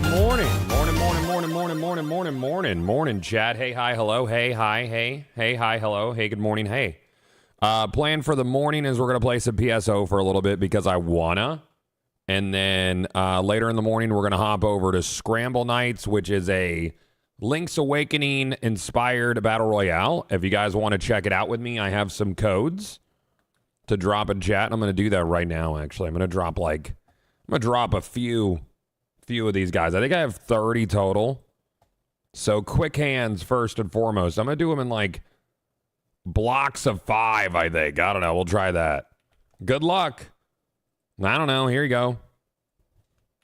Good morning. Morning, chat. Hey, hi, hello. Hey, hi, hey. Hey, hi, hello. Hey, good morning, hey. Plan for the morning is we're going to play some PSO for a little bit because I wanna. And then later in the morning, we're going to hop over to Scramble Nights, which is a Link's Awakening inspired battle royale. If you guys want to check it out with me, I have some codes to drop in chat. And I'm going to do that right now, actually. I'm going to drop a few of these guys. I think I have 30 total. So quick hands first and foremost. I'm going to do them in like blocks of 5, I think. I don't know. We'll try that. Good luck. I don't know. Here you go.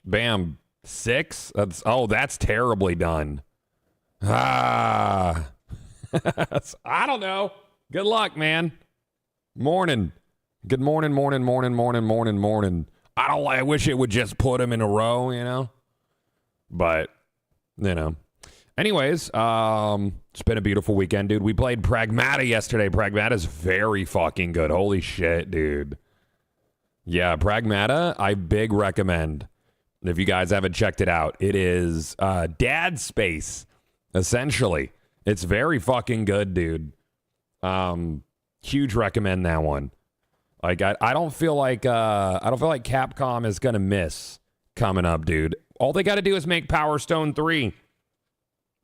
Bam. 6. That's terribly done. I don't know. Good luck, man. Morning. Good morning. I wish it would just put them in a row, you know? But, you know. Anyways, it's been a beautiful weekend, dude. We played Pragmata yesterday. Pragmata's very fucking good. Holy shit, dude. Yeah, Pragmata, I big recommend. If you guys haven't checked it out, it is dad space, essentially. It's very fucking good, dude. Huge recommend that one. Like I don't feel like Capcom is gonna miss coming up, dude. All they got to do is make Power Stone 3.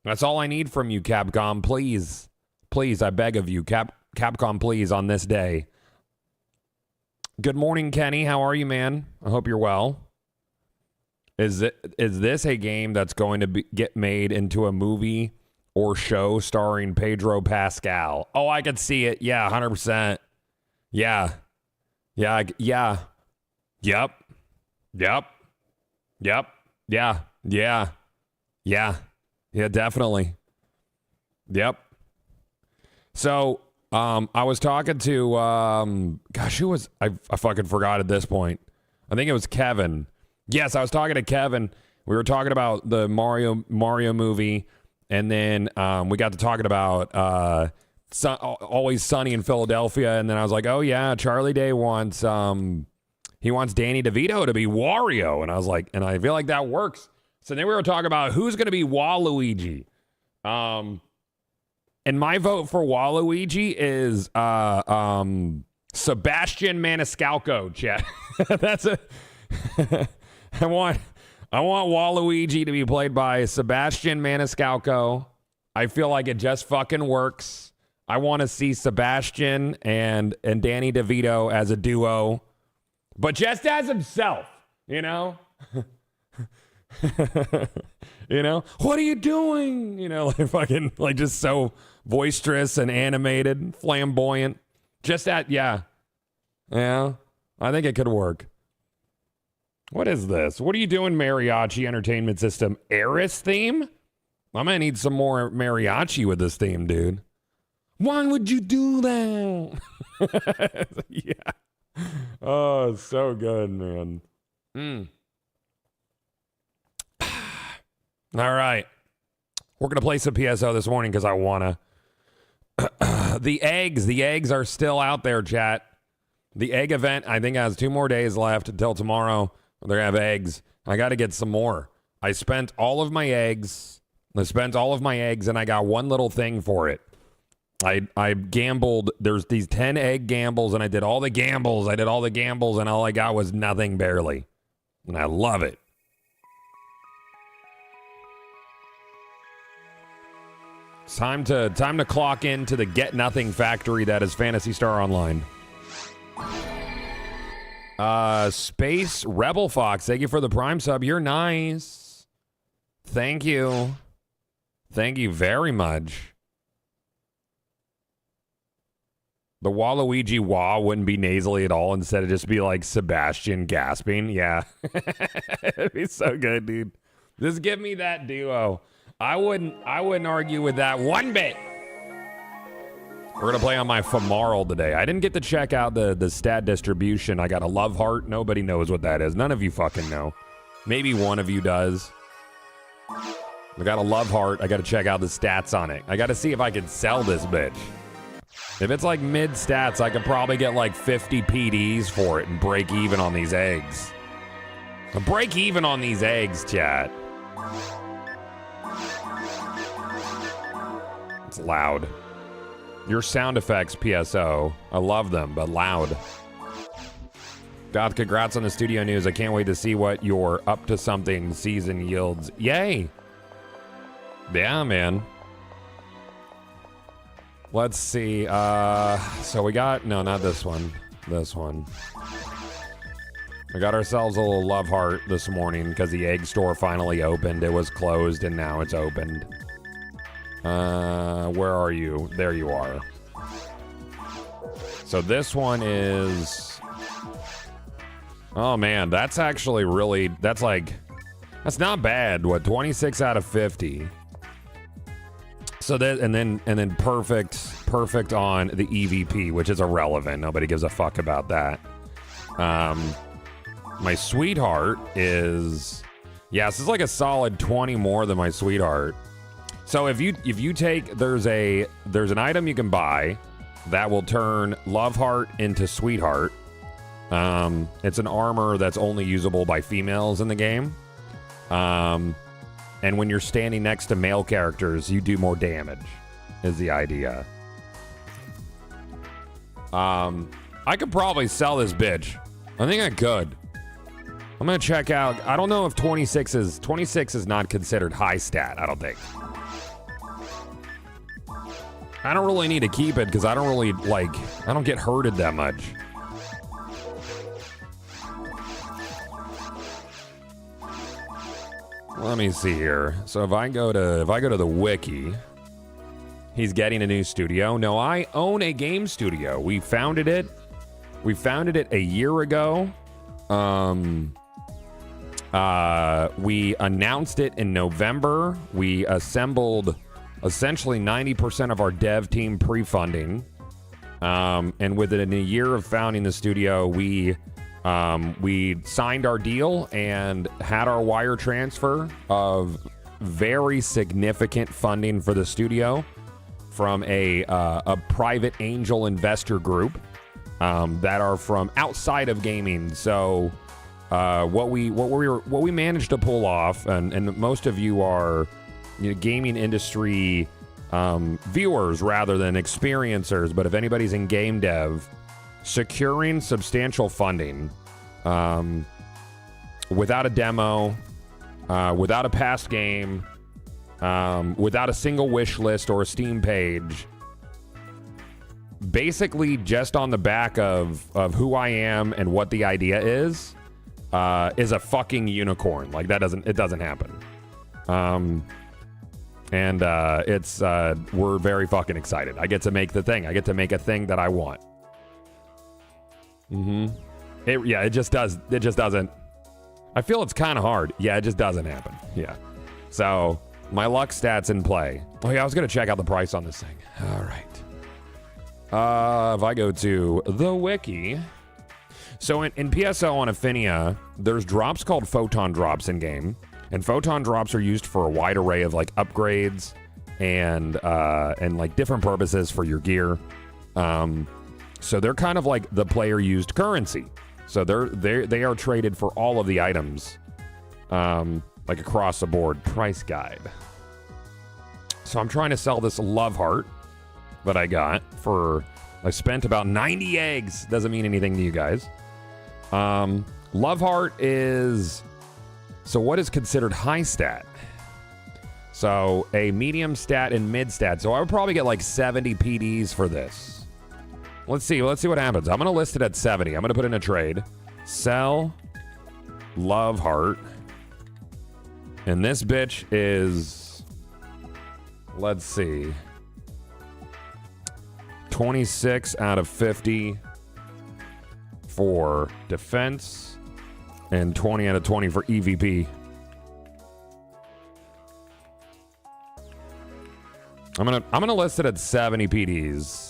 That's all I need from you, Capcom. Please, I beg of you, Capcom, please, on this day. Good morning, Kenny. How are you, man? I hope you're well. Is this a game that's going to get made into a movie or show starring Pedro Pascal? Oh, I could see it. Yeah, 100%. Yeah. Yep. Yeah, definitely. Yep. So, I was talking to, who was, I fucking forgot at this point. I think it was Kevin. Yes, I was talking to Kevin. We were talking about the Mario movie, and then we got to talking about Always Sunny in Philadelphia, and then I was like, oh yeah, Charlie Day wants he wants Danny DeVito to be Wario, and I was like, and I feel like that works. So then we were talking about who's going to be Waluigi. And my vote for Waluigi is Sebastian Maniscalco, chat. That's a I want Waluigi to be played by Sebastian Maniscalco. I feel like it just fucking works. I want to see Sebastian and Danny DeVito as a duo, but just as himself, you know? You know, what are you doing? You know, like fucking, like just so boisterous and animated, flamboyant. Just that, yeah. I think it could work. What is this? What are you doing, Mariachi Entertainment System? Eris theme? I'm gonna need some more mariachi with this theme, dude. Why would you do that? Yeah. Oh, so good, man. All right. We're going to play some PSO this morning because I want to. The eggs are still out there, chat. The egg event, I think, has 2 more days left until tomorrow. They're going to have eggs. I got to get some more. I spent all of my eggs, and I got one little thing for it. I gambled. There's these 10 egg gambles, and I did all the gambles. And all I got was nothing barely. And I love it. It's time to clock into the get nothing factory that is Phantasy Star Online. Space Rebel Fox, thank you for the Prime sub. You're nice. Thank you. Thank you very much. The Waluigi wah wouldn't be nasally at all. Instead, it'd just be like Sebastian gasping. Yeah. It'd be so good, dude. Just give me that duo. I wouldn't argue with that one bit. We're going to play on my Femarl today. I didn't get to check out the stat distribution. I got a love heart. Nobody knows what that is. None of you fucking know. Maybe one of you does. I got a love heart. I got to check out the stats on it. I got to see if I can sell this bitch. If it's like mid stats, I could probably get like 50 PDs for it and break even on these eggs. Break even on these eggs, chat. It's loud. Your sound effects, PSO. I love them, but loud. Goth, congrats on the studio news. I can't wait to see what your up to something season yields. Yay! Yeah, man. Let's see. So we got... No, not this one. This one. We got ourselves a little love heart this morning because the egg store finally opened. It was closed and now it's opened. Where are you? There you are. So this one is... Oh man, that's actually really... That's like... That's not bad. What, 26 out of 50? So that, and then perfect on the EVP, which is irrelevant. Nobody gives a fuck about that. My sweetheart is... Yeah, this is like a solid 20 more than my sweetheart. So if you take... There's an item you can buy that will turn Love Heart into Sweetheart. It's an armor that's only usable by females in the game. And when you're standing next to male characters, you do more damage, is the idea. I could probably sell this bitch. I think I could. I'm gonna check out. I don't know if 26 is not considered high stat, I don't think. I don't really need to keep it because I don't really, I don't get hurted that much. Let me see here. So if I go to the wiki, he's getting a new studio. No, I own a game studio. We founded it a year ago. We announced it in November. We assembled essentially 90% of our dev team pre-funding. And within a year of founding the studio, we signed our deal and had our wire transfer of very significant funding for the studio from a private angel investor group that are from outside of gaming. So what we managed to pull off, and most of you are gaming industry viewers rather than experiencers, but if anybody's in game dev, securing substantial funding without a demo, without a past game, without a single wish list or a Steam page, basically just on the back of who I am and what the idea is a fucking unicorn. Like, it doesn't happen. We're very fucking excited. I get to make the thing. I get to make a thing that I want. It just doesn't. I feel it's kind of hard. Yeah, it just doesn't happen. Yeah. So my luck stats in play. Oh yeah, I was gonna check out the price on this thing. All right. If I go to the wiki, so in PSO on Affinia, there's drops called photon drops in game, and photon drops are used for a wide array of like upgrades and like different purposes for your gear. So they're kind of like the player used currency. So they are traded for all of the items, like across the board. Price guide. So I'm trying to sell this love heart that I got for. I spent about 90 eggs. Doesn't mean anything to you guys. Love heart is. So what is considered high stat? So a medium stat and mid stat. So I would probably get like 70 PDs for this. Let's see what happens. I'm gonna list it at 70. I'm gonna put in a trade. Sell love heart. And this bitch is, let's see, 26 out of 50 for defense and 20 out of 20 for EVP. I'm gonna list it at 70 PDs.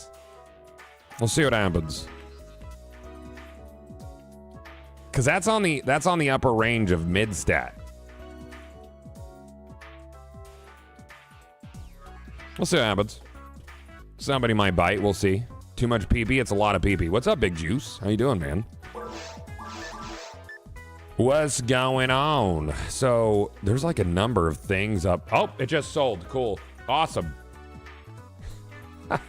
We'll see what happens. Cause that's on the upper range of mid stat. We'll see what happens. Somebody might bite. We'll see. Too much PP. It's a lot of PP. What's up, Big Juice? How you doing, man? What's going on? So there's like a number of things up. Oh, it just sold. Cool. Awesome. Okay.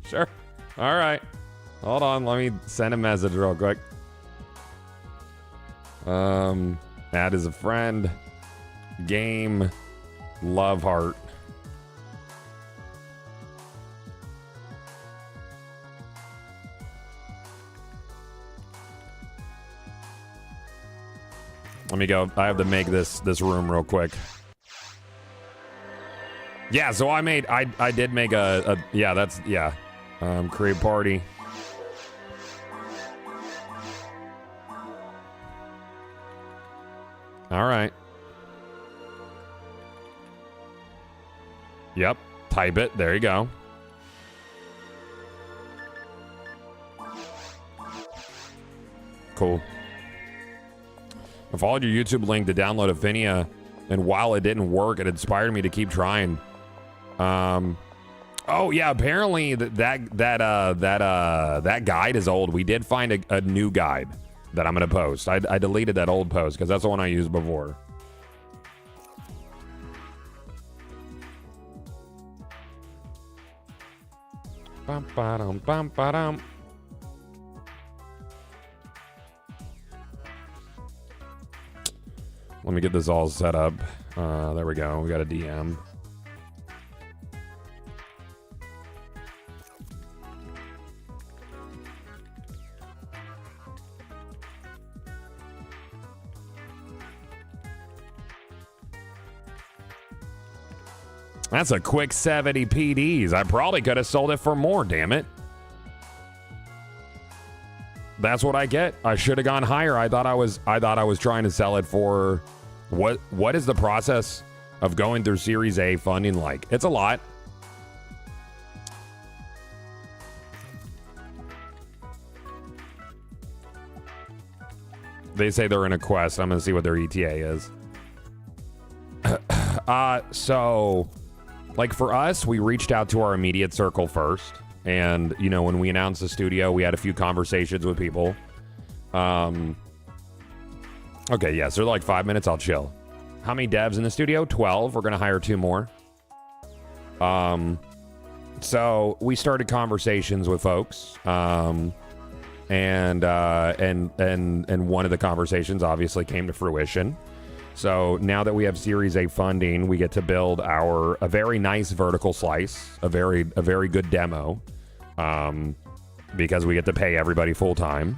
Sure. All right. Hold on. Let me send a message real quick. Add as a friend. Game. Love heart. Let me go. I have to make this room real quick. Yeah, so I did make create party. All right. Yep. Type it. There you go. Cool. I followed your YouTube link to download Affinia, and while it didn't work, it inspired me to keep trying. Oh yeah, apparently that guide is old. We did find a new guide that I'm gonna post. I deleted that old post because that's the one I used before. Bum, ba-dum, bum, ba-dum. Let me get this all set up. There we go. We got a DM. That's a quick 70 PDs. I probably could have sold it for more, damn it. That's what I get. I should have gone higher. I thought I was trying to sell it for what is the process of going through Series A funding like? It's a lot. They say they're in a quest. I'm gonna see what their ETA is. So like for us, we reached out to our immediate circle first. And, you know, when we announced the studio, we had a few conversations with people. Okay, yeah, so like 5 minutes, I'll chill. How many devs in the studio? 12. We're going to hire 2 more. So we started conversations with folks. And one of the conversations obviously came to fruition. So now that we have Series A funding, we get to build a very nice vertical slice, a very good demo, because we get to pay everybody full time.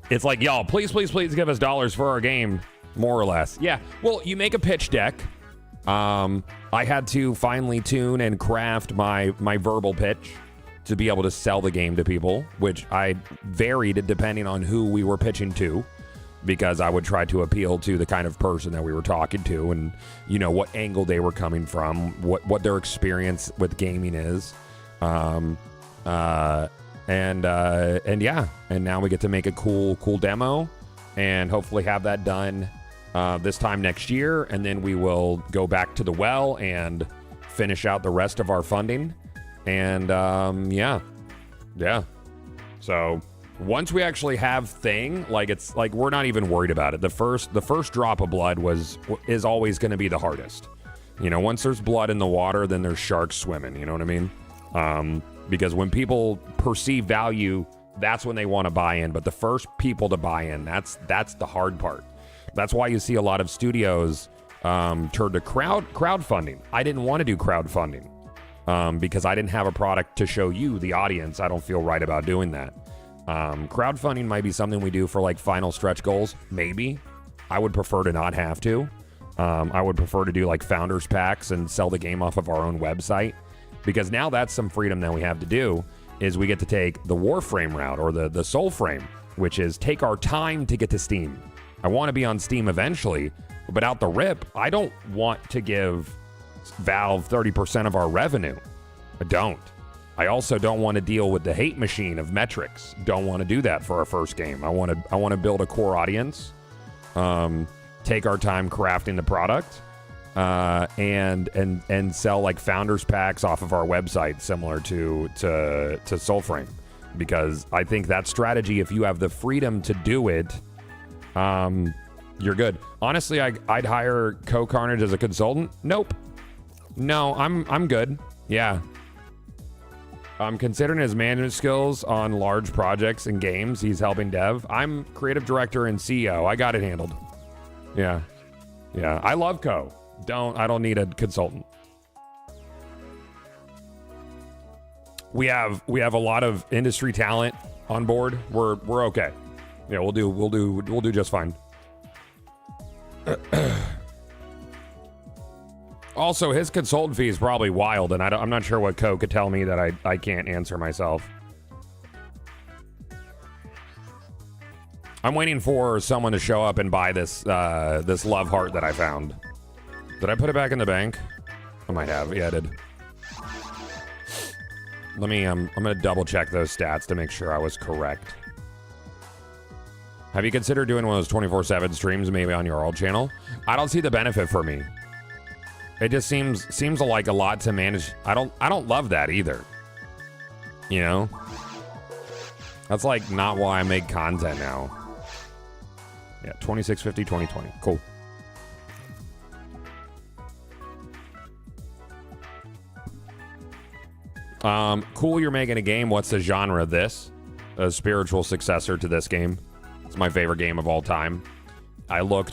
It's like, y'all, please give us dollars for our game, more or less. Yeah, well, you make a pitch deck. I had to finely tune and craft my verbal pitch to be able to sell the game to people, which I varied depending on who we were pitching to, because I would try to appeal to the kind of person that we were talking to and, you know, what angle they were coming from, what their experience with gaming is. And now we get to make a cool demo and hopefully have that done this time next year. And then we will go back to the well and finish out the rest of our funding. And yeah. So once we actually have thing, like it's like we're not even worried about it. The first drop of blood is always going to be the hardest. You know, once there's blood in the water, then there's sharks swimming. You know what I mean? Because when people perceive value, that's when they want to buy in. But the first people to buy in, that's the hard part. That's why you see a lot of studios turn to crowdfunding. I didn't want to do crowdfunding because I didn't have a product to show you, the audience. I don't feel right about doing that. Crowdfunding might be something we do for like final stretch goals. Maybe. I would prefer to not have to. I would prefer to do like founders packs and sell the game off of our own website, because now that's some freedom that we have to do, is we get to take the Warframe route or the Soul Frame, which is take our time to get to Steam. I want to be on Steam eventually, but out the rip, I don't want to give Valve 30% of our revenue. I don't. I also don't want to deal with the hate machine of metrics. Don't want to do that for our first game. I want to build a core audience, take our time crafting the product, and sell like founders packs off of our website, similar to Soulframe, because I think that strategy, if you have the freedom to do it, you're good. Honestly, I'd hire Co-Carnage as a consultant. Nope. No, I'm good. Yeah. Considering his management skills on large projects and games, he's helping dev. I'm creative director and CEO. I got it handled. Yeah. Yeah. I love Co. I don't need a consultant. We have a lot of industry talent on board. We're okay. Yeah, we'll do just fine. Also, his consultant fee is probably wild, and I'm not sure what Co could tell me that I can't answer myself. I'm waiting for someone to show up and buy this this love heart that I found. Did I put it back in the bank? I might have. Yeah, I did. Let me I'm gonna double check those stats to make sure I was correct. Have you considered doing one of those 24/7 streams maybe on your old channel? I don't see the benefit for me. It just seems like a lot to manage. I don't love that either. You know? That's like not why I make content now. Yeah, 2650 2020. Cool. Cool, you're making a game. What's the genre of this? A spiritual successor to this game. It's my favorite game of all time.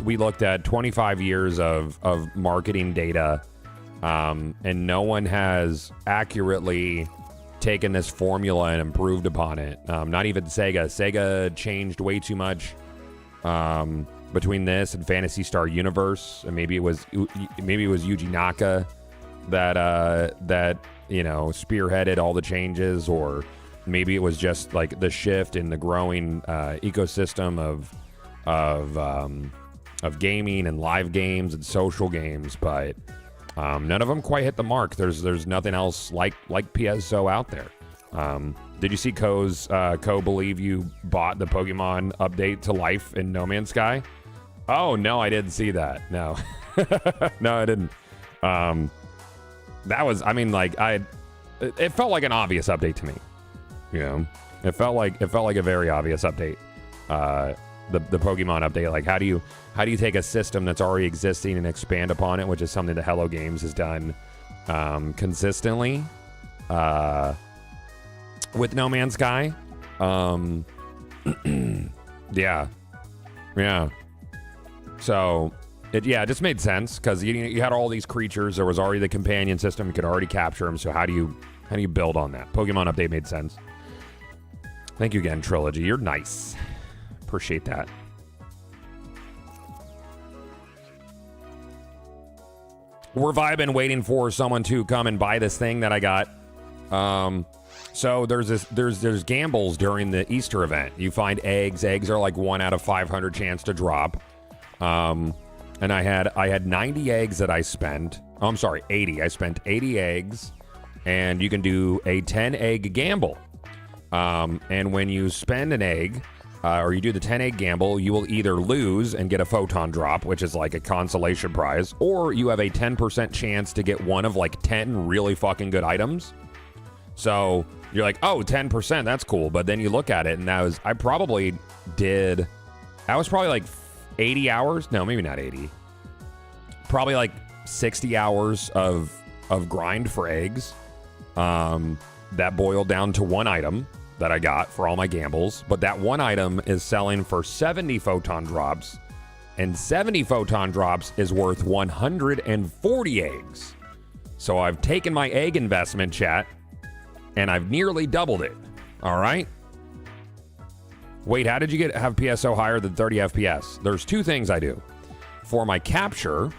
We looked at 25 years of marketing data, and no one has accurately taken this formula and improved upon it. Not even Sega. Sega changed way too much between this and Phantasy Star Universe, and maybe it was Yuji Naka that spearheaded all the changes, or maybe it was just like the shift in the growing ecosystem of gaming and live games and social games, but none of them quite hit the mark. There's nothing else like PSO out there. Did you see Co believe you bought the Pokemon update to life in No Man's Sky? Oh no, I didn't see that. No. No, I didn't. That was, I mean, like, it felt like an obvious update to me. You know, it felt like a very obvious update. The Pokemon update. Like, how do you take a system that's already existing and expand upon it, which is something that Hello Games has done consistently with No Man's Sky. Yeah. So it just made sense because you had all these creatures. There was already the companion system. You could already capture them. So how do you build on that? Pokemon update made sense. Thank you again, Trilogy. You're nice. Appreciate that. We're vibing, waiting for someone to come and buy this thing that I got. So there's gambles during the Easter event. You find eggs. Eggs are like 1 out of 500 chance to drop. And I had 90 eggs that I spent. Oh, I'm sorry, 80. I spent 80 eggs, and you can do a 10 egg gamble. And when you spend an egg, or you do the 10 egg gamble, you will either lose and get a photon drop, which is like a consolation prize, or you have a 10% chance to get one of like 10 really fucking good items. So you're like, oh, 10%, that's cool. But then you look at it, and I was probably like 80 hours. No, maybe not 80. Probably like 60 hours of grind for eggs. That boiled down to one item that I got for all my gambles, but that one item is selling for 70 photon drops, and 70 photon drops is worth 140 eggs. So I've taken my egg investment, chat, and I've nearly doubled it. All right. Wait, how did you have PSO higher than 30 FPS? There's two things I do. For my capture,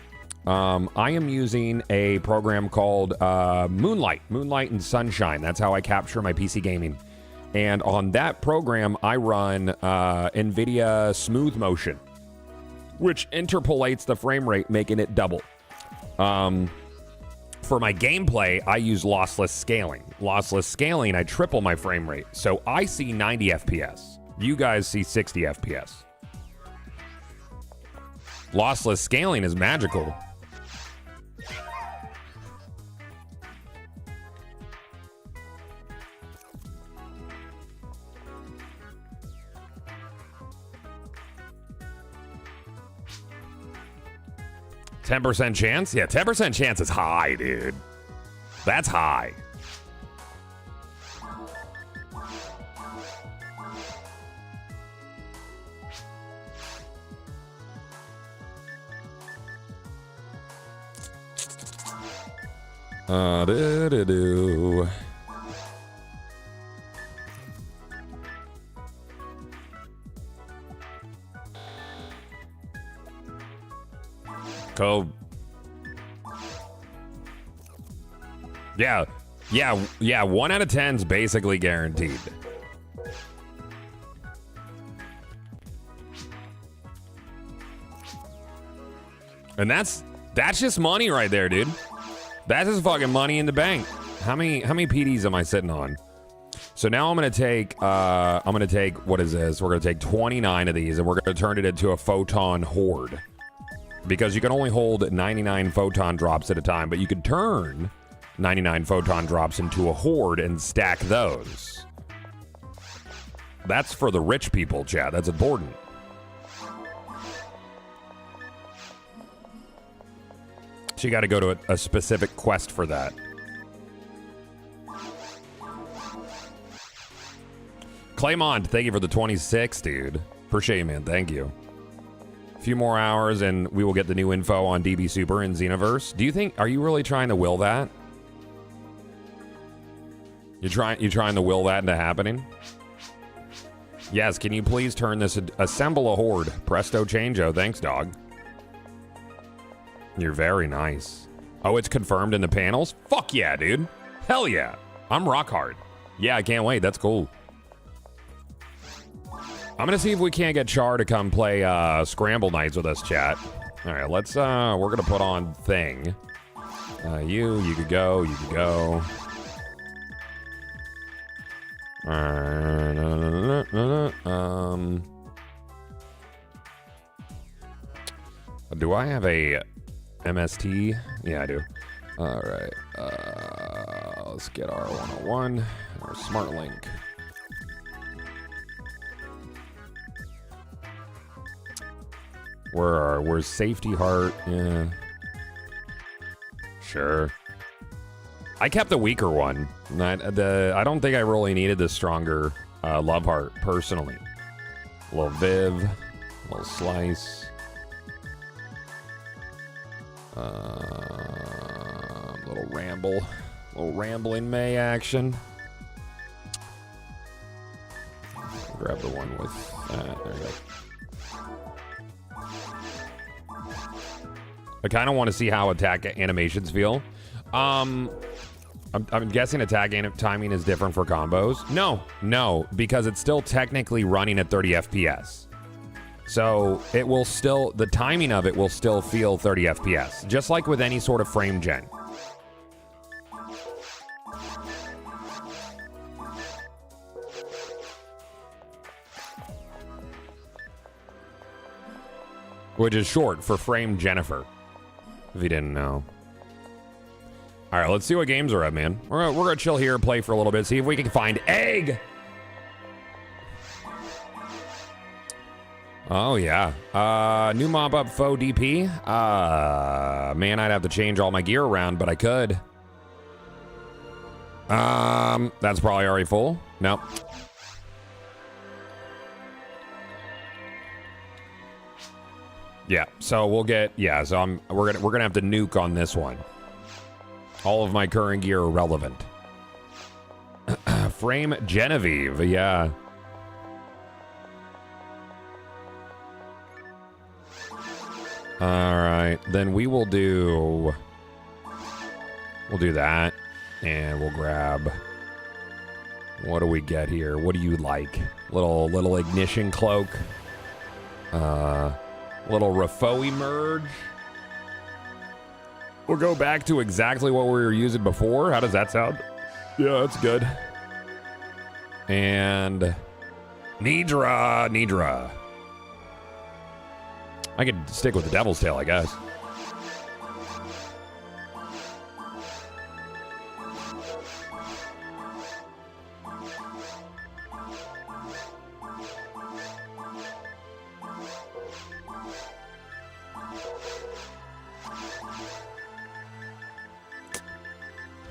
I am using a program called Moonlight and Sunshine. That's how I capture my PC gaming. And on that program, I run NVIDIA Smooth Motion, which interpolates the frame rate, making it double. For my gameplay, I use lossless scaling. Lossless scaling, I triple my frame rate. So I see 90 FPS. You guys see 60 FPS. Lossless scaling is magical. 10% chance? Yeah, 10% chance is high, dude. That's high. Do. Go. Yeah. 1 out of 10 is basically guaranteed. And that's just money right there, dude. That's just fucking money in the bank. How many PDs am I sitting on? So now I'm gonna take what is this? We're gonna take 29 of these and we're gonna turn it into a photon horde. Because you can only hold 99 photon drops at a time, but you can turn 99 photon drops into a horde and stack those. That's for the rich people, chat. That's important. So you got to go to a specific quest for that. Claymont, thank you for the 26, dude. Appreciate you, man. Thank you. A few more hours and we will get the new info on DB Super and Xenoverse. Do you think, are you really trying to will that? You trying to will that into happening? Yes, can you please turn this, assemble a horde. Presto changeo. Thanks, dog. You're very nice. Oh, it's confirmed in the panels? Fuck yeah, dude. Hell yeah. I'm rock hard. Yeah, I can't wait. That's cool. I'm gonna see if we can't get Char to come play Scramble Nights with us, chat. All right, let's, we're gonna put on Thing. You could go, you could go. Do I have a MST? Yeah, I do. All right, let's get our 101, our Smart Link. Where's Safety Heart? Yeah. Sure. I kept the weaker one. I don't think I really needed the stronger Love Heart, personally. A little Viv, a little Slice. Little Ramble. A little Rambling May action. Grab the one with that. There you go. I kind of want to see how attack animations feel. I'm guessing attack timing is different for combos. No, because it's still technically running at 30 FPS. So it will still, the timing of it will still feel 30 FPS, just like with any sort of frame gen. Which is short for Frame Jennifer, if you didn't know. All right, let's see what games are up, man. We're gonna chill here, play for a little bit, see if we can find egg. Oh yeah, new mob up faux DP. Man, I'd have to change all my gear around, but I could. That's probably already full. Nope. Yeah, so we'll get, yeah, so we're gonna have to nuke on this one. All of my current gear are relevant. Frame Genevieve, yeah. All right, then we'll do that, and we'll grab, what do we get here? What do you like? Little ignition cloak. Little Rafoi merge. We'll go back to exactly what we were using before. How does that sound? Yeah, that's good. And Nidra. I could stick with the Devil's Tail, I guess.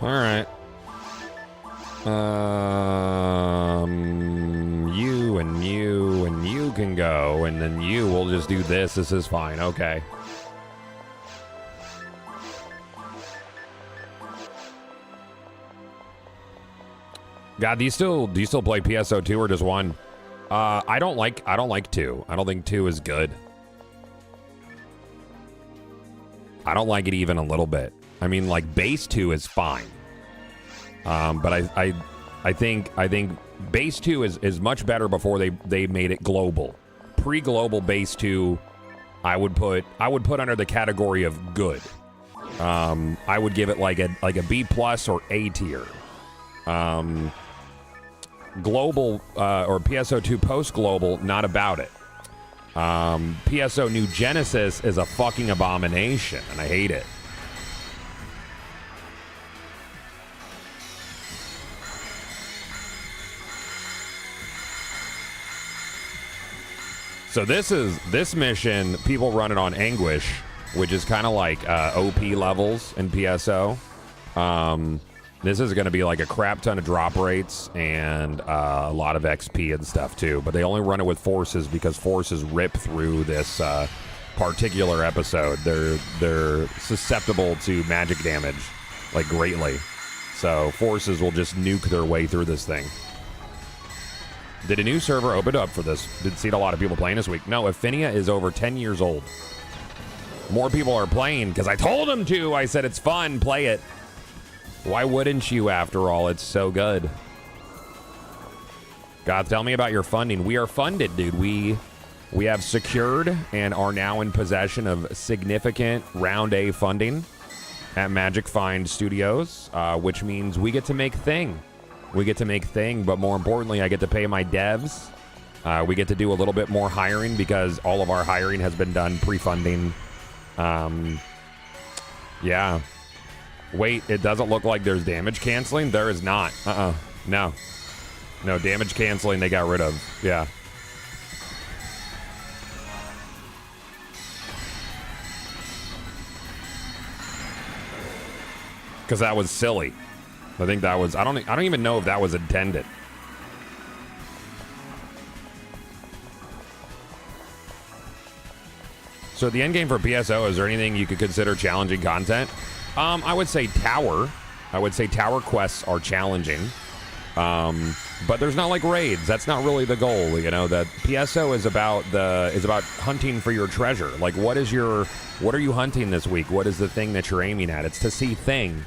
All right. You and you and you can go, and then you will just do this. This is fine. Okay. God, do you still play PSO 2 or just 1? I don't like 2. I don't think 2 is good. I don't like it even a little bit. I mean, like, base 2 is fine. But I think base 2 is much better before they made it global. Pre-global base 2, I would put under the category of good. I would give it like a B+ or A tier. Global or PSO 2 post global, not about it. PSO New Genesis is a fucking abomination, and I hate it. So this mission, people run it on Anguish, which is kind of like OP levels in PSO. This is going to be like a crap ton of drop rates and a lot of XP and stuff too. But they only run it with forces because forces rip through this particular episode. They're susceptible to magic damage, like greatly. So forces will just nuke their way through this thing. Did a new server open up for this? Did see a lot of people playing this week. No, Affinia is over 10 years old. More people are playing because I told them to. I said it's fun, play it. Why wouldn't you, after all? It's so good. God, tell me about your funding. We are funded, dude. We have secured and are now in possession of significant round A funding at Magic Find Studios, which means we get to make thing. We get to make thing, but more importantly, I get to pay my devs. We get to do a little bit more hiring because all of our hiring has been done pre-funding. Yeah. Wait, it doesn't look like there's damage canceling? There is not. No. No, damage canceling they got rid of. Yeah. Because that was silly. I think that was... I don't even know if that was intended. So the end game for PSO, is there anything you could consider challenging content? I would say tower. I would say tower quests are challenging. But there's not like raids. That's not really the goal, you know. That PSO is about hunting for your treasure. Like what are you hunting this week? What is the thing that you're aiming at? It's to see thing.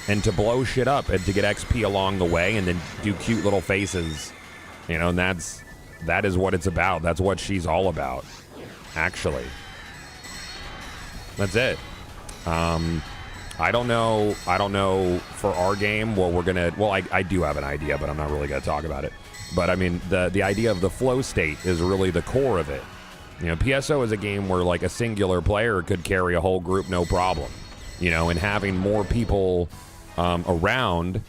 And to blow shit up and to get XP along the way and then do cute little faces. You know, and that is what it's about. That's what she's all about. Actually. That's it. I don't know for our game what we're gonna... Well, I do have an idea, but I'm not really gonna talk about it. But I mean, the idea of the flow state is really the core of it. You know, PSO is a game where like a singular player could carry a whole group no problem. You know, and having more people around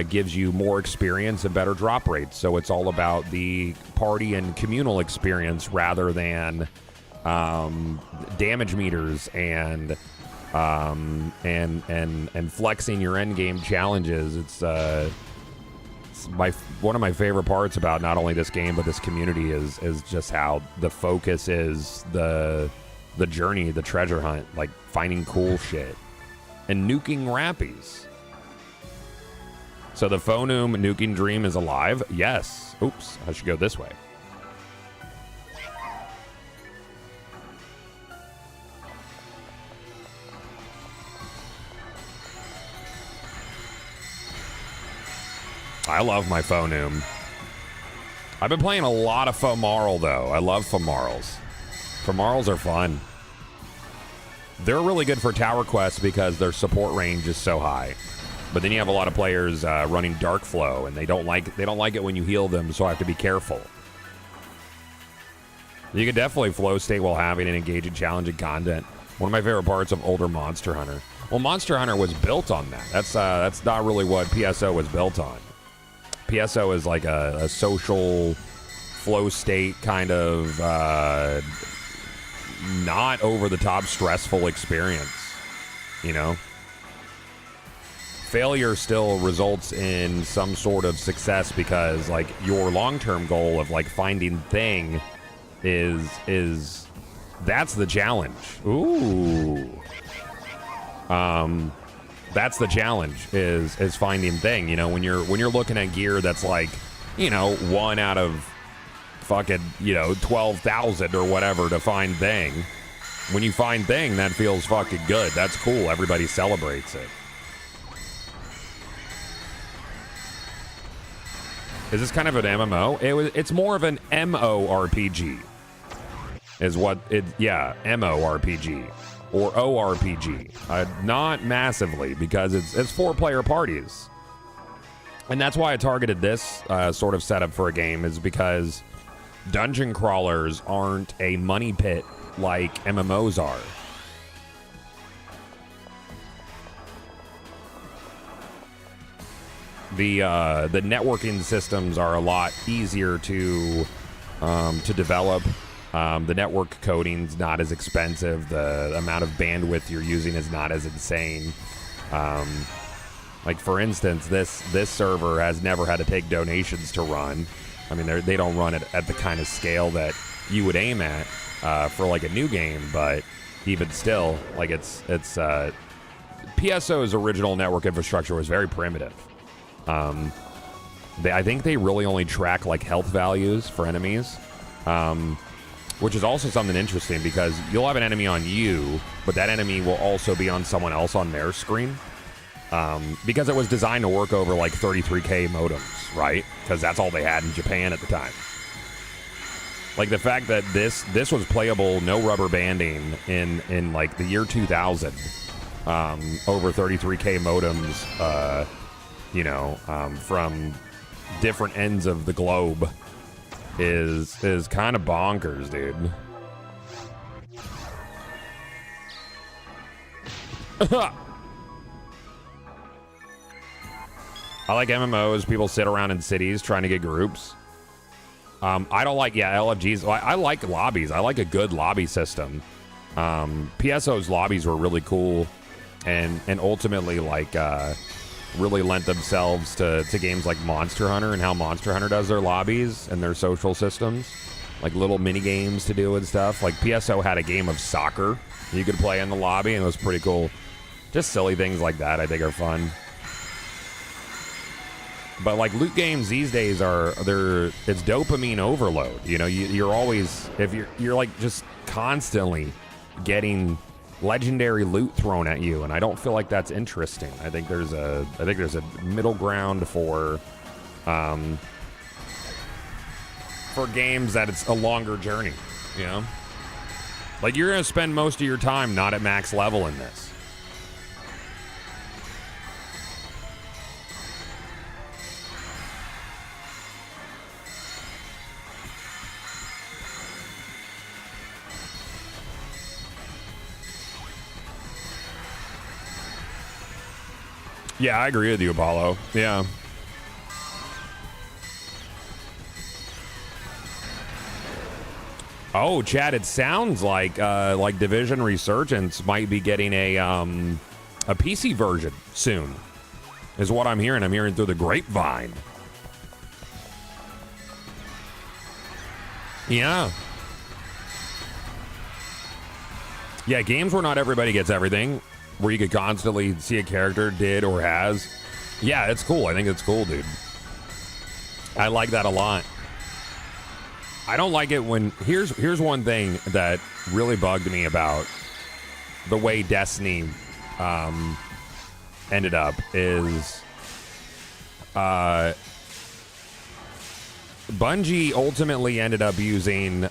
gives you more experience and better drop rates. So it's all about the party and communal experience rather than damage meters and flexing your end game challenges. It's one of my favorite parts about not only this game but this community is just how the focus is the journey, the treasure hunt, like finding cool shit and nuking rappies. So the Phonum nuking dream is alive. Yes. Oops, I should go this way. I love my Phonum. I've been playing a lot of Fomarl, though. I love Fomarls. Fomarls are fun. They're really good for tower quests because their support range is so high. But then you have a lot of players running Dark Flow, and they don't like it when you heal them, so I have to be careful. You can definitely flow state while having an engaging, challenging content. One of my favorite parts of older Monster Hunter. Well, Monster Hunter was built on that. That's not really what PSO was built on. PSO is like a social flow state kind of not over the top stressful experience, you know. failure still results in some sort of success because like your long-term goal of like finding thing is that's the challenge. Ooh. That's the challenge is finding thing, you know, when you're looking at gear that's like, you know, 1 out of fucking, you know, 12,000 or whatever to find thing. When you find thing, that feels fucking good. That's cool. Everybody celebrates it. Is this kind of an MMO? It's more of an MORPG. Is what it, yeah, MORPG. Or ORPG. Not massively, because it's 4-player parties. And that's why I targeted this sort of setup for a game, is because dungeon crawlers aren't a money pit like MMOs are. The networking systems are a lot easier to develop. The network coding's not as expensive. The amount of bandwidth you're using is not as insane. Like for instance, this server has never had to take donations to run. I mean, they don't run it at the kind of scale that you would aim at for like a new game, but even still, like it's PSO's original network infrastructure was very primitive. I think they really only track like health values for enemies. Which is also something interesting because you'll have an enemy on you, but that enemy will also be on someone else on their screen. Because it was designed to work over like 33K modems, right? Because that's all they had in Japan at the time. Like the fact that this was playable, no rubber banding in like the year 2000, over 33K modems, you know, from different ends of the globe. Is kind of bonkers, dude. I like MMOs. People sit around in cities trying to get groups. I don't like, LFGs. I like lobbies. I like a good lobby system. PSO's lobbies were really cool and ultimately like really lent themselves to games like Monster Hunter and how Monster Hunter does their lobbies and their social systems, like little mini games to do and stuff. Like PSO had a game of soccer you could play in the lobby and it was pretty cool. Just silly things like that I think are fun. But like loot games these days it's dopamine overload. You know, you're always, if you're like just constantly getting legendary loot thrown at you, and I don't feel like that's interesting. I think there's a middle ground for games that it's a longer journey, you know? Like you're gonna spend most of your time not at max level in this. Yeah, I agree with you, Apollo. Yeah. Oh, Chad, it sounds like Division Resurgence might be getting a PC version soon, is what I'm hearing. I'm hearing through the grapevine. Yeah. Yeah, games where not everybody gets everything, where you could constantly see a character did or has. Yeah, it's cool. I think it's cool, dude. I like that a lot. I don't like it when... Here's one thing that really bugged me about the way Destiny ended up is... Bungie ultimately ended up using...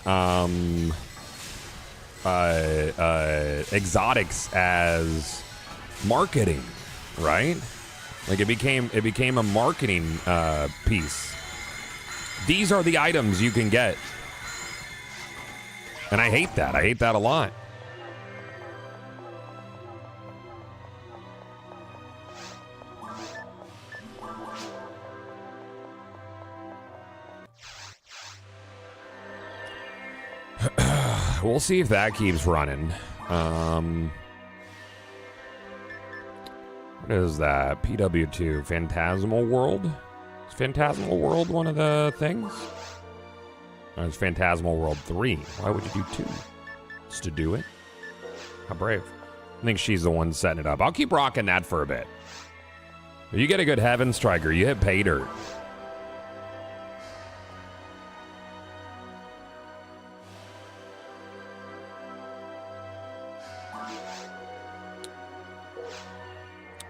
exotics as marketing, right? Like it became a marketing piece. These are the items you can get, and I hate that. I hate that a lot. We'll see if that keeps running. What is that? PW2, Phantasmal World? Is Phantasmal World one of the things? Or is Phantasmal World 3? Why would you do 2? Just to do it? How brave. I think she's the one setting it up. I'll keep rocking that for a bit. If you get a good Heaven Striker, you hit pay dirt.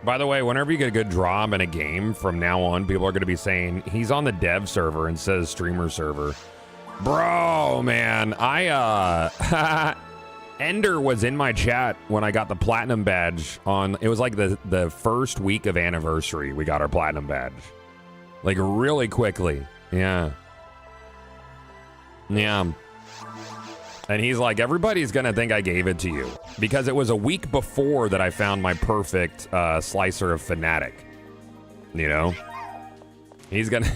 By the way, whenever you get a good draw in a game, from now on, people are going to be saying, he's on the dev server instead of streamer server. Bro, man, Ender was in my chat when I got the platinum badge on, it was like the first week of anniversary we got our platinum badge. Like really quickly. Yeah. Yeah. And he's like, everybody's going to think I gave it to you. Because it was a week before that I found my perfect slicer of Fnatic. You know? He's going to...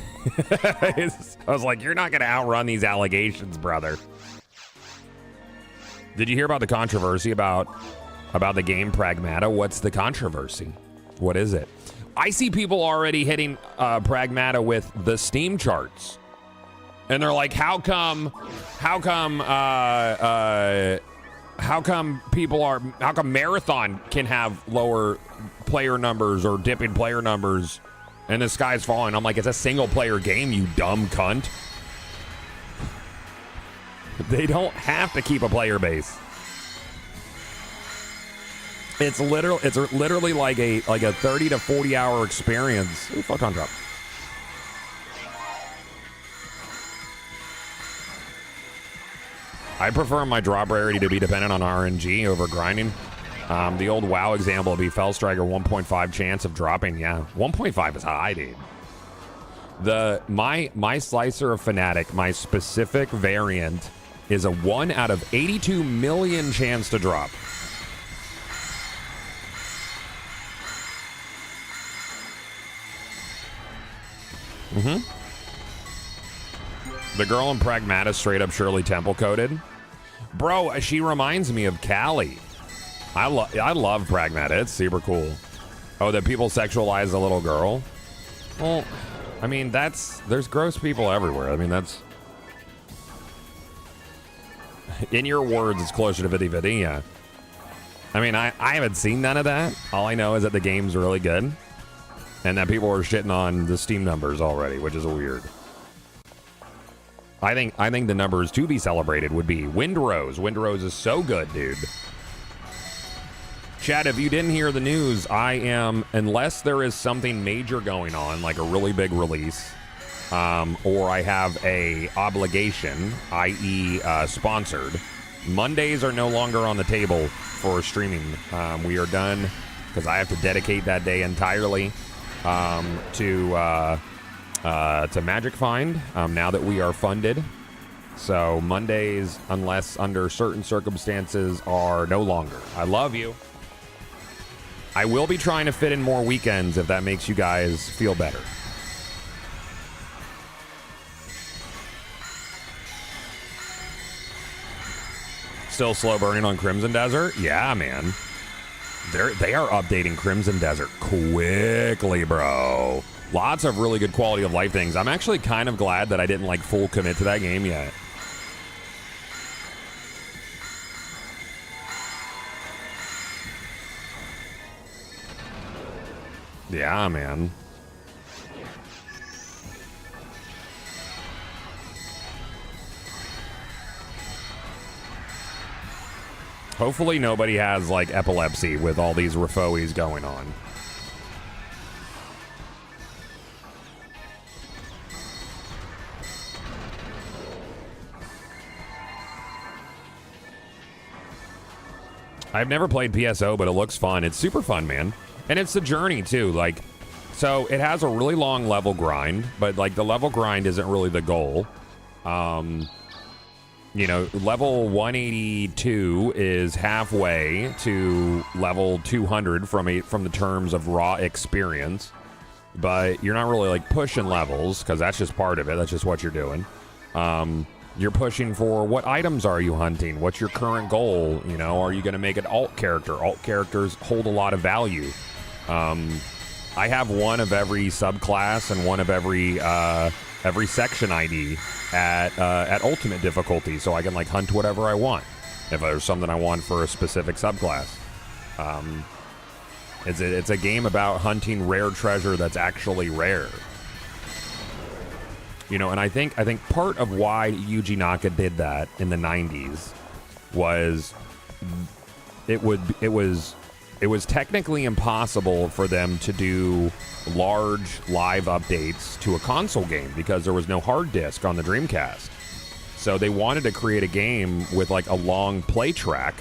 I was like, you're not going to outrun these allegations, brother. Did you hear about the controversy about the game Pragmata? What's the controversy? What is it? I see people already hitting Pragmata with the Steam charts. And they're like, how come Marathon can have lower player numbers or dipping player numbers and the sky's falling? I'm like, it's a single player game, you dumb cunt. They don't have to keep a player base. It's literally like a 30 to 40 hour experience. Ooh, photon drop. I prefer my drop rarity to be dependent on RNG over grinding. The old WoW example would be Fell Striker 1.5 chance of dropping. Yeah, 1.5 is high, dude. My slicer of Fnatic, my specific variant, is a 1 out of 82 million chance to drop. The girl in Pragmata straight up Shirley Temple coded. Bro, she reminds me of Callie. I love Pragmata. It's super cool. Oh, that people sexualize the little girl? Well, I mean, there's gross people everywhere. I mean, that's... In your words, it's closer to 50-50, yeah. I mean, I haven't seen none of that. All I know is that the game's really good. And that people are shitting on the Steam numbers already, which is weird. I think the numbers to be celebrated would be Windrose. Windrose is so good, dude. Chad, if you didn't hear the news, unless there is something major going on, like a really big release, or I have a obligation, i.e. Sponsored, Mondays are no longer on the table for streaming. We are done, because I have to dedicate that day entirely to Magic Find, now that we are funded. So Mondays, unless under certain circumstances, are no longer. I love you. I will be trying to fit in more weekends if that makes you guys feel better. Still slow burning on Crimson Desert? Yeah, man. They are updating Crimson Desert quickly, bro. Lots of really good quality of life things. I'm actually kind of glad that I didn't like full commit to that game yet. Yeah, man. Hopefully nobody has, like, epilepsy with all these refoes going on. I've never played PSO, but it looks fun. It's super fun, man. And it's the journey, too. Like, so it has a really long level grind, but, like, the level grind isn't really the goal. You know, level 182 is halfway to level 200 from the terms of raw experience. But you're not really, like, pushing levels, because that's just part of it. That's just what you're doing. You're pushing for what items are you hunting? What's your current goal? You know, are you going to make an alt character? Alt characters hold a lot of value. I have one of every subclass and one of every section ID at ultimate difficulty, so I can like hunt whatever I want if there's something I want for a specific subclass. It's a game about hunting rare treasure that's actually rare. You know, and I think part of why Yuji Naka did that in the 90s was it was technically impossible for them to do large live updates to a console game because there was no hard disk on the Dreamcast. So they wanted to create a game with like a long play track,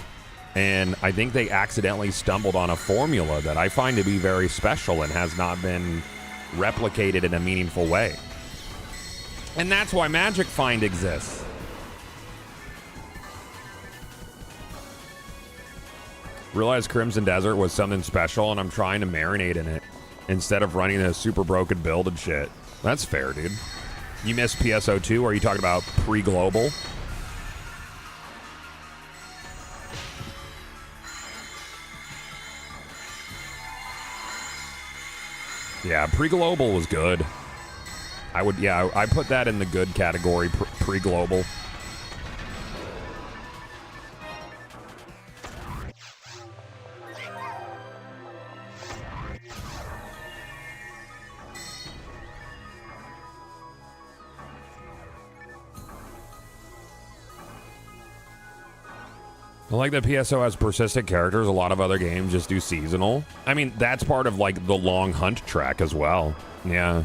and I think they accidentally stumbled on a formula that I find to be very special and has not been replicated in a meaningful way. And that's why Magic Find exists. Realized Crimson Desert was something special, and I'm trying to marinate in it instead of running a super broken build and shit. That's fair, dude. You missed PSO 2? Are you talking about pre-global? Yeah, pre-global was good. I put that in the good category, pre-global. I like that PSO has persistent characters. A lot of other games just do seasonal. I mean, that's part of like the long hunt track as well. Yeah.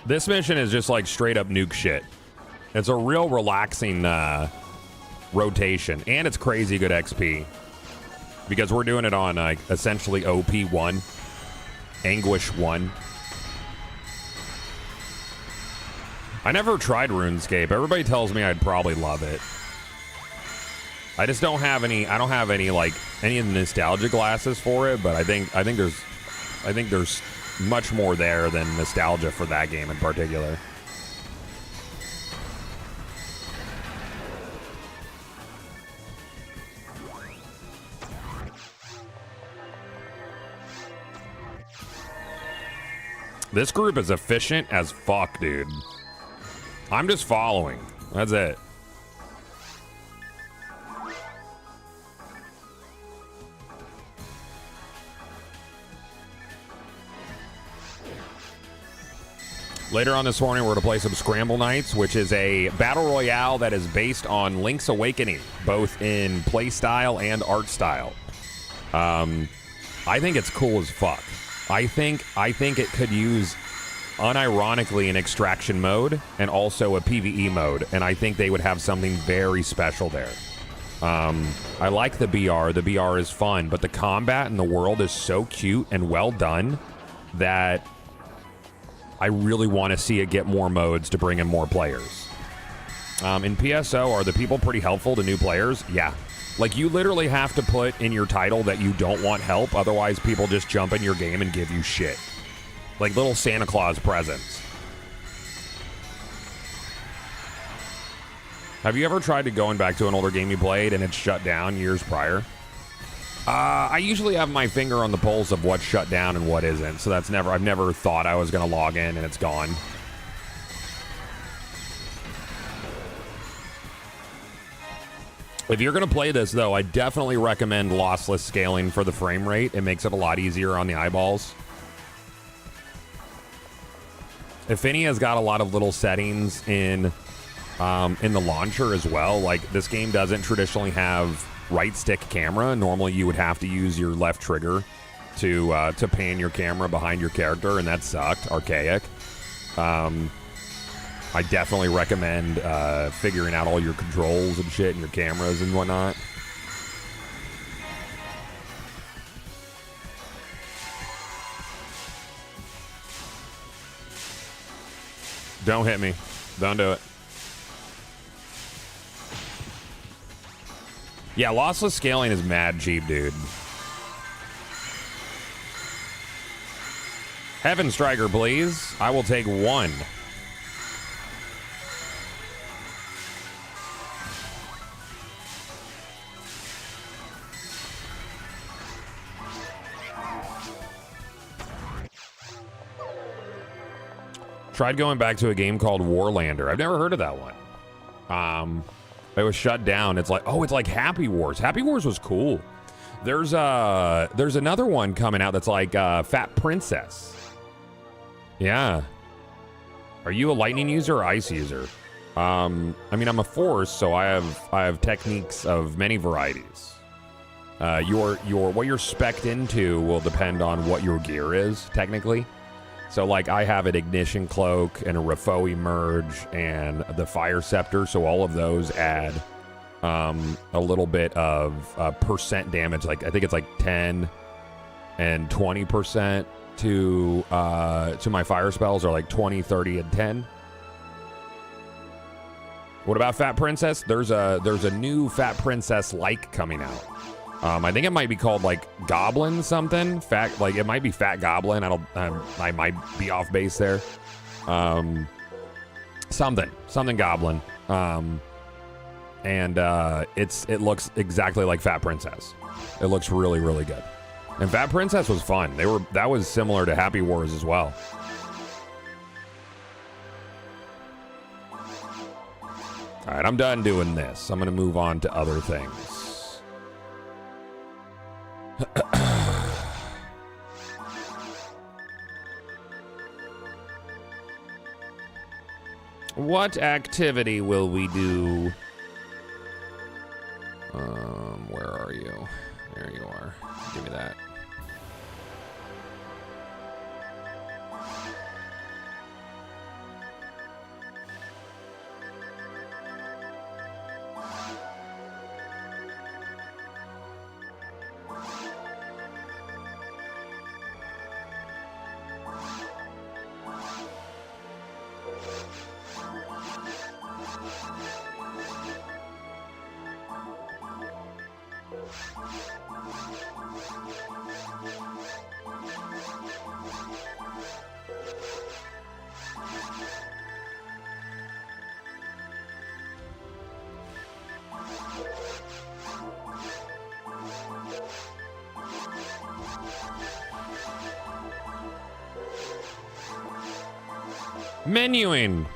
This mission is just like straight up nuke shit. It's a real relaxing rotation, and it's crazy good XP because we're doing it on like essentially OP1, Anguish 1. I never tried RuneScape. Everybody tells me I'd probably love it. I just don't have any. I don't have any like any of the nostalgia glasses for it, but I think there's much more there than nostalgia for that game in particular. This group is efficient as fuck, dude. I'm just following. That's it. Later on this morning, we're going to play some Scramble Nights, which is a battle royale that is based on Link's Awakening, both in play style and art style. I think it's cool as fuck. I think it could use, unironically, an extraction mode and also a PvE mode, and I think they would have something very special there. I like the BR. The BR is fun, but the combat in the world is so cute and well done that I really want to see it get more modes to bring in more players. In PSO, are the people pretty helpful to new players? Yeah. Like, you literally have to put in your title that you don't want help, otherwise people just jump in your game and give you shit. Like little Santa Claus presents. Have you ever tried to going back to an older game you played and it's shut down years prior? I usually have my finger on the pulse of what's shut down and what isn't, so I've never thought I was going to log in and it's gone. If you're going to play this, though, I definitely recommend lossless scaling for the frame rate. It makes it a lot easier on the eyeballs. Affinity has got a lot of little settings in the launcher as well. Like, this game doesn't traditionally have right stick camera. Normally you would have to use your left trigger to pan your camera behind your character, and that sucked. Archaic. I definitely recommend figuring out all your controls and shit and your cameras and whatnot. Don't hit me. Don't do it. Yeah, lossless scaling is mad cheap, dude. Heaven Striker, please. I will take one. Tried going back to a game called Warlander. I've never heard of that one. It was shut down. It's like, oh, it's like Happy Wars. Happy Wars was cool. There's another one coming out that's like Fat Princess. Yeah. Are you a lightning user or ice user? I mean, I'm a force, so I have techniques of many varieties. What you're spec'd into will depend on what your gear is, technically. So, like, I have an Ignition Cloak and a Rafoi Merge and the Fire Scepter, so all of those add a little bit of percent damage. Like, I think it's like 10 and 20% to my fire spells, or like 20, 30, and 10. What about Fat Princess? There's a new Fat Princess like coming out. I think it might be called like Goblin something. Like it might be Fat Goblin. I might be off base there. Something Goblin. It looks exactly like Fat Princess. It looks really, really good. And Fat Princess was fun. That was similar to Happy Wars as well. All right, I'm done doing this. I'm gonna move on to other things. What activity will we do? Where are you? There you are. Give me that. Menuing.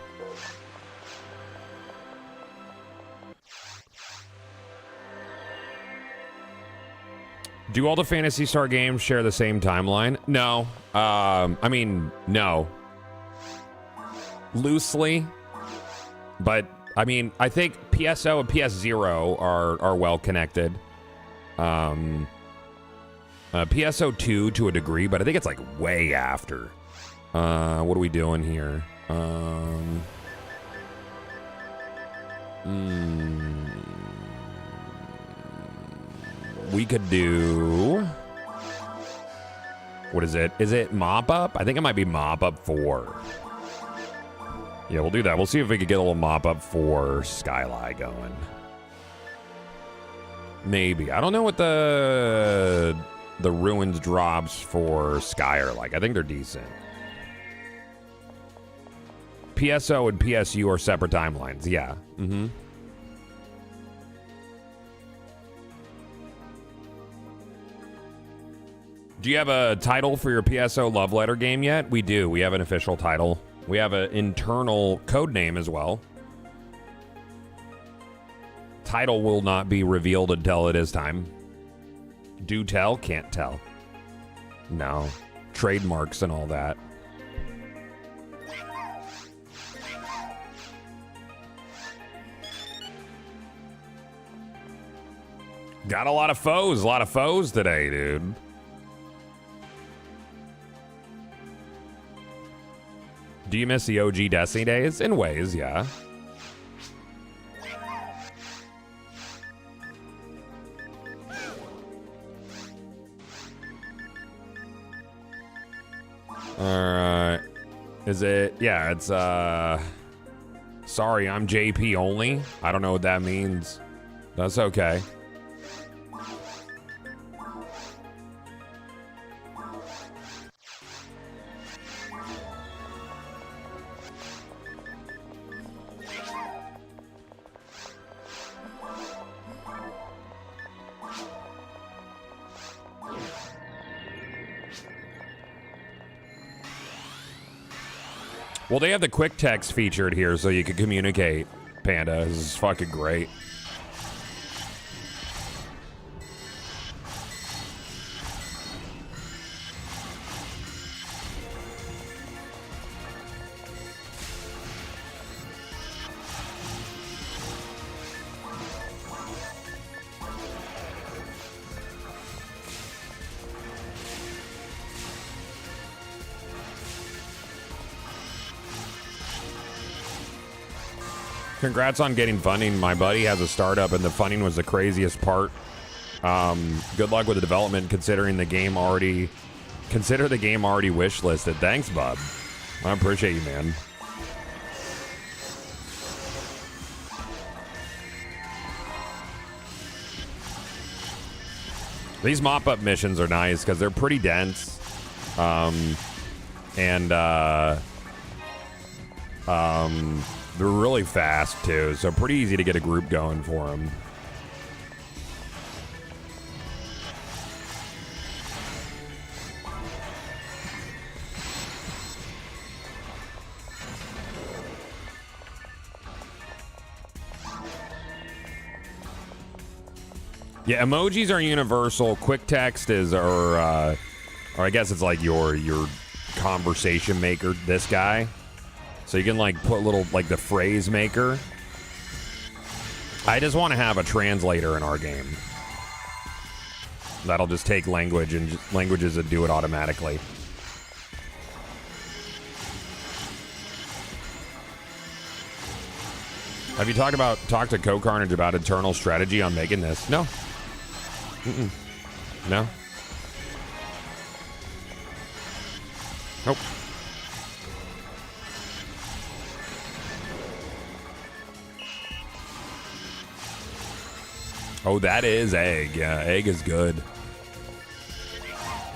Do all the Phantasy Star games share the same timeline? No. I mean, no. Loosely. But, I mean, I think PSO and PS0 are well connected. PSO 2 to a degree, but I think it's like way after. What are we doing here? We could do... What is it? Is it Mop Up? I think it might be Mop Up 4. Yeah, we'll do that. We'll see if we could get a little Mop Up 4 Skyline going. Maybe. I don't know what the ruins drops for Sky are like. I think they're decent. PSO and PSU are separate timelines. Yeah. Mm-hmm. Do you have a title for your PSO love letter game yet? We do. We have an official title. We have an internal code name as well. Title will not be revealed until it is time. Do tell? Can't tell. No. Trademarks and all that. Got a lot of foes today, dude. Do you miss the OG Destiny days? In ways, yeah. Alright. Is it? Yeah, it's, sorry, I'm JP only. I don't know what that means. That's okay. Well, they have the quick text featured here so you can communicate, Panda. This is fucking great. Congrats on getting funding. My buddy has a startup, and the funding was the craziest part. Good luck with the development, considering the game already... Consider the game already wishlisted. Thanks, bub. I appreciate you, man. These mop-up missions are nice, because they're pretty dense. They're really fast, too, so pretty easy to get a group going for them. Yeah, emojis are universal. Quick text is, or I guess it's like your conversation maker, this guy. So you can, like, put little, like, the phrase maker. I just want to have a translator in our game. That'll just take languages and do it automatically. Have you talked to Co-Carnage about internal strategy on making this? No. No. Nope. Oh, that is egg. Yeah, egg is good.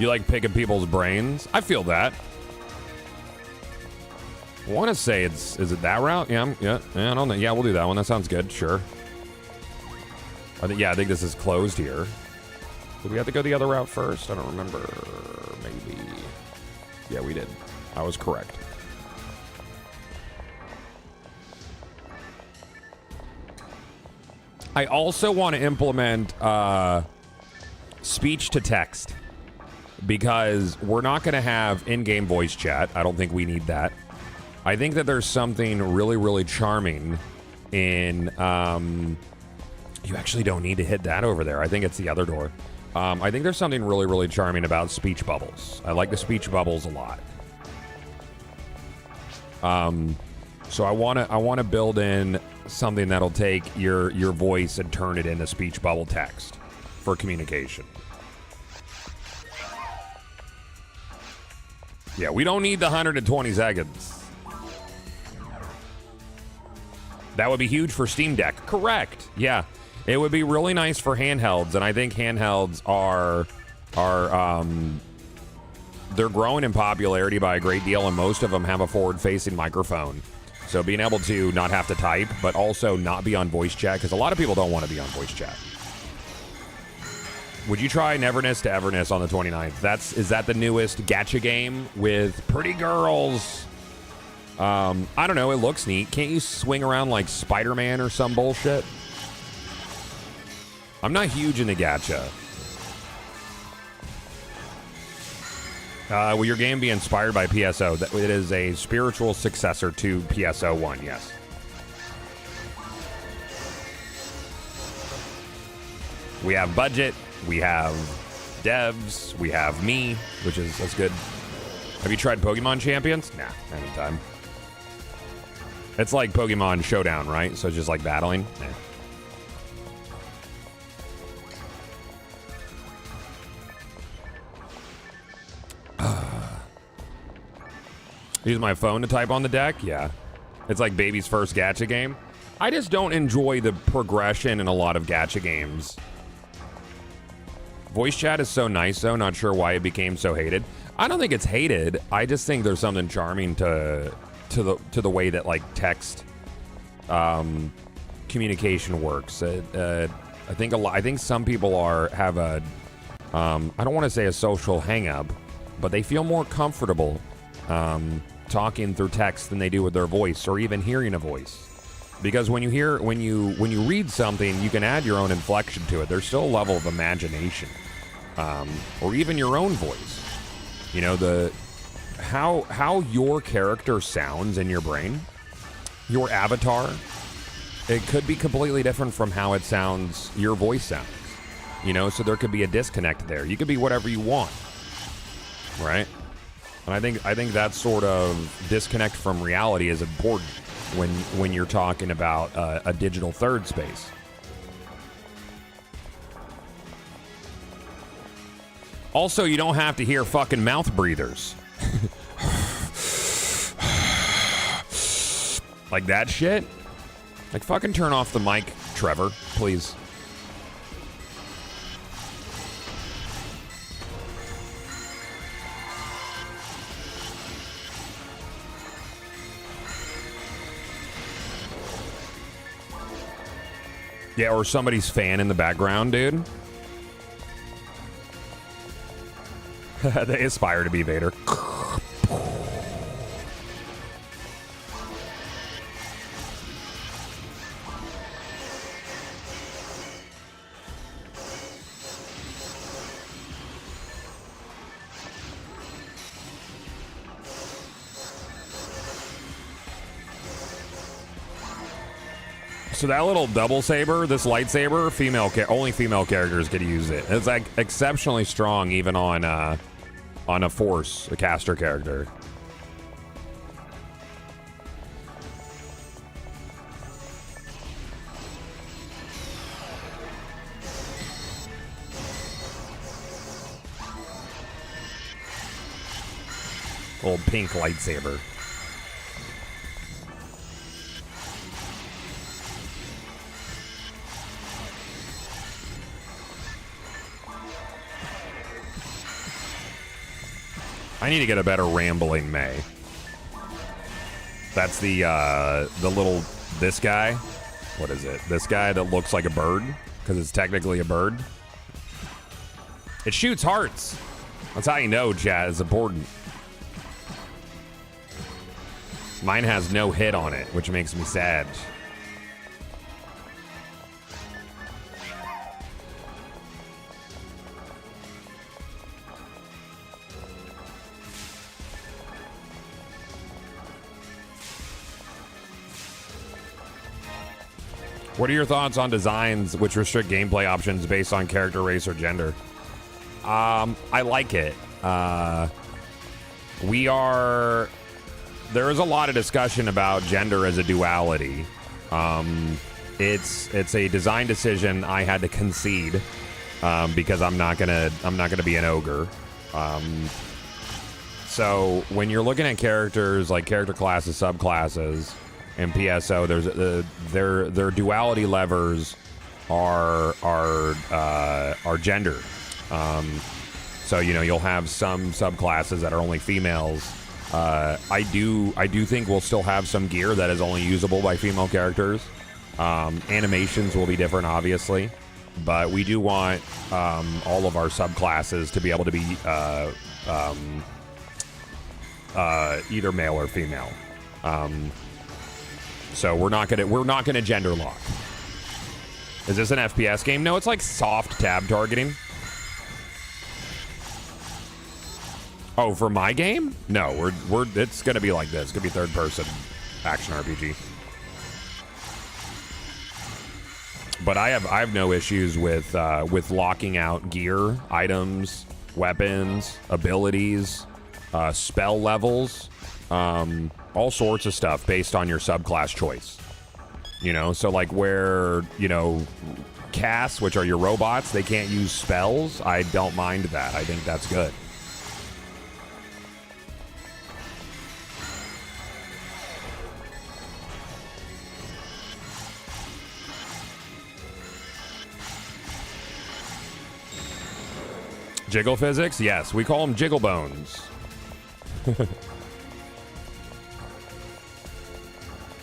You like picking people's brains? I feel that. I want to say is it that route? Yeah, I don't know. Yeah, we'll do that one. That sounds good. Sure. I think this is closed here. Did we have to go the other route first? I don't remember. Maybe. Yeah, we did. I was correct. I also want to implement speech to text, because we're not going to have in-game voice chat. I don't think we need that. I think that there's something really, really charming in... you actually don't need to hit that over there. I think it's the other door. I think there's something really, really charming about speech bubbles. I like the speech bubbles a lot. So I want to build in something that'll take your voice and turn it into speech bubble text for communication. Yeah, we don't need the 120 seconds. That would be huge for Steam Deck. Correct. Yeah, it would be really nice for handhelds, and I think handhelds are they're growing in popularity by a great deal, and most of them have a forward-facing microphone. So being able to not have to type, but also not be on voice chat, because a lot of people don't want to be on voice chat. Would you try Neverness to Everness on the 29th? Is that the newest gacha game with pretty girls? I don't know. It looks neat. Can't you swing around like Spider-Man or some bullshit? I'm not huge into gacha. Will your game be inspired by PSO? It is a spiritual successor to PSO 1, yes. We have budget, we have devs, we have me, that's good. Have you tried Pokemon Champions? Nah, anytime. It's like Pokemon Showdown, right? So it's just like battling? Nah. Use my phone to type on the deck? Yeah. It's like baby's first gacha game. I just don't enjoy the progression in a lot of gacha games. Voice chat is so nice, though. Not sure why it became so hated. I don't think it's hated. I just think there's something charming to the way that like text communication works. I think some people have a I don't want to say a social hang-up, but they feel more comfortable talking through text than they do with their voice or even hearing a voice. Because when you read something, you can add your own inflection to it. There's still a level of imagination, or even your own voice. You know, how your character sounds in your brain, your avatar, it could be completely different from how it sounds, your voice sounds. You know, so there could be a disconnect there. You could be whatever you want, right? And I think that sort of disconnect from reality is important when you're talking about a digital third space. Also, you don't have to hear fucking mouth breathers. Like that shit? Like fucking turn off the mic, Trevor, please. Yeah, or somebody's fan in the background, dude. They aspire to be Vader. So that little double saber, this lightsaber, only female characters could use it. It's like exceptionally strong, even on a Force, a caster character. Old pink lightsaber. I need to get a better rambling May. That's the little, this guy. What is it? This guy that looks like a bird, because it's technically a bird. It shoots hearts. That's how you know, chat, is important. Mine has no hit on it, which makes me sad. What are your thoughts on designs which restrict gameplay options based on character, race, or gender? I like it. There is a lot of discussion about gender as a duality. It's a design decision I had to concede because I'm not gonna be an ogre. So when you're looking at characters like character classes, subclasses, and PSO, their duality levers are gender. So you know you'll have some subclasses that are only females. I do think we'll still have some gear that is only usable by female characters. Animations will be different, obviously, but we do want all of our subclasses to be able to be either male or female. So we're not gonna gender lock. Is this an FPS game? No, it's like soft tab targeting. Oh, for my game? No, it's gonna be like this. It's gonna be third person action RPG. But I have no issues with locking out gear, items, weapons, abilities, spell levels, all sorts of stuff based on your subclass choice. You know, so like where, you know, casts, which are your robots, they can't use spells. I don't mind that. I think that's good. Jiggle physics? Yes, we call them jiggle bones.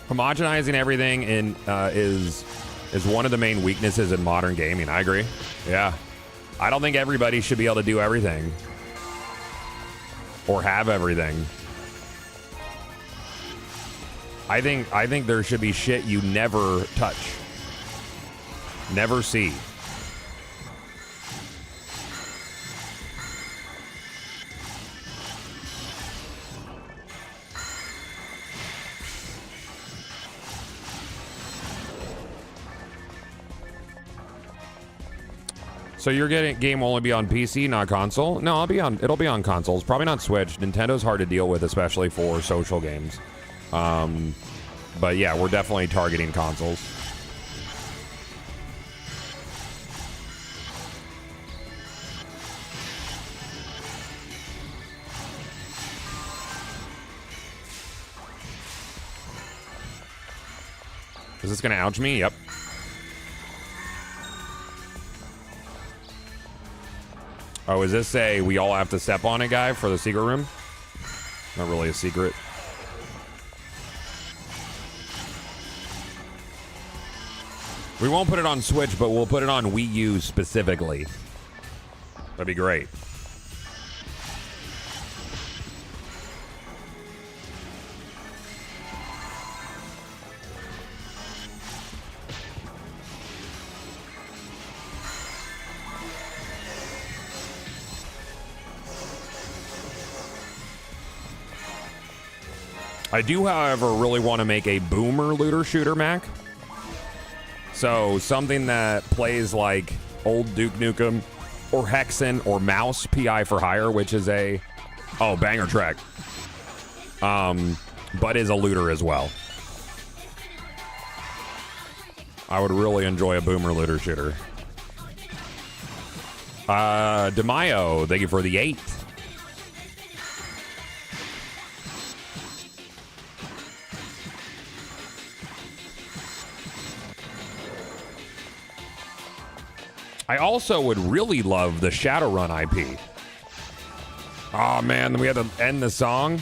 Homogenizing everything is one of the main weaknesses in modern gaming. I agree. Yeah. I don't think everybody should be able to do everything. Or have everything. I think there should be shit you never touch. Never see. So your game will only be on PC, not console? No, it'll be on consoles. Probably not Switch. Nintendo's hard to deal with, especially for social games. But yeah, we're definitely targeting consoles. Is this gonna ouch me? Yep. Oh, is this a we all have to step on it guy for the secret room? Not really a secret. We won't put it on Switch, but we'll put it on Wii U specifically. That'd be great. I do, however, really want to make a boomer looter shooter, Mac. So something that plays like old Duke Nukem or Hexen or Mouse PI for Hire, which is a banger track. But is a looter as well. I would really enjoy a boomer looter shooter. DeMayo, thank you for the 8. I also would really love the Shadowrun IP. Oh man, then we had to end the song.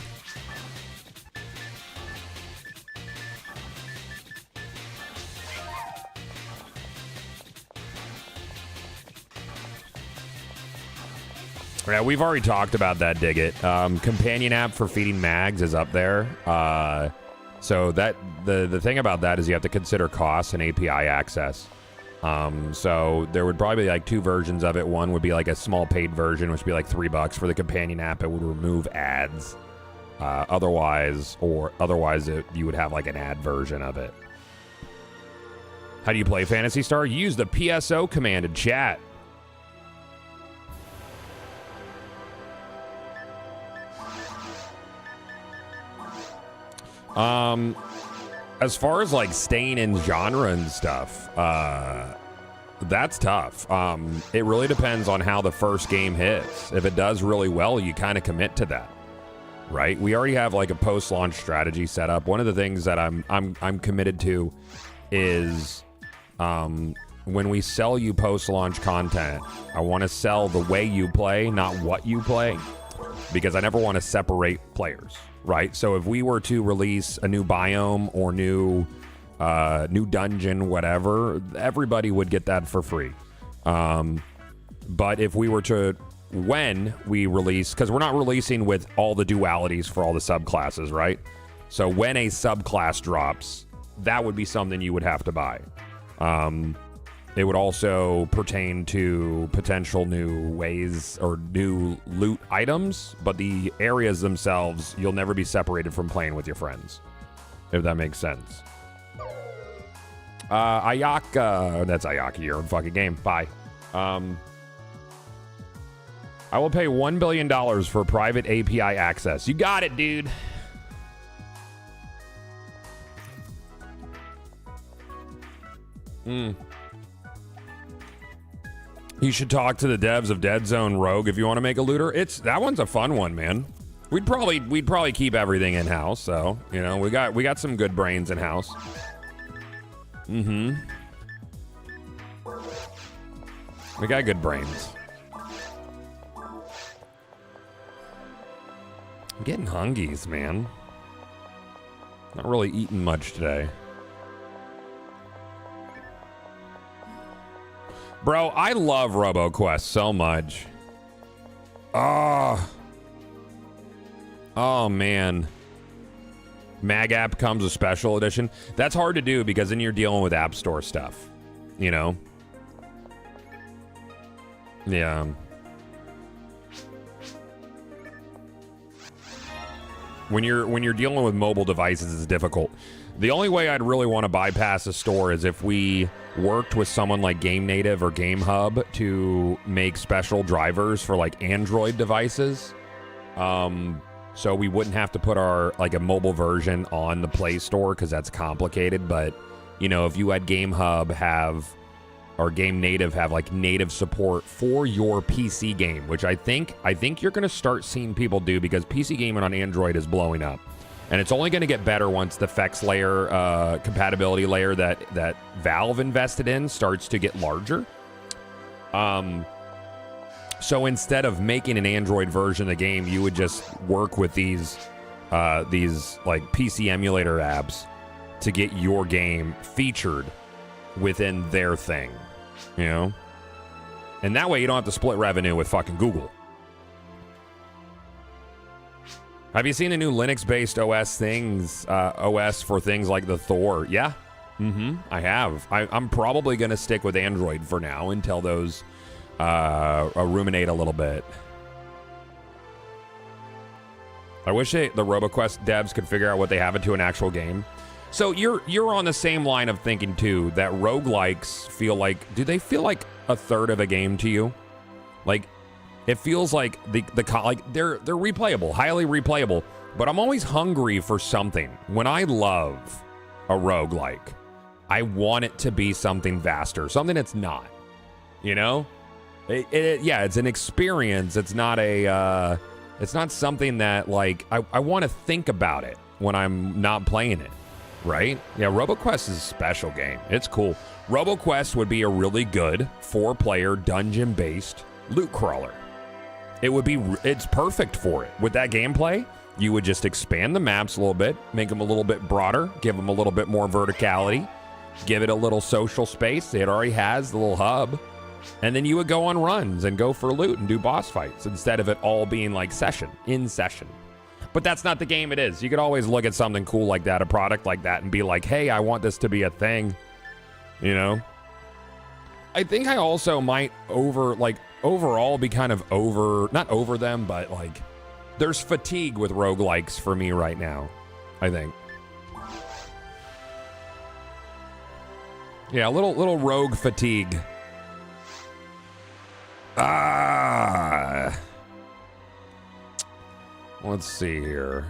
Yeah, we've already talked about that, dig it. Companion app for feeding mags is up there. So that the thing about that is you have to consider cost and API access. So there would probably be like 2 versions of it. One would be like a small paid version, which would be like $3 for the companion app. It would remove ads. Otherwise, you would have like an ad version of it. How do you play Phantasy Star? Use the PSO command in chat. As far as like staying in genre and stuff, that's tough. It really depends on how the first game hits. If it does really well, you kind of commit to that, right? We already have like a post-launch strategy set up. One of the things that I'm committed to is when we sell you post-launch content, I want to sell the way you play, not what you play, because I never want to separate players. Right, so if we were to release a new biome or new dungeon, whatever, everybody would get that for free. But if we were to, when we release, because we're not releasing with all the dualities for all the subclasses, right? So when a subclass drops, that would be something you would have to buy. It would also pertain to potential new ways or new loot items, but the areas themselves, you'll never be separated from playing with your friends, if that makes sense. Ayaka, that's Ayaka, your own fucking game. Bye. I will pay $1 billion for private API access. You got it, dude. You should talk to the devs of Dead Zone Rogue if you want to make a looter. That one's a fun one, man. We'd probably keep everything in house. So we got some good brains in house. We got good brains. I'm getting hungies, man. Not really eating much today. Bro, I love RoboQuest so much. Oh, man. Mag app comes a special edition. That's hard to do because then you're dealing with App Store stuff. You know? Yeah. When you're dealing with mobile devices, it's difficult. The only way I'd really want to bypass a store is if we worked with someone like Game Native or Game Hub to make special drivers for like Android devices. So we wouldn't have to put our like a mobile version on the Play Store because that's complicated. But you know, if you had Game Hub have or Game Native have like native support for your PC game, which I think you're going to start seeing people do because PC gaming on Android is blowing up. And it's only going to get better once the FX layer, compatibility layer that Valve invested in starts to get larger. So instead of making an Android version of the game, you would just work with these like PC emulator apps to get your game featured within their thing, you know? And that way you don't have to split revenue with fucking Google. Have you seen the new Linux-based OS things, OS for things like the Thor? Yeah. I have. I'm probably going to stick with Android for now until those ruminate a little bit. I wish the RoboQuest devs could figure out what they have into an actual game. So you're on the same line of thinking too that roguelikes feel like, do they feel like a third of a game to you? Like it feels like like they're replayable, highly replayable, but I'm always hungry for something. When I love a roguelike, I want it to be something vaster, something that's not, you know? Yeah, it's an experience. It's not it's not something that like I want to think about it when I'm not playing it. Right? Yeah, RoboQuest is a special game. It's cool. RoboQuest would be a really good 4-player dungeon-based loot crawler. It's perfect for it. With that gameplay, you would just expand the maps a little bit, make them a little bit broader, give them a little bit more verticality, give it a little social space. It already has the little hub. And then you would go on runs and go for loot and do boss fights instead of it all being like in session. But that's not the game it is. You could always look at something cool like that, a product like that, and be like, hey, I want this to be a thing. You know? I think I also might overall be kind of not over them, but like, there's fatigue with roguelikes for me right now, I think. Yeah, a little rogue fatigue. Let's see here.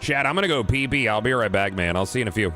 Chat, I'm gonna go pee. I'll be right back, man. I'll see you in a few.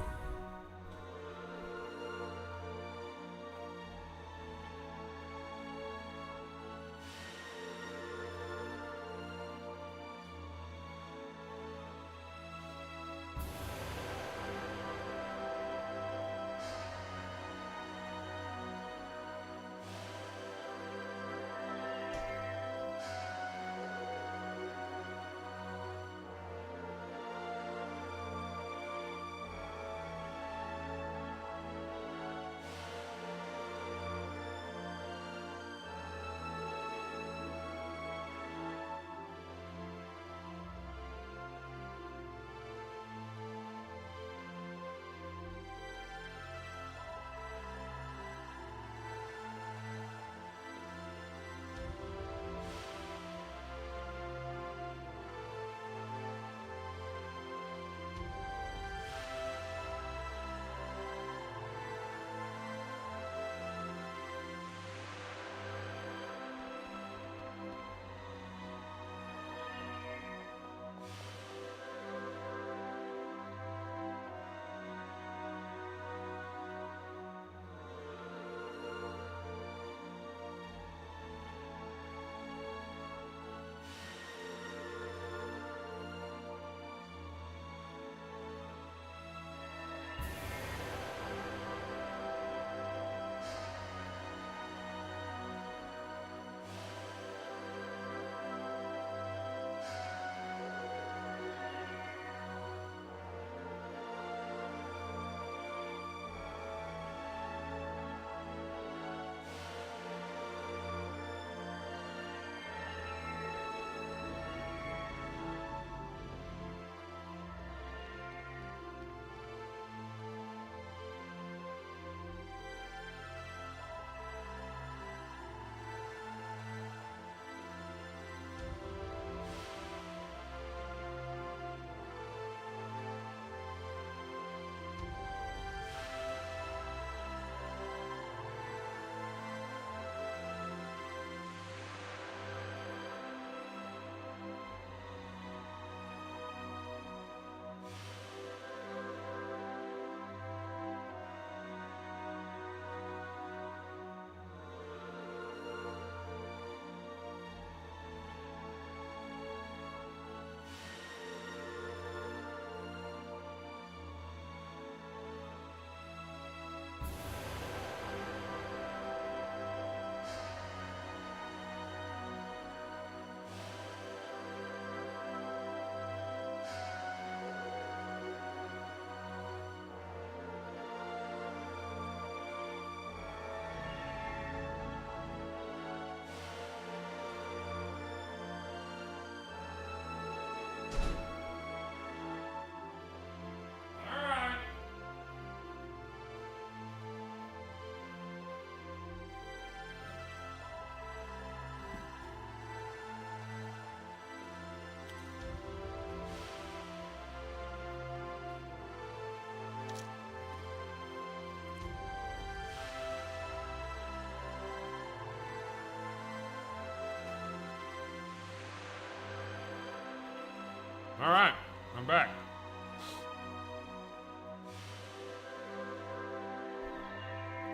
All right, I'm back.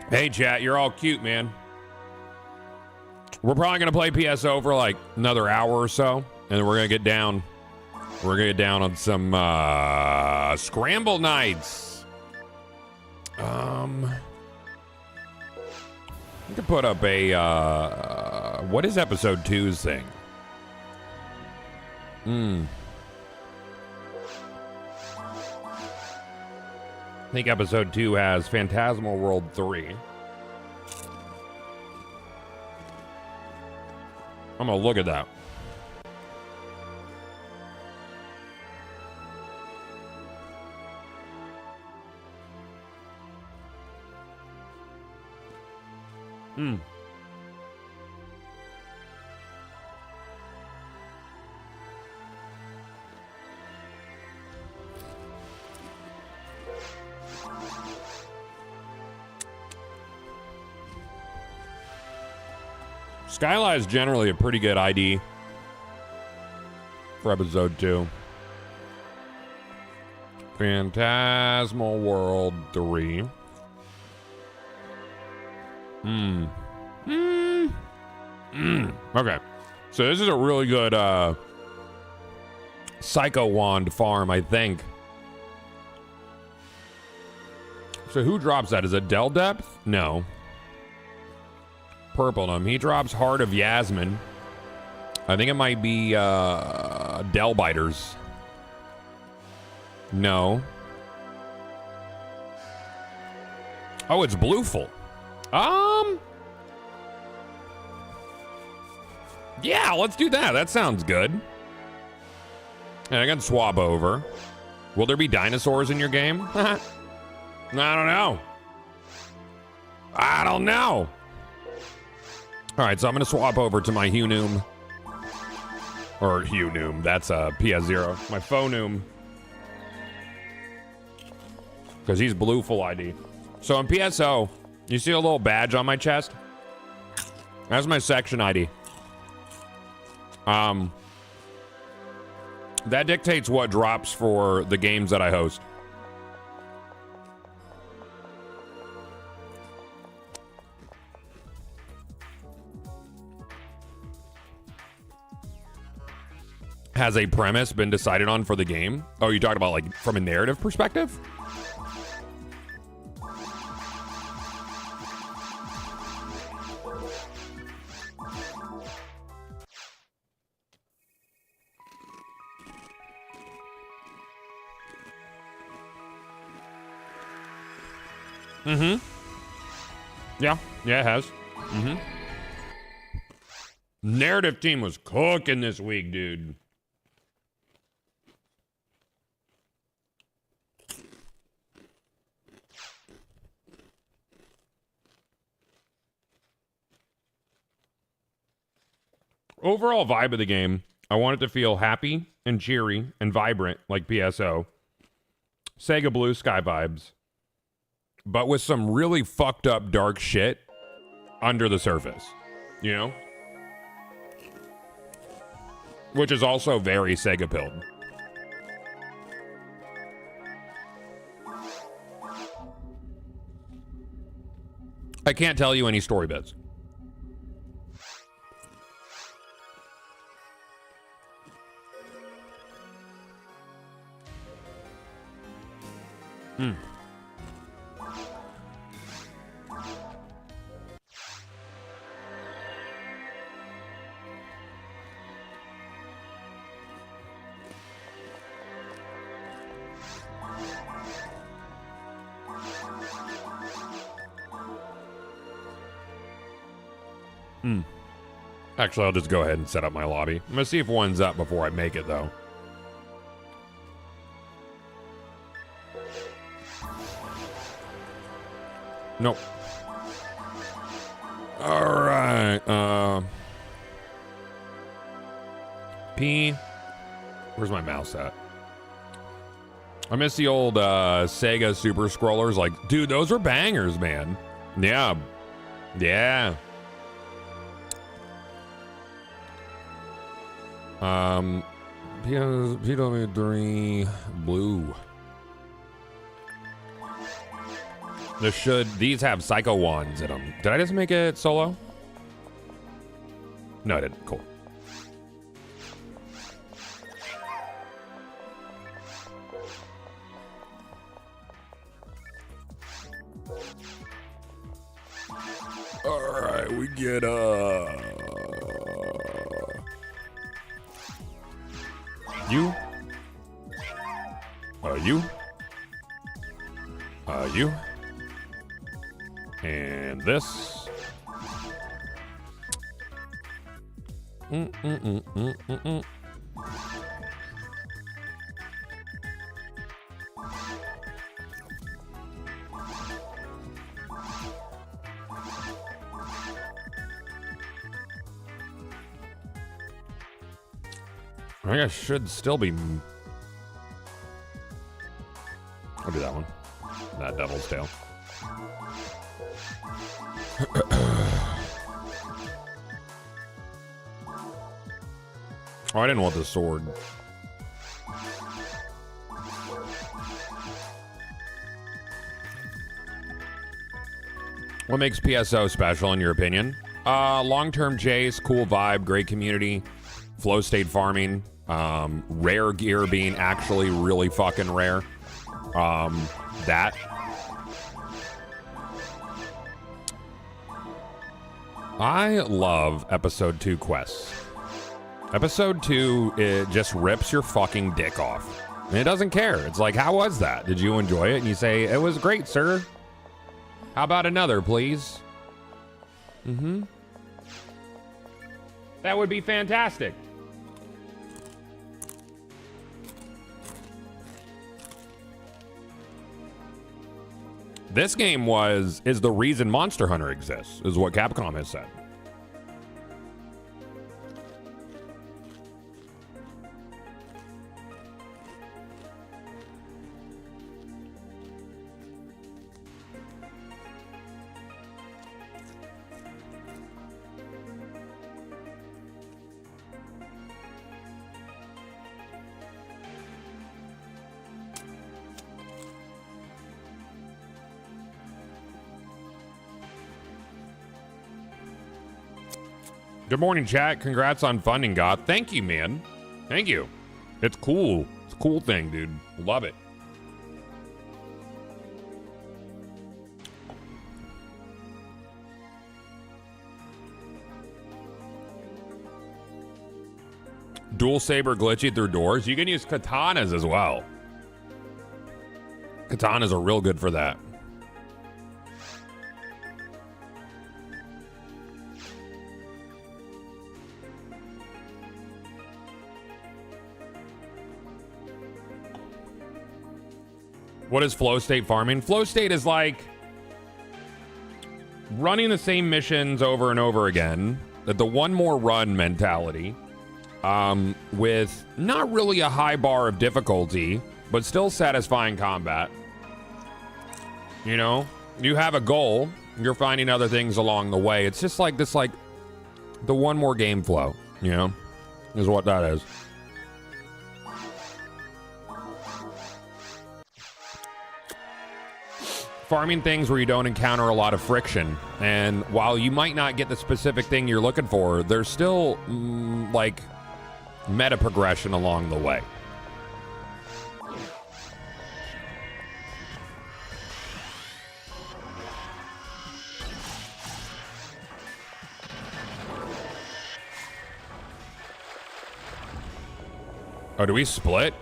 Hey, chat, you're all cute, man. We're probably gonna play PSO for like another hour or so, and then we're gonna get down. We're gonna get down on some Scramble Nights. We could put up a what is episode 2's thing? I think episode 2 has Phantasmal World 3. I'm gonna look at that. Skyline is generally a pretty good ID for episode 2. Phantasmal World 3. Okay. So this is a really good Psycho Wand farm, I think. So who drops that? Is it Del Depth? No. Purple him. He drops Heart of Yasmin. I think it might be Del Biters. No. Oh, it's Blueful. Yeah, let's do that. That sounds good. And I can swap over. Will there be dinosaurs in your game? I don't know. I don't know. All right, so I'm going to swap over to my Hunum. Or Hunum. That's PS0. My Phonum. Because he's Blueful ID. So in PSO, you see a little badge on my chest? That's my section ID. That dictates what drops for the games that I host. Has a premise been decided on for the game? Oh, you talking about like from a narrative perspective? Yeah, it has. Narrative team was cooking this week, dude. Overall vibe of the game, I want it to feel happy and cheery and vibrant like PSO. Sega Blue Sky vibes. But with some really fucked up dark shit under the surface. You know? Which is also very Sega pilled. I can't tell you any story bits. Actually, I'll just go ahead and set up my lobby. I'm gonna see if one's up before I make it, though. Nope. All right. P. Where's my mouse at? I miss the old Sega Super Scrollers. Like, dude, those were bangers, man. Yeah. Yeah. PW3 blue. These have Psycho Wands in them. Did I just make it solo? No, I didn't. Cool. All right, we get you, you, and this. I think I should still be. I'll do that one. That devil's tail. Oh, I didn't want the sword. What makes PSO special in your opinion? Long-term chase, cool vibe, great community, flow state farming, rare gear being actually really fucking rare. That. I love episode 2 quests. Episode 2, it just rips your fucking dick off. And it doesn't care. It's like, how was that? Did you enjoy it? And you say, it was great, sir. How about another, please? Mm-hmm. That would be fantastic. This game is the reason Monster Hunter exists, is what Capcom has said. Good morning, chat. Congrats on funding, God. Thank you, man. Thank you. It's cool. It's a cool thing, dude. Love it. Dual saber glitchy through doors. You can use katanas as well. Katanas are real good for that. What is flow state farming? Flow state is like running the same missions over and over again. The one more run mentality. With not really a high bar of difficulty, but still satisfying combat. You know, you have a goal. You're finding other things along the way. It's just like this, like the one more game flow, you know, is what that is. Farming things where you don't encounter a lot of friction, and while you might not get the specific thing you're looking for, there's still like meta progression along the way. Oh, do we split?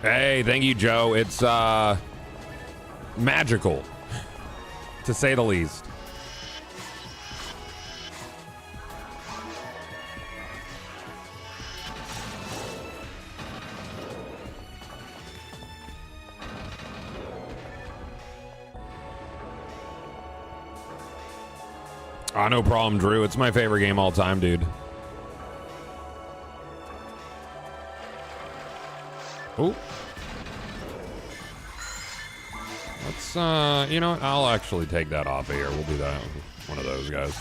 Hey, thank you, Joe. It's magical, to say the least. Oh, no problem, Drew. It's my favorite game all time, dude. Ooh. Let's, you know what? I'll actually take that off of here. We'll do that with one of those guys.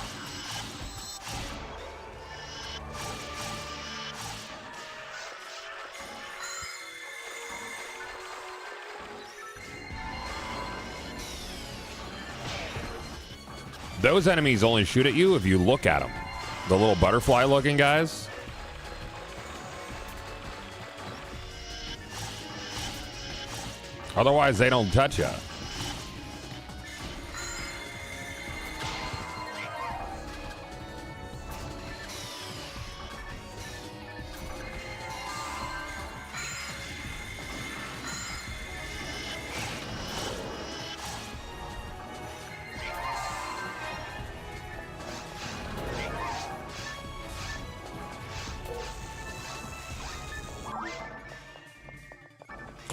Those enemies only shoot at you if you look at them. The little butterfly-looking guys. Otherwise, they don't touch you.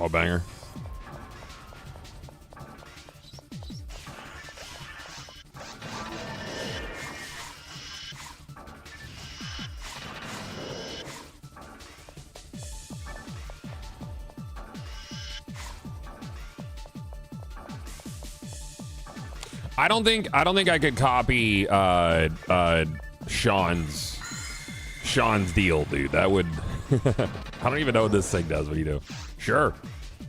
Oh, banger. I don't think I could copy Sean's deal, dude. That would I don't even know what this thing does. What do you do? Sure.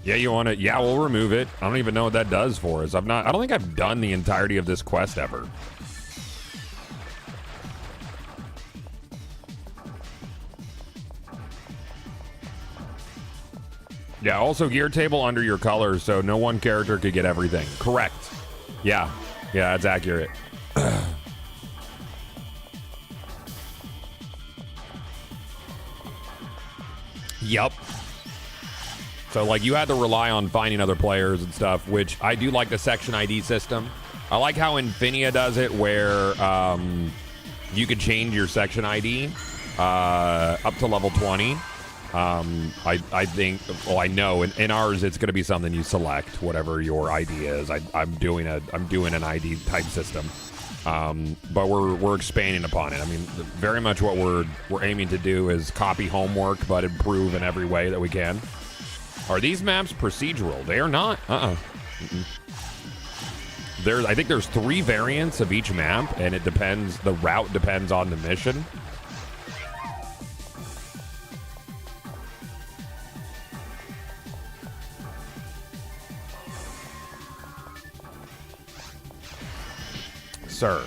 Yeah, you want it? Yeah, we'll remove it. I don't even know what that does for us. I don't think I've done the entirety of this quest ever. Yeah, also gear table under your colors so no one character could get everything. Correct. Yeah, that's accurate. Yup. So, like, you had to rely on finding other players and stuff, which I do like the section ID system. I like how Infinia does it, where you could change your section ID up to level 20. I think, well, I know in ours it's going to be something you select, whatever your ID is. I'm doing an ID type system, but we're expanding upon it. I mean, very much what we're aiming to do is copy homework, but improve in every way that we can. Are these maps procedural? They are not. I think there's 3 variants of each map, and it depends. The route depends on the mission. Sir.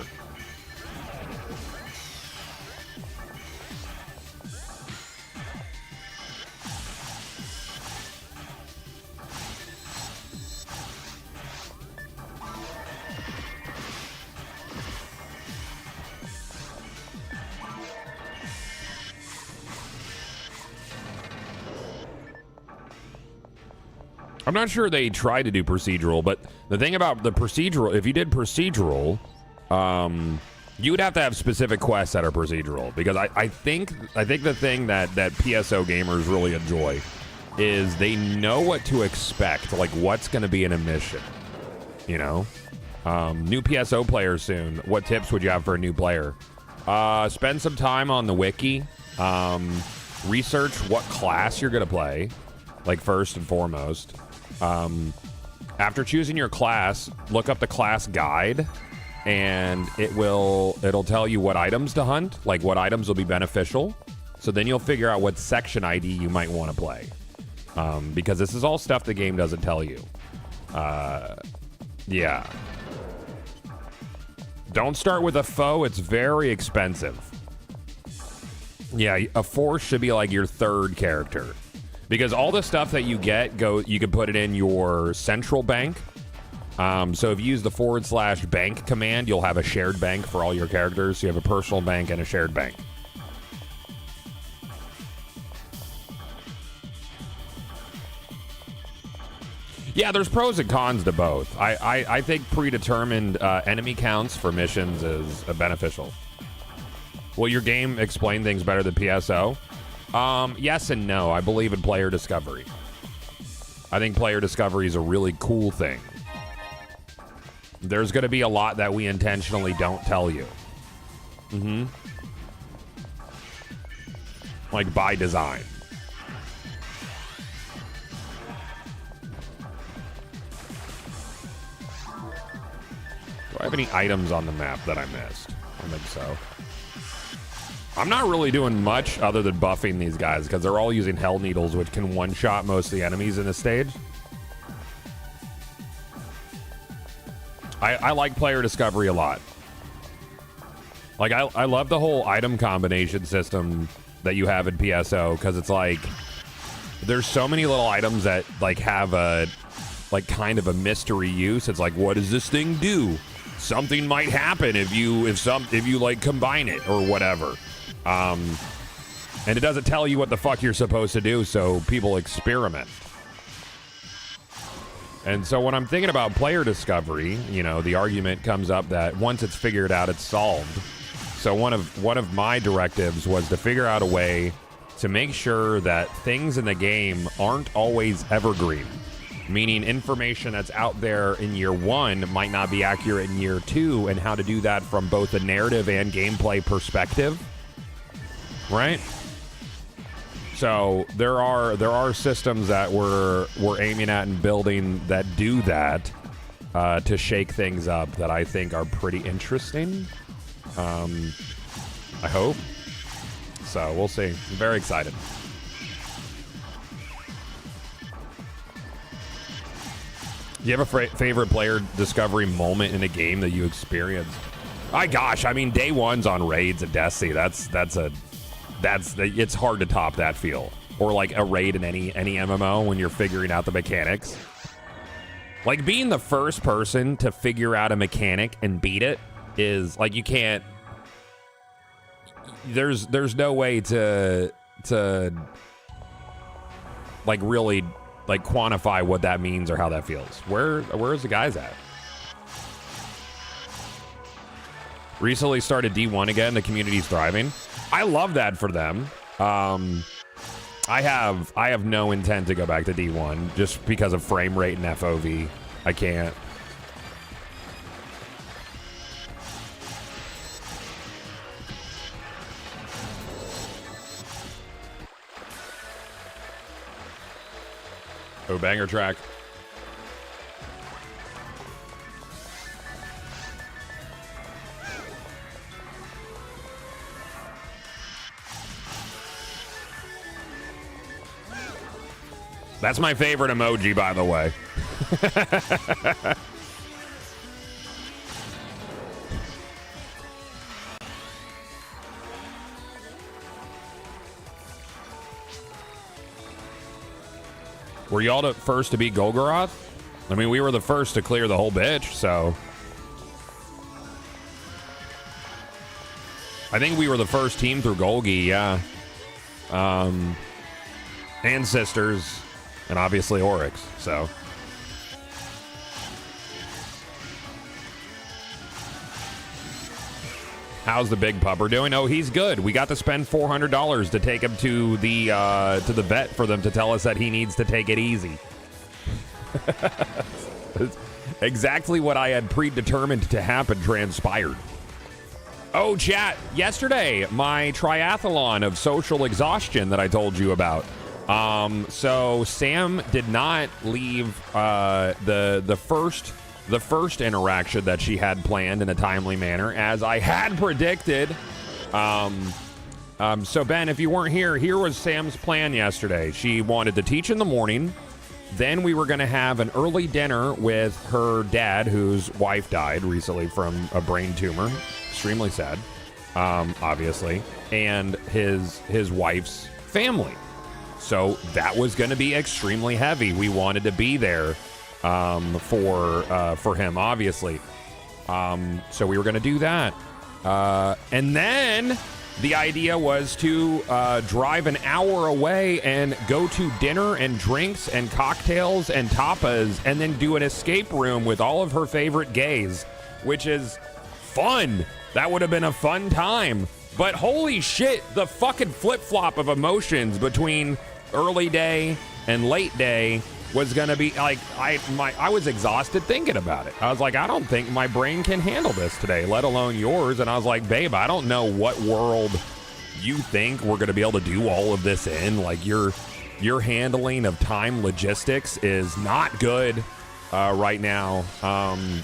I'm not sure they tried to do procedural, but the thing about the procedural, if you did procedural, you would have to have specific quests that are procedural, because I think the thing that PSO gamers really enjoy is they know what to expect, like what's going to be in a mission, you know? New PSO players soon. What tips would you have for a new player? Spend some time on the wiki. Research what class you're going to play, like first and foremost. After choosing your class, look up the class guide, and it'll tell you what items to hunt, like what items will be beneficial. So then you'll figure out what section ID you might want to play, because this is all stuff the game doesn't tell you. Yeah. Don't start with a foe. It's very expensive. Yeah, a force should be like your third character, because all the stuff that you get, you can put it in your central bank. So if you use the /bank command, you'll have a shared bank for all your characters. So you have a personal bank and a shared bank. Yeah, there's pros and cons to both. I think predetermined enemy counts for missions is beneficial. Will your game explain things better than PSO? Yes and no. I believe in player discovery. I think player discovery is a really cool thing. There's going to be a lot that we intentionally don't tell you. Like by design. Do I have any items on the map that I missed? I don't think so. I'm not really doing much other than buffing these guys because they're all using Hell Needles, which can one-shot most of the enemies in the stage. I like player discovery a lot. Like, I love the whole item combination system that you have in PSO because it's like there's so many little items that like have a like kind of a mystery use. It's like, what does this thing do? Something might happen if you like combine it or whatever. And it doesn't tell you what the fuck you're supposed to do, so people experiment. And so when I'm thinking about player discovery, you know, the argument comes up that once it's figured out, it's solved. So one of my directives was to figure out a way to make sure that things in the game aren't always evergreen. Meaning information that's out there in year 1 might not be accurate in year 2, and how to do that from both a narrative and gameplay perspective. Right? So there are systems that we're aiming at and building that do that to shake things up that I think are pretty interesting. I hope. So we'll see. I'm very excited. Do you have a favorite player discovery moment in a game that you experienced? My gosh, I mean, day one's on raids at Destiny. It's hard to top that feel. Or like a raid in any MMO when you're figuring out the mechanics. Like being the first person to figure out a mechanic and beat it is like, you can't. There's no way to like really like quantify what that means or how that feels. Where's the guys at? Recently started D1 again. The community's thriving. I love that for them. I have no intent to go back to D1 just because of frame rate and FOV. I can't. Oh, banger track. That's my favorite emoji, by the way. Were y'all the first to beat Golgoroth? I mean, we were the first to clear the whole bitch, so. I think we were the first team through Golgi, yeah. And Sisters, and obviously Oryx, so. How's the big pupper doing? Oh, he's good. We got to spend $400 to take him to the vet for them to tell us that he needs to take it easy. Exactly what I had predetermined to happen transpired. Oh, chat. Yesterday, my triathlon of social exhaustion that I told you about. So Sam did not leave the first interaction that she had planned in a timely manner, as I had predicted. So Ben, if you weren't here was Sam's plan yesterday. She wanted to teach in the morning. Then we were going to have an early dinner with her dad, whose wife died recently from a brain tumor. Extremely sad, obviously. And his wife's family. So that was going to be extremely heavy. We wanted to be there for him, obviously. So we were going to do that. And then the idea was to drive an hour away and go to dinner and drinks and cocktails and tapas and then do an escape room with all of her favorite gays, which is fun. That would have been a fun time. But holy shit, the fucking flip-flop of emotions between early day and late day was gonna be like I was exhausted thinking about it. I was like, I don't think my brain can handle this today, let alone yours. And I was like, babe, I don't know what world you think we're gonna be able to do all of this in. Like your handling of time logistics is not good right now.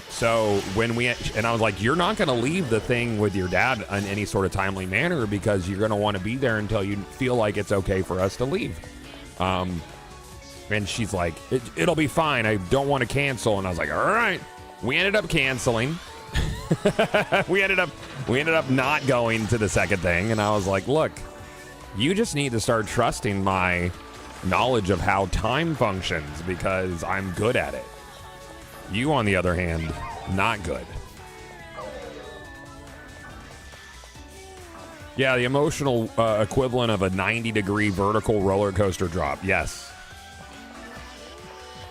So when and I was like, you're not gonna leave the thing with your dad in any sort of timely manner because you're gonna want to be there until you feel like it's okay for us to leave. And she's like, it'll be fine. I don't want to cancel. And I was like, all right. We ended up canceling. we ended up not going to the second thing. And I was like, look, you just need to start trusting my knowledge of how time functions because I'm good at it. You, on the other hand, not good. Yeah, the emotional equivalent of a 90-degree vertical roller coaster drop. Yes.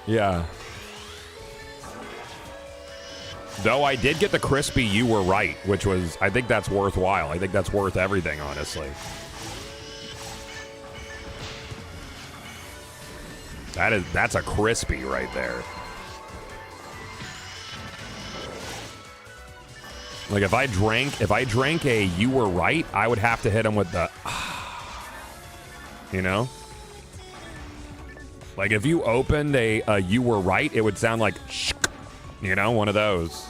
Yeah. Though I did get the crispy "you were right," which was, I think that's worthwhile. I think that's worth everything, honestly. That's a crispy right there. Like if I drank a "you were right," I would have to hit him with the, you know? Like if you opened a "you were right," it would sound like, you know, one of those.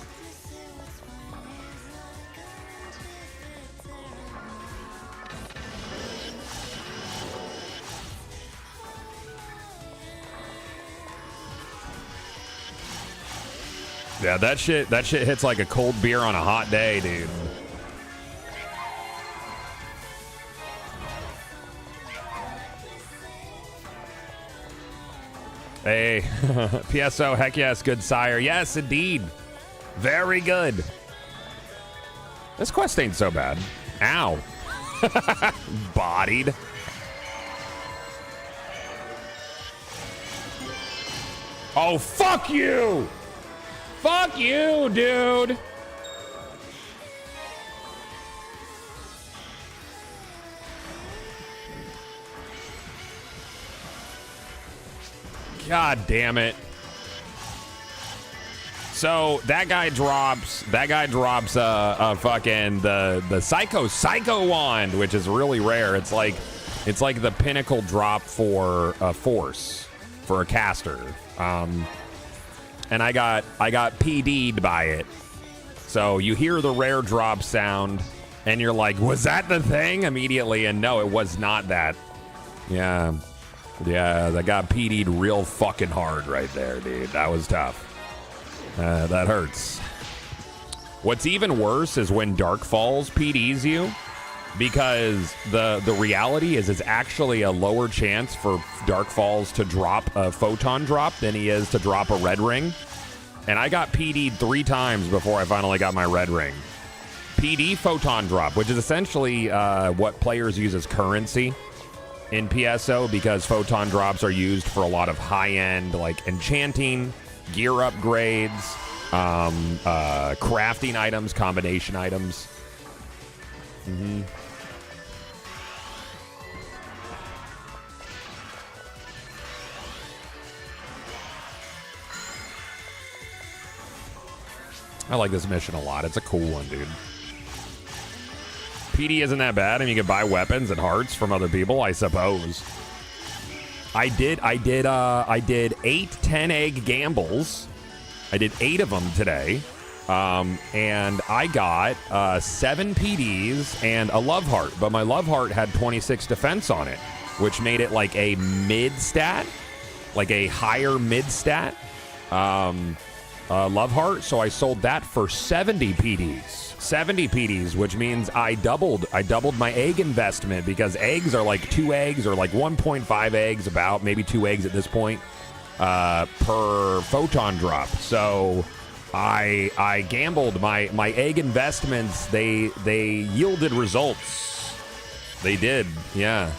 Yeah, that shit hits like a cold beer on a hot day, dude. Hey, PSO, heck yes, good sire. Yes, indeed. Very good. This quest ain't so bad. Ow. Bodied. Oh, fuck you! Fuck you, dude! God damn it. So that guy drops a fucking the psycho wand, which is really rare. It's like the pinnacle drop for a force for a caster. And I got PD'd by it. So you hear the rare drop sound and you're like, was that the thing? Immediately, and no, it was not that. Yeah, that got PD'd real fucking hard right there, dude. That was tough. That hurts. What's even worse is when Dark Falls PDs you, because the reality is it's actually a lower chance for Dark Falls to drop a photon drop than he is to drop a red ring. And I got PD'd 3 times before I finally got my red ring. PD photon drop, which is essentially what players use as currency in PSO, because photon drops are used for a lot of high-end like enchanting, gear upgrades, crafting items, combination items. Mm-hmm. I like this mission a lot. It's a cool one, dude. PD isn't that bad, and you can buy weapons and hearts from other people, I suppose. I did 8 10-egg gambles. I did 8 of them today. And I got 7 PDs and a love heart, but my love heart had 26 defense on it, which made it like a mid stat, like a higher mid stat love heart. So I sold that for 70 PDs, which means I doubled my egg investment, because eggs are like 2 eggs or like 1.5 eggs, about maybe 2 eggs at this point, per photon drop. So I gambled my egg investments. They yielded results. They did. Yeah.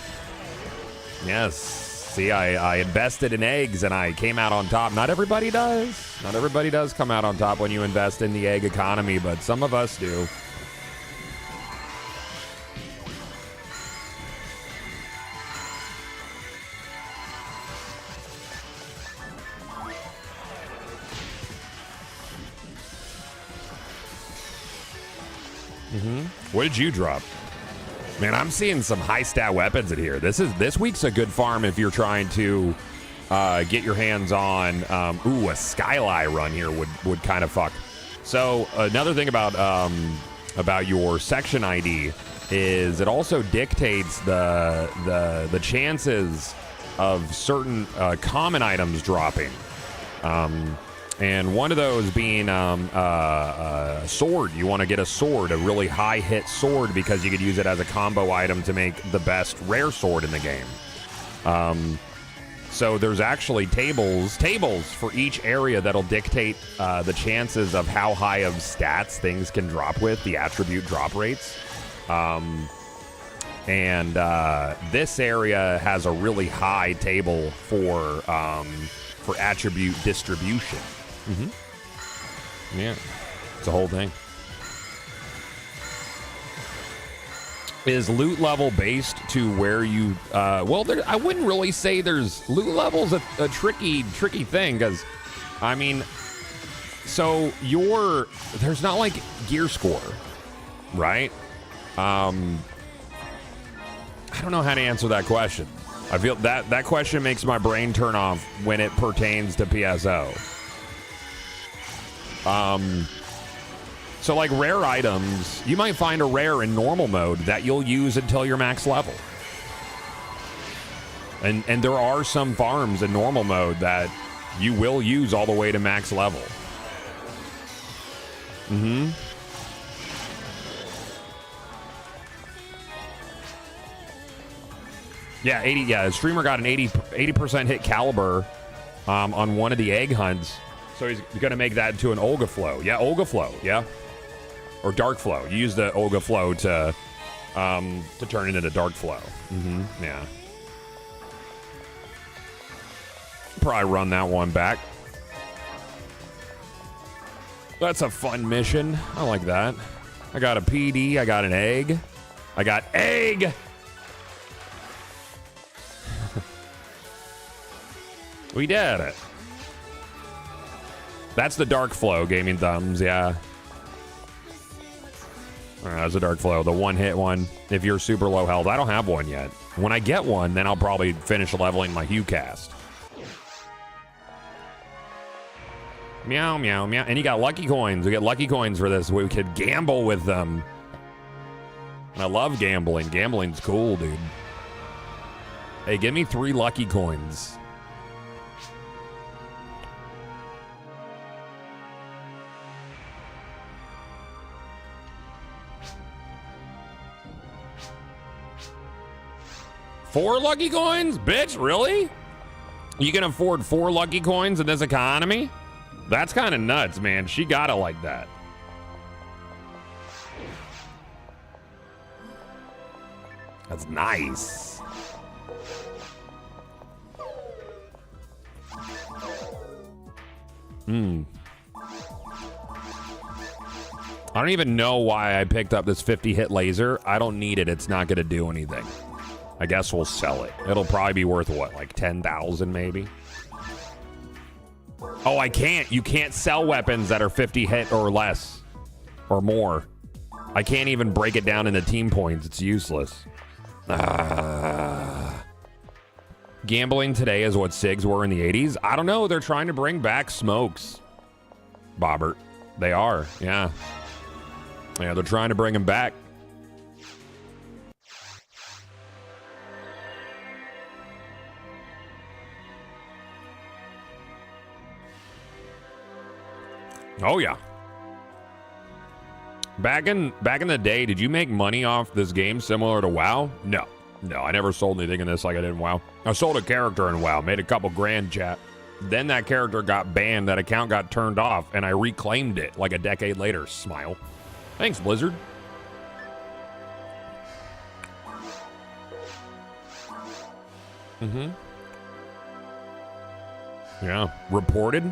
Yes. See, I invested in eggs and I came out on top. Not everybody does. Not everybody does come out on top when you invest in the egg economy, but some of us do. What did you drop? Man, I'm seeing some high stat weapons in here. This week's a good farm if you're trying to get your hands on a Skylie run here would kind of fuck. So another thing about your section ID is it also dictates the chances of certain common items dropping. And one of those being a sword. You want to get a sword, a really high hit sword, because you could use it as a combo item to make the best rare sword in the game. So there's actually tables for each area that'll dictate the chances of how high of stats things can drop with, the attribute drop rates. And this area has a really high table for attribute distribution. Yeah, it's a whole thing. Is loot level based to where you I wouldn't really say there's loot level's a tricky thing, because I mean, so there's not like gear score, right? I don't know how to answer that question. I feel that question makes my brain turn off when it pertains to PSO. So like rare items, you might find a rare in normal mode that you'll use until you're max level. And there are some farms in normal mode that you will use all the way to max level. Yeah, the streamer got an 80% hit caliber on one of the egg hunts. So he's going to make that into an Olga Flow. Yeah, Olga Flow, yeah. Or Dark Flow. You use the Olga Flow to turn it into Dark Flow. Yeah. Probably run that one back. That's a fun mission. I like that. I got a PD. I got an egg. I got egg! We did it. That's the Dark Flow, Gaming Thumbs, yeah. That's a Dark Flow, the one-hit one. If you're super low health. I don't have one yet. When I get one, then I'll probably finish leveling my Hue cast. Meow, meow, meow. And you got lucky coins. We get lucky coins for this. We could gamble with them. And I love gambling. Gambling's cool, dude. Hey, give me 3 lucky coins. Four lucky coins? Bitch, really? You can afford 4 lucky coins in this economy? That's kind of nuts, man. She got it like that. That's nice. I don't even know why I picked up this 50 hit laser. I don't need it. It's not going to do anything. I guess we'll sell it. It'll probably be worth what, like 10,000 maybe? Oh, I can't. You can't sell weapons that are 50 hit or less or more. I can't even break it down into team points. It's useless. Gambling today is what SIGs were in the 80s. I don't know. They're trying to bring back smokes. Bobbert. They are. Yeah. Yeah, they're trying to bring them back. Oh yeah. Back in the day, did you make money off this game similar to WoW? No, I never sold anything in this like I did in WoW. I sold a character in WoW, made a couple grand, chat. Then that character got banned, that account got turned off, and I reclaimed it like a decade later. Smile. Thanks, Blizzard. Yeah, reported?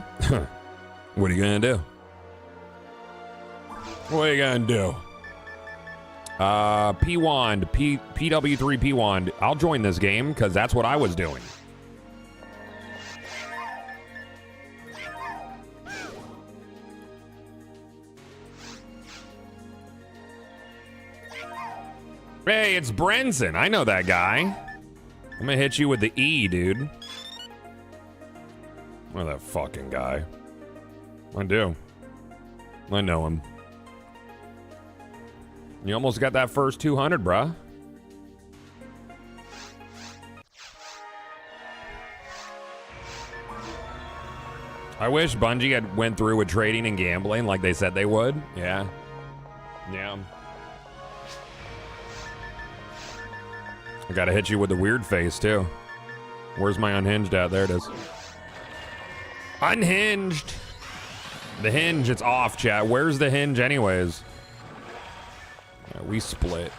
What are you gonna do? What are you gonna do? P-Wand, PW3 P-Wand. I'll join this game, because that's what I was doing. Hey, it's Brenson. I know that guy. I'm gonna hit you with the E, dude. Oh, that fucking guy. I do. I know him. You almost got that first 200, bruh. I wish Bungie had went through with trading and gambling like they said they would. Yeah. Yeah. I gotta hit you with the weird face, too. Where's my unhinged at? There it is. Unhinged! The hinge, it's off, chat. Where's the hinge anyways? Yeah, we split.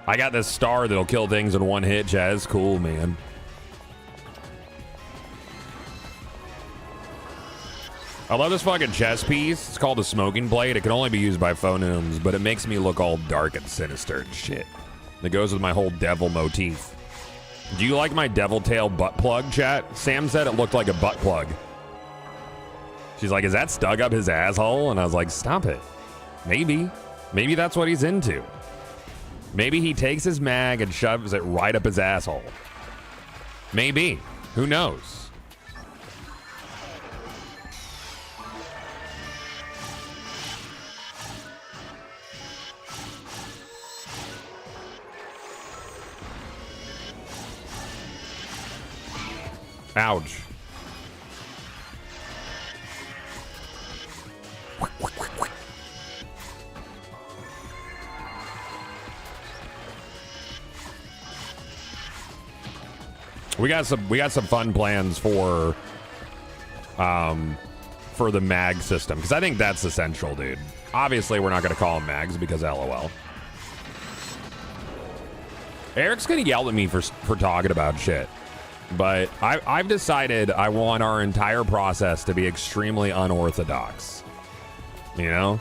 I got this star that'll kill things in one hit, chat. It's cool, man. I love this fucking chess piece. It's called a smoking blade. It can only be used by phonooms, but it makes me look all dark and sinister and shit. It goes with my whole devil motif. Do you like my devil tail butt plug, chat? Sam said it looked like a butt plug. She's like, is that stuck up his asshole? And I was like, stop it. Maybe. Maybe that's what he's into. Maybe he takes his mag and shoves it right up his asshole. Maybe. Who knows? Ouch. We got some fun plans for the mag system, because I think that's essential, dude. Obviously, we're not going to call them mags because LOL. Eric's going to yell at me for talking about shit. But I've decided I want our entire process to be extremely unorthodox. You know?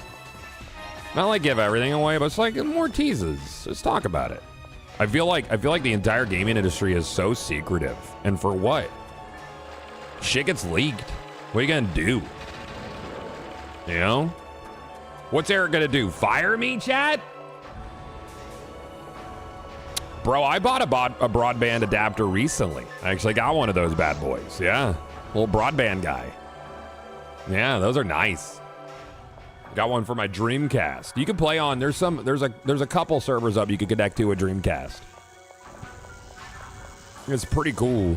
Not like give everything away, but it's like more teases. Just talk about it. I feel like the entire gaming industry is so secretive. And for what? Shit gets leaked. What are you gonna do? You know? What's Eric gonna do? Fire me, chat? Bro, I bought a broadband adapter recently. I actually got one of those bad boys. Yeah. Little broadband guy. Yeah, those are nice. Got one for my Dreamcast. You can play on. There's a couple servers up you can connect to a Dreamcast. It's pretty cool.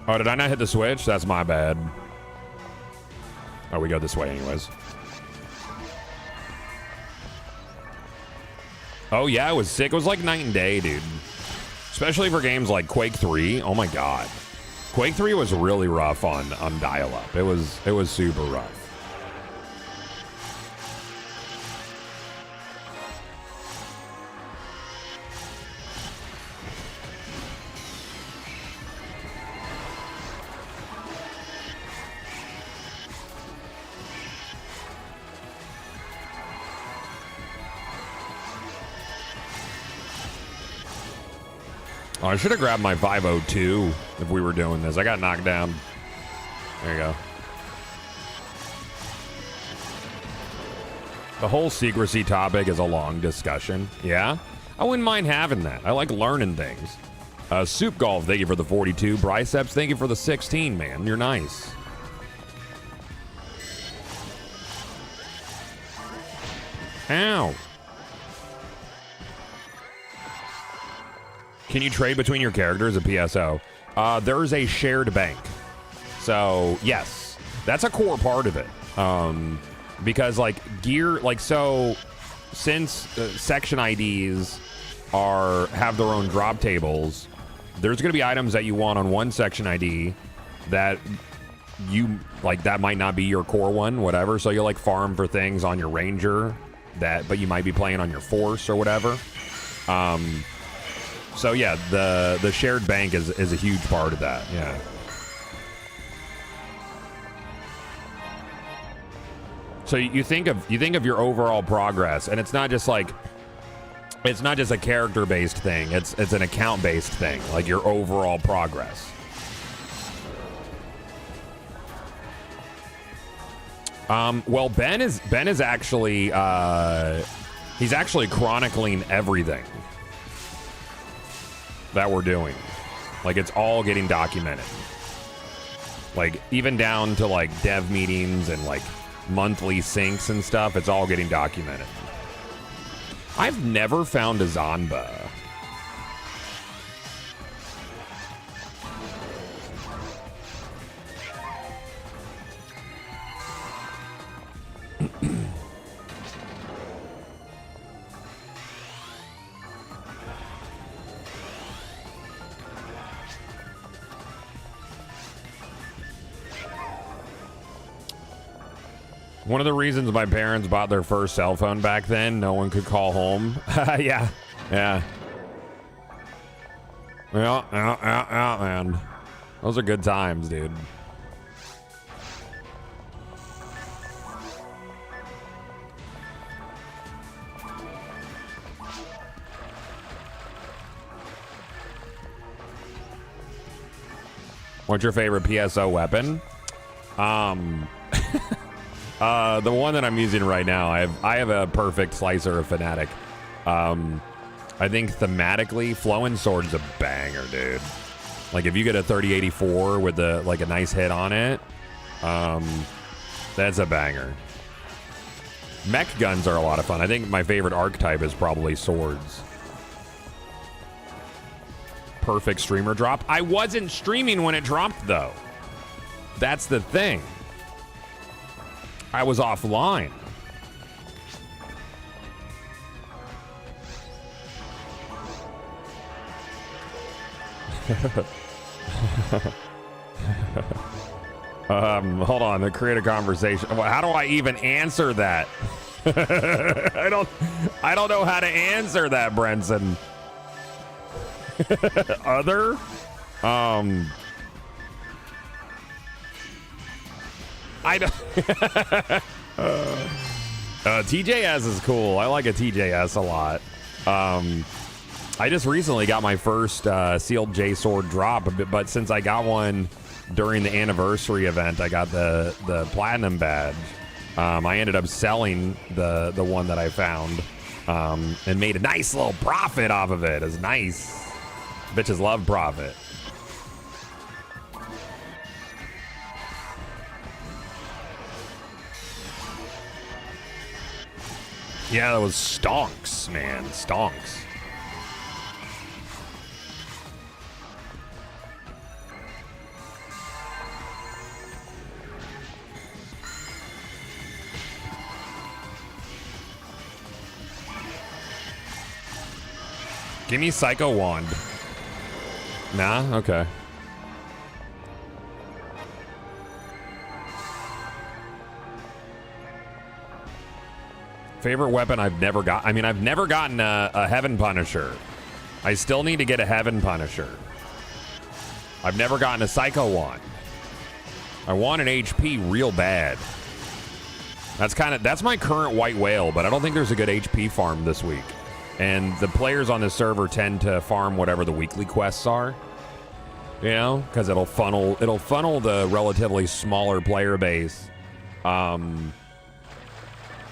Oh, did I not hit the switch? That's my bad. Oh, we go this way anyways. Oh, yeah, it was sick. It was like night and day, dude. Especially for games like Quake 3. Oh, my God. Quake 3 was really rough on dial-up. It was super rough. Oh, I should have grabbed my 502 if we were doing this. I got knocked down. There you go. The whole secrecy topic is a long discussion. Yeah? I wouldn't mind having that. I like learning things. Soup Golf, thank you for the 42. Briceps, thank you for the 16, man. You're nice. Ow. Can you trade between your characters at PSO? There's a shared bank. So, yes. That's a core part of it. Because, like, gear... Like, so... Since section IDs have their own drop tables, there's going to be items that you want on one section ID that you like that might not be your core one, whatever. So you'll like farm for things on your ranger but you might be playing on your force or whatever. So yeah, the shared bank is a huge part of that. Yeah. So you think of your overall progress, and it's not just a character based thing. It's an account based thing, like your overall progress. Well, Ben is actually he's actually chronicling everything that we're doing. Like, it's all getting documented. Like, even down to like dev meetings and like monthly syncs and stuff, it's all getting documented. I've never found a Zanba. One of the reasons my parents bought their first cell phone back then, no one could call home. Yeah. Yeah, man. Those are good times, dude. What's your favorite PSO weapon? The one that I'm using right now, I have a perfect slicer of Fnatic. I think thematically, Flowing Sword's a banger, dude. Like, if you get a 3084 with a nice hit on it, that's a banger. Mech guns are a lot of fun. I think my favorite archetype is probably swords. Perfect streamer drop. I wasn't streaming when it dropped, though. That's the thing. I was offline. Hold on, to create a conversation. How do I even answer that? I don't know how to answer that, Brenson. Other? I don't. TJS is cool. I like a TJS a lot. I just recently got my first sealed J sword drop, but since I got one during the anniversary event, I got the platinum badge. I ended up selling the one that I found and made a nice little profit off of it. It's nice. Bitches love profit. Yeah, that was stonks, man. Stonks. Give me Psycho Wand. Nah? Okay. Favorite weapon I've never got. I mean, I've never gotten a Heaven Punisher. I still need to get a Heaven Punisher. I've never gotten a Psycho Wand. I want an HP real bad. That's my current white whale, but I don't think there's a good HP farm this week. And the players on this server tend to farm whatever the weekly quests are. You know, because it'll funnel the relatively smaller player base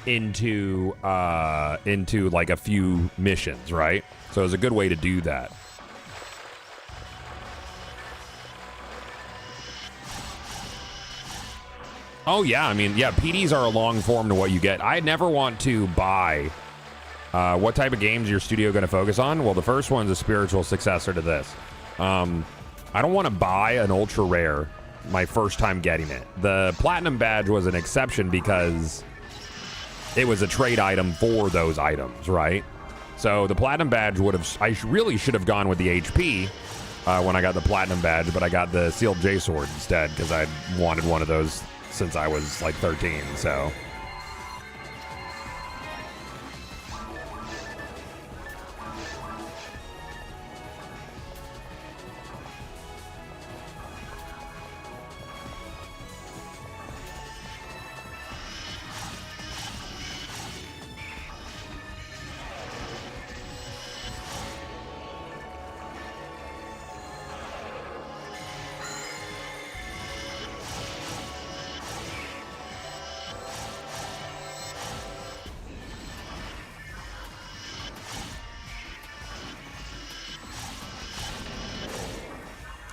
into like a few missions, right? So it's a good way to do that. Oh yeah, I mean, yeah, PDs are a long form to what you get. I never want to buy. What type of games is your studio going to focus on? Well, the first one's a spiritual successor to this. I don't want to buy an ultra rare my first time getting it. The platinum badge was an exception because it was a trade item for those items, right? So the platinum badge I really should have gone with the HP, when I got the platinum badge, but I got the sealed J sword instead because I wanted one of those since I was like 13. So.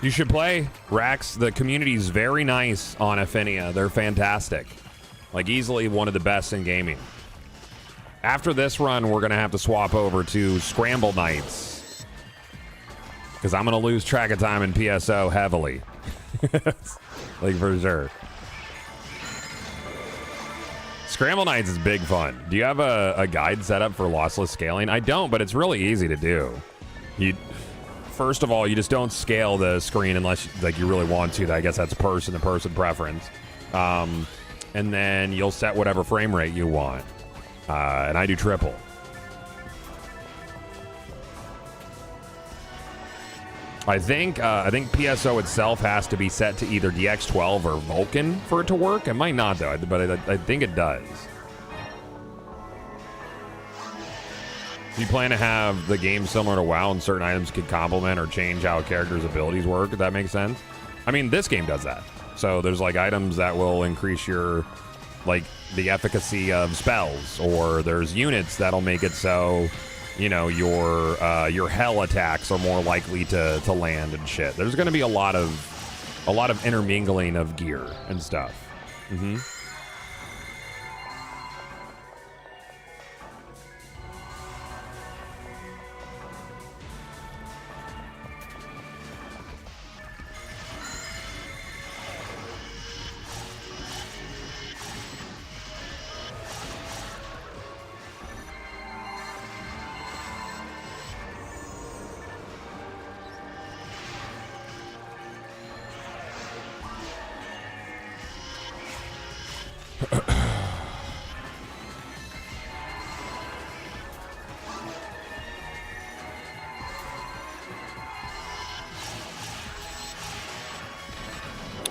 You should play, Rax. The community's very nice on Affinia. They're fantastic. Like, easily one of the best in gaming. After this run, we're going to have to swap over to Scramble Nights. Because I'm going to lose track of time in PSO heavily. Like, for sure. Scramble Nights is big fun. Do you have a guide set up for lossless scaling? I don't, but it's really easy to do. First of all, you just don't scale the screen unless like you really want to. I guess that's person-to-person preference. And then you'll set whatever frame rate you want. And I do triple. I think PSO itself has to be set to either DX12 or Vulkan for it to work. It might not, though, but I think it does. You plan to have the game similar to WoW and certain items could complement or change how a character's abilities work, if that makes sense. I mean, this game does that. So there's like items that will increase your, like, the efficacy of spells, or there's units that'll make it so, you know, your hell attacks are more likely to land and shit. There's going to be a lot of intermingling of gear and stuff. Mm-hmm.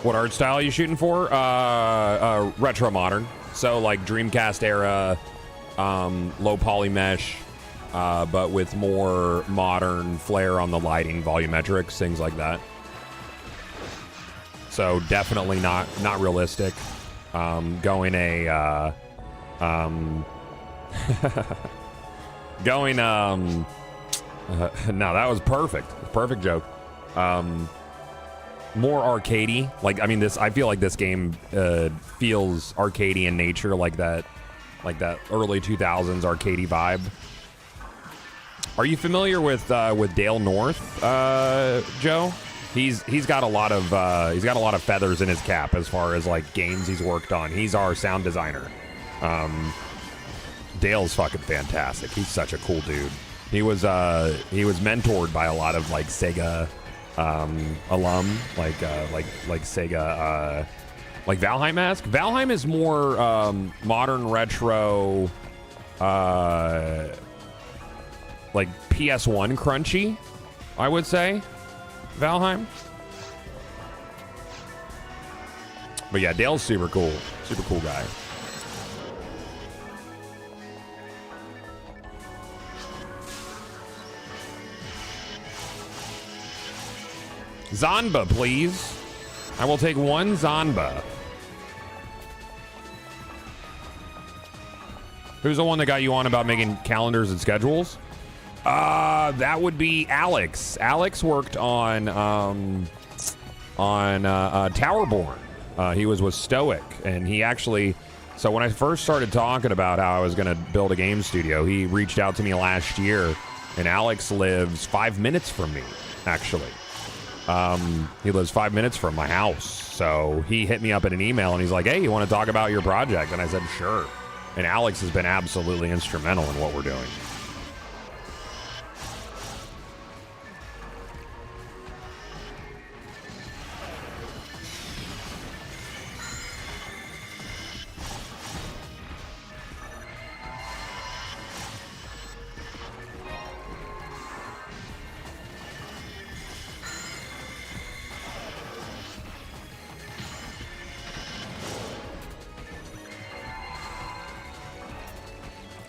What art style are you shooting for? Retro modern. So like Dreamcast era, low poly mesh, but with more modern flair on the lighting, volumetrics, things like that. So definitely not realistic. Going no, that was perfect. Perfect joke. More arcadey. Like, I mean, I feel like this game feels arcadey in nature, like that early 2000s arcadey vibe. Are you familiar with Dale North, Joe? He's got a lot of feathers in his cap as far as like games he's worked on. He's our sound designer. Dale's fucking fantastic. He's such a cool dude. He was mentored by a lot of like Sega alum, like Sega, like Valheim-esque. Valheim is more modern retro, like PS1 crunchy, I would say. Valheim. But yeah, Dale's super cool guy. Zanba, please. I will take one Zanba. Who's the one that got you on about making calendars and schedules? That would be Alex. Alex worked on Towerborn. He was with Stoic, and he actually. So when I first started talking about how I was going to build a game studio, he reached out to me last year, and Alex lives 5 minutes from me, actually. He lives 5 minutes from my house. So he hit me up in an email and he's like, hey, you want to talk about your project? And I said, sure. And Alex has been absolutely instrumental in what we're doing.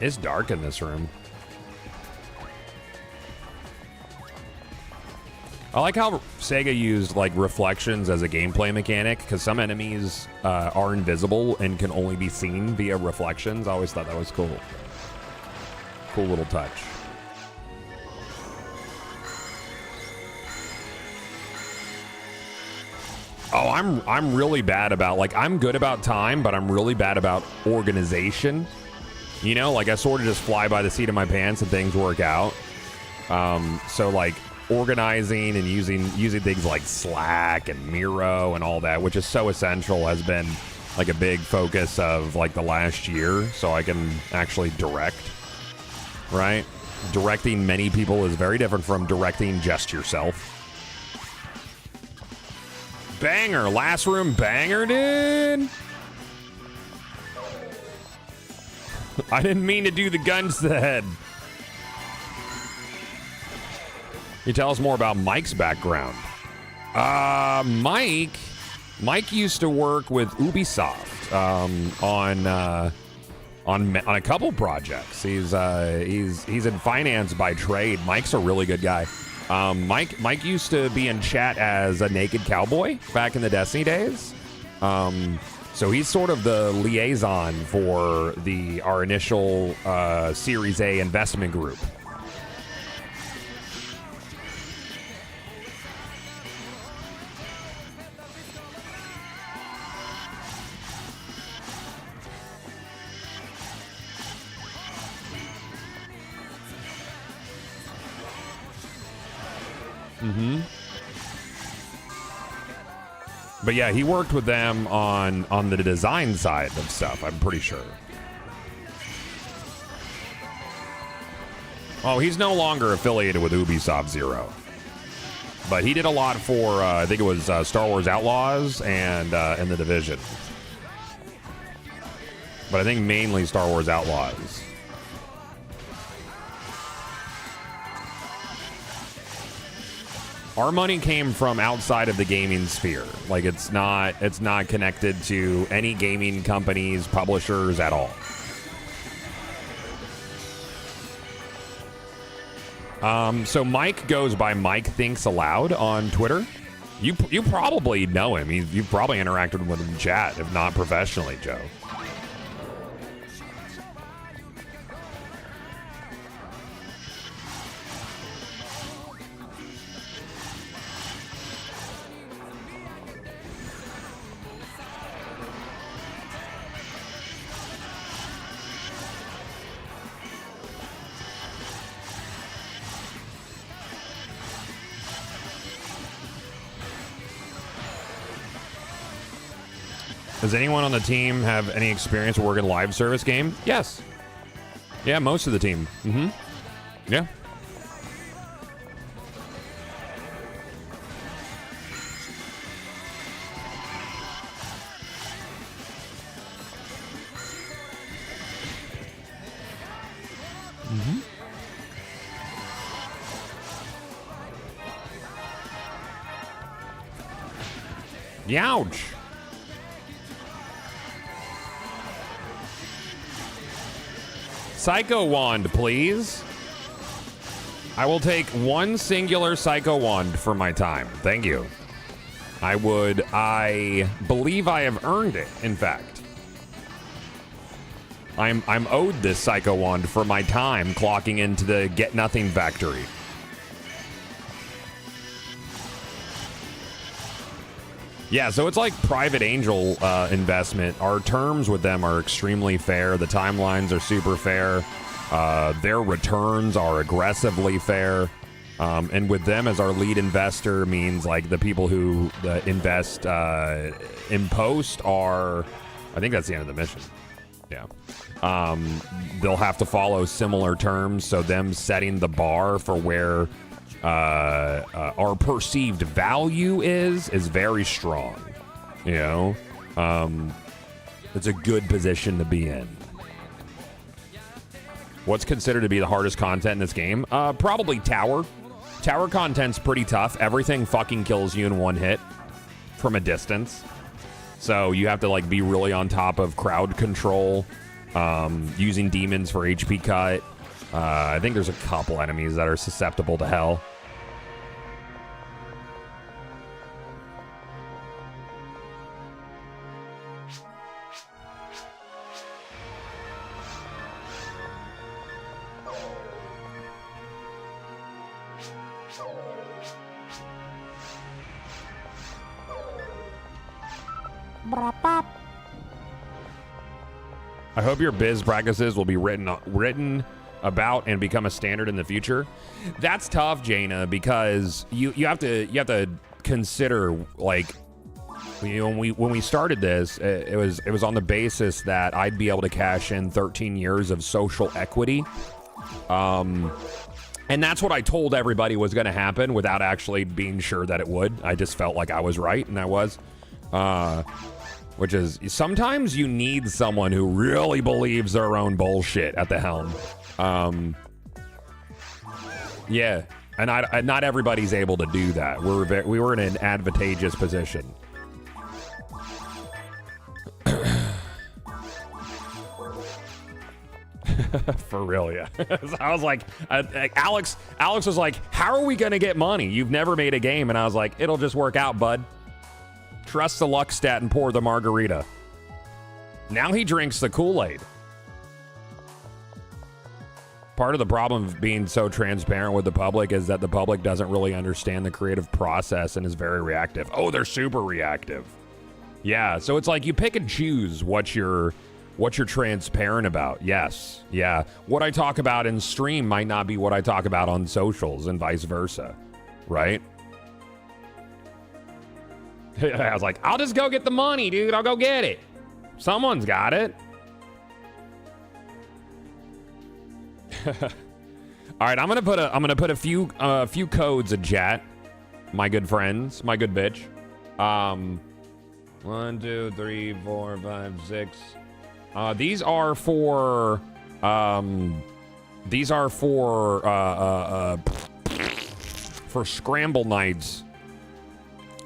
It's dark in this room. I like how Sega used like reflections as a gameplay mechanic, because some enemies are invisible and can only be seen via reflections. I always thought that was cool. Cool little touch. Oh, I'm really bad about, like, I'm good about time, but I'm really bad about organization. You know, like I sort of just fly by the seat of my pants and things work out. So like organizing and using things like Slack and Miro and all that, which is so essential, has been like a big focus of like the last year, so I can actually direct, right? Directing many people is very different from directing just yourself. Banger, last room banger, dude. I didn't mean to do the guns to the head. You tell us more about Mike's background. Mike used to work with Ubisoft on a couple projects. He's in finance by trade. Mike's a really good guy. Mike used to be in chat as a naked cowboy back in the Destiny days. So he's sort of the liaison for our initial Series A investment group. Mm-hmm. But yeah, he worked with them on the design side of stuff, I'm pretty sure. Oh, he's no longer affiliated with Ubisoft Zero. But he did a lot for, I think it was Star Wars Outlaws and The Division. But I think mainly Star Wars Outlaws. Our money came from outside of the gaming sphere. Like, it's not connected to any gaming companies, publishers at all. So Mike goes by Mike Thinks Aloud on Twitter. You probably know him. You've probably interacted with him in chat, if not professionally, Joe. Does anyone on the team have any experience working live service game? Yes. Yeah, most of the team. Mm-hmm. Yeah. Mm-hmm. Youch. Psycho Wand, please. I will take one singular Psycho Wand for my time. Thank you. I believe I have earned it, in fact. I'm owed this Psycho Wand for my time clocking into the Get Nothing factory. Yeah, so it's like private angel investment. Our terms with them are extremely fair. The timelines are super fair. Their returns are aggressively fair. And with them as our lead investor means like the people who invest in post are, I think that's the end of the mission. Yeah. They'll have to follow similar terms. So them setting the bar for where our perceived value is very strong. You know, it's a good position to be in. What's considered to be the hardest content in this game? Probably tower. Tower content's pretty tough. Everything fucking kills you in one hit from a distance. So you have to like be really on top of crowd control. Using demons for HP cut. I think there's a couple enemies that are susceptible to hell. I hope your biz practices will be written about and become a standard in the future. That's tough, Jaina, because you have to consider, like, you know, when we started this, it was on the basis that I'd be able to cash in 13 years of social equity. And that's what I told everybody was going to happen without actually being sure that it would. I just felt like I was right, and I was. Which is, sometimes you need someone who really believes their own bullshit at the helm. Yeah, and not everybody's able to do that. We were in an advantageous position. For real, yeah. So I was like, Alex was like, how are we going to get money? You've never made a game. And I was like, it'll just work out, bud. Trust the luck stat and pour the margarita. Now he drinks the Kool-Aid. Part of the problem of being so transparent with the public is that the public doesn't really understand the creative process and is very reactive. Oh, they're super reactive. Yeah, so it's like you pick and choose what you're transparent about. Yes, yeah. What I talk about in stream might not be what I talk about on socials and vice versa, right? I was like, I'll just go get the money, dude. I'll go get it. Someone's got it. All right, I'm gonna put a few codes in chat, my good friends, my good bitch. 1, 2, 3, 4, 5, 6. These are for Scramble Nights.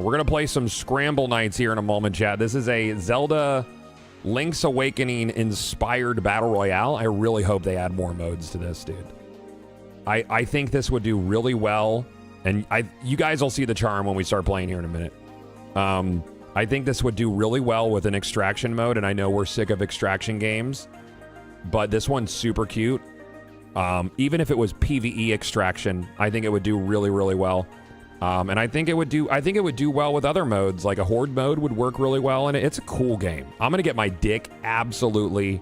We're gonna play some Scramble Nights here in a moment, chat. This is a Zelda Link's Awakening inspired battle royale. I really hope they add more modes to this, dude. I think this would do really well, and you guys will see the charm when we start playing here in a minute. I think this would do really well with an extraction mode, and I know we're sick of extraction games, but this one's super cute. Even if it was PvE extraction, I think it would do really, really well. And I think it would do well with other modes, like a horde mode would work really well, and it's a cool game. I'm gonna get my dick absolutely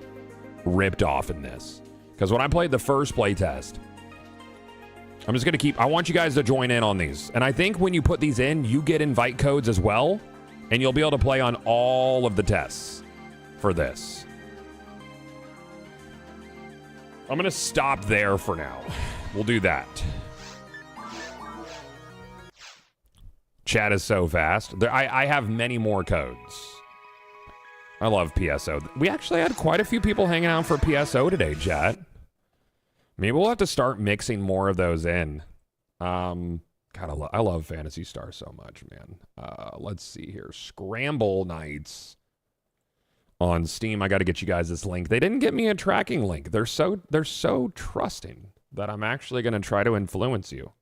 ripped off in this, because when I played the first playtest, I'm just gonna I want you guys to join in on these, and I think when you put these in, you get invite codes as well, and you'll be able to play on all of the tests for this. I'm gonna stop there for now. We'll do that. Chat is so fast. I have many more codes. I love PSO. We actually had quite a few people hanging out for PSO today, chat. Maybe we'll have to start mixing more of those in. God, I love Phantasy Star so much, man. Let's see here. Scramble Nights on Steam. I got to get you guys this link. They didn't get me a tracking link. They're so trusting that I'm actually going to try to influence you.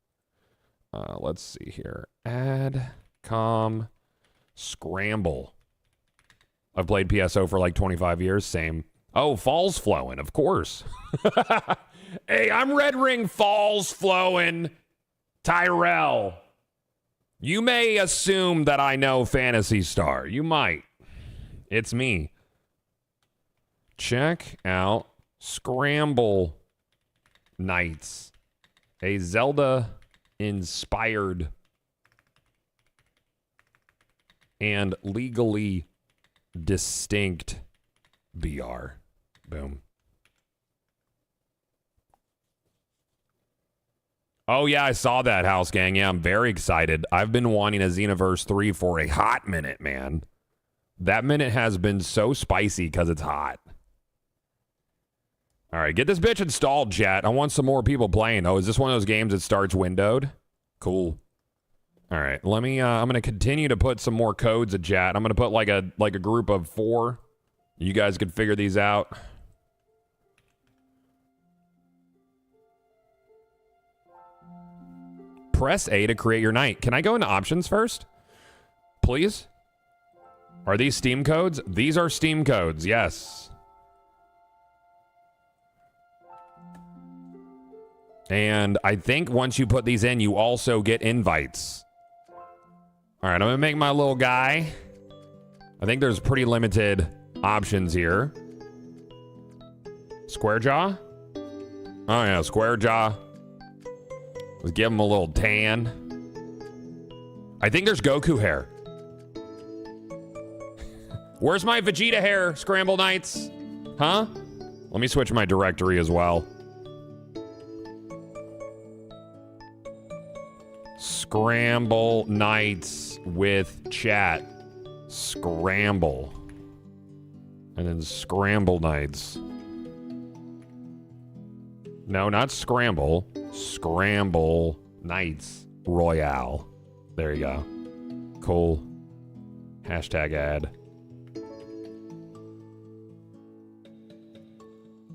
Let's see here. Add, Scramble. I've played PSO for like 25 years. Same. Oh, Falls Flowing, of course. Hey, I'm Red Ring Falls Flowing. Tyrell. You may assume that I know Phantasy Star. You might. It's me. Check out Scramble Nights. A Zelda inspired and legally distinct BR. Boom. Oh yeah, I saw that, House Gang. Yeah, I'm very excited. I've been wanting a Xenoverse 3 for a hot minute, man. That minute has been so spicy because it's hot. All right, get this bitch installed, chat. I want some more people playing. Oh, is this one of those games that starts windowed? Cool. All right, let me. I'm gonna continue to put some more codes in chat. I'm gonna put like a group of 4. You guys can figure these out. Press A to create your night. Can I go into options first? Please? Are these Steam codes? These are Steam codes, yes. And I think once you put these in, you also get invites. All right, I'm gonna make my little guy. I think there's pretty limited options here. Square jaw? Oh yeah, square jaw. Let's give him a little tan. I think there's Goku hair. Where's my Vegeta hair, Scramble Nights? Huh? Let me switch my directory as well. Scramble Nights with chat. Scramble. And then Scramble Nights. No, not Scramble. Scramble Nights Royale. There you go. Cool. Hashtag ad.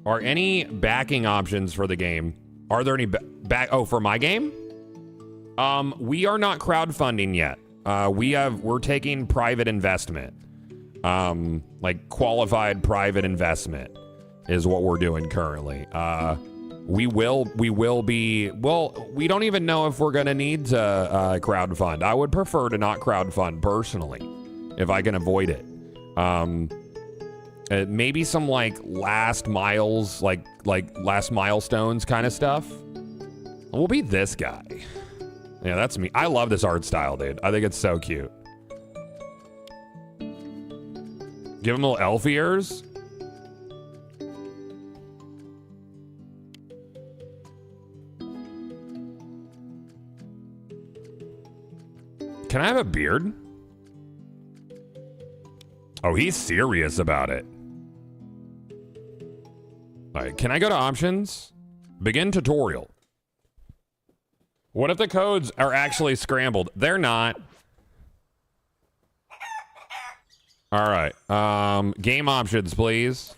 Are any backing options for the game? Are there any back? Oh, for my game? We are not crowdfunding yet. We're taking private investment. Like qualified private investment is what we're doing currently. We will be, well, we don't even know if we're gonna need to crowdfund. I would prefer to not crowdfund personally, if I can avoid it. Maybe some like last miles, like last milestones kind of stuff. We'll be this guy. Yeah, that's me. I love this art style, dude. I think it's so cute. Give him little elf ears. Can I have a beard? Oh, he's serious about it. All right, can I go to options? Begin tutorial. What if the codes are actually scrambled? They're not. All right, game options, please.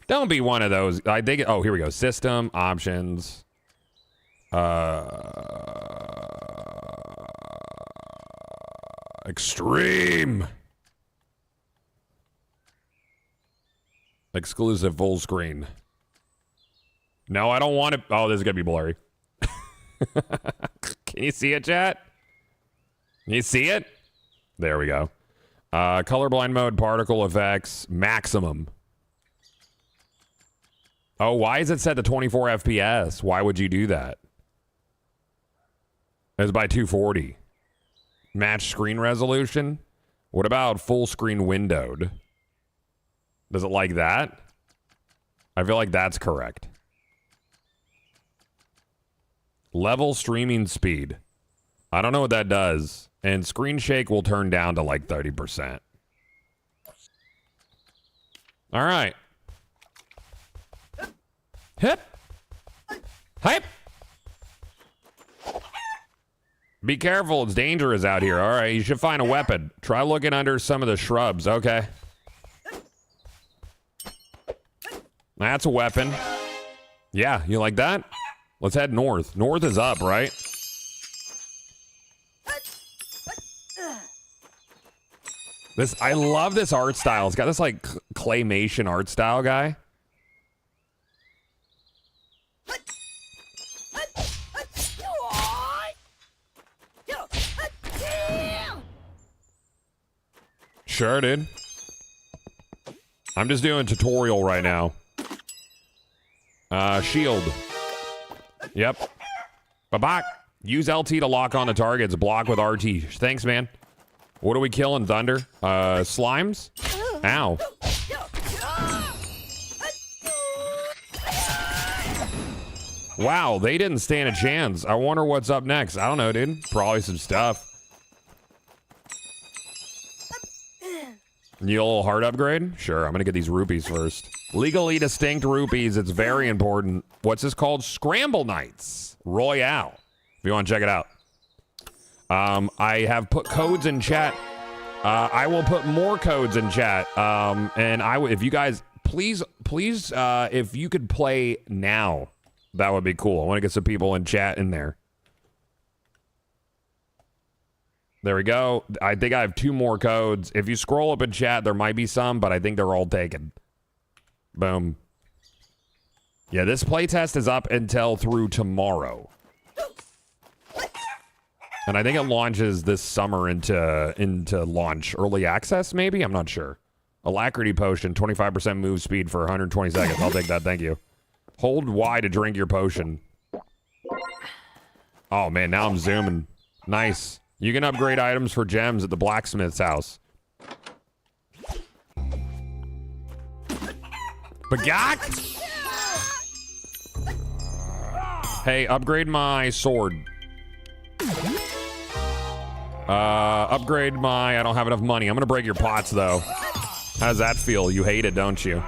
Don't be one of those. I think, oh, here we go. System options. Extreme. Exclusive full screen. No, I don't want it. Oh, this is gonna be blurry. Can you see it, chat? Can you see it? There we go. Colorblind mode, particle effects, maximum. Oh, why is it set to 24 FPS? Why would you do that? It's by 240. Match screen resolution. What about full screen windowed? Does it like that? I feel like that's correct. Level streaming speed. I don't know what that does. And screen shake will turn down to like 30%. All right. Hip. Hype. Be careful, it's dangerous out here. All right, you should find a weapon. Try looking under some of the shrubs. Okay. That's a weapon. Yeah, you like that? Let's head north. North is up, right? I love this art style. It's got this like claymation art style guy. Sure, dude. I'm just doing a tutorial right now. Shield. Yep. Bye-bye. Use LT to lock on the targets. Block with RT. Thanks, man. What are we killing, Thunder? Slimes? Ow. Wow, they didn't stand a chance. I wonder what's up next. I don't know, dude. Probably some stuff. You a little heart upgrade? Sure, I'm gonna get these rupees first. Legally distinct rupees, it's very important. What's this called? Scramble Nights Royale. If you want to check it out. I have put codes in chat. I will put more codes in chat. And if you guys, please, if you could play now, that would be cool. I want to get some people in chat in there. There we go. I think I have 2 more codes. If you scroll up in chat, there might be some, but I think they're all taken. Boom. Yeah, this playtest is up until through tomorrow. And I think it launches this summer into launch early access, maybe? I'm not sure. Alacrity potion, 25% move speed for 120 seconds. I'll take that, thank you. Hold Y to drink your potion. Oh, man, now I'm zooming. Nice. You can upgrade items for gems at the blacksmith's house. Bagak! Hey, upgrade my sword. Upgrade my... I don't have enough money. I'm gonna break your pots, though. How does that feel? You hate it, don't you?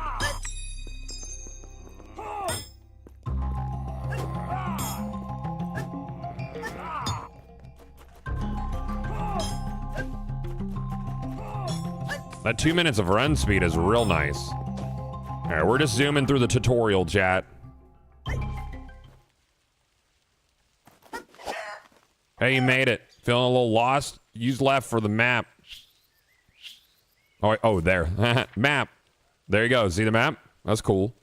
That 2 minutes of run speed is real nice. All right, we're just zooming through the tutorial, chat. Hey, you made it. Feeling a little lost? Use left for the map. Oh, there. Map. There you go. See the map? That's cool.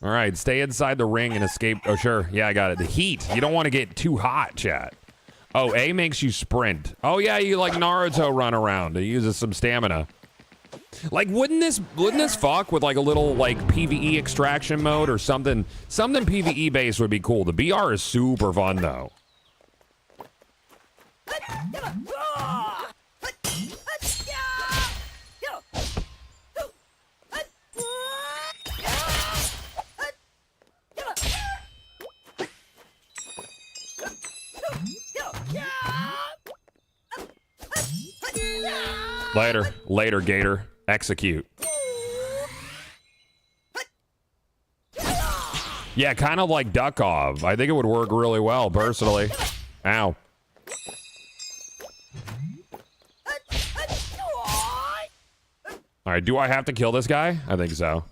All right, stay inside the ring and escape. Oh, sure. Yeah, I got it. The heat. You don't want to get too hot, chat. Oh, A makes you sprint. Oh, yeah, you like Naruto run around. It uses some stamina. Like, wouldn't this fuck with like a little like PvE extraction mode or something? Something PvE based would be cool. The BR is super fun, though. Later, Gator. Execute. Yeah, kind of like Duckov. I think it would work really well, personally. Ow. All right, do I have to kill this guy? I think so.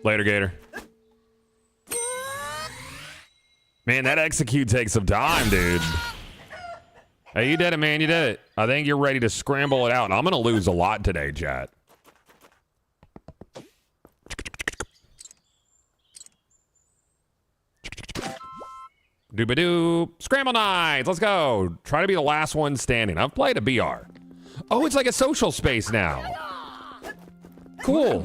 Later, Gator. Man, that execute takes some time, dude. Hey, you did it, man. You did it. I think you're ready to scramble it out. I'm going to lose a lot today, chat. Doobadoo. Scramble Nights. Let's go. Try to be the last one standing. I've played a BR. Oh, it's like a social space now. Cool.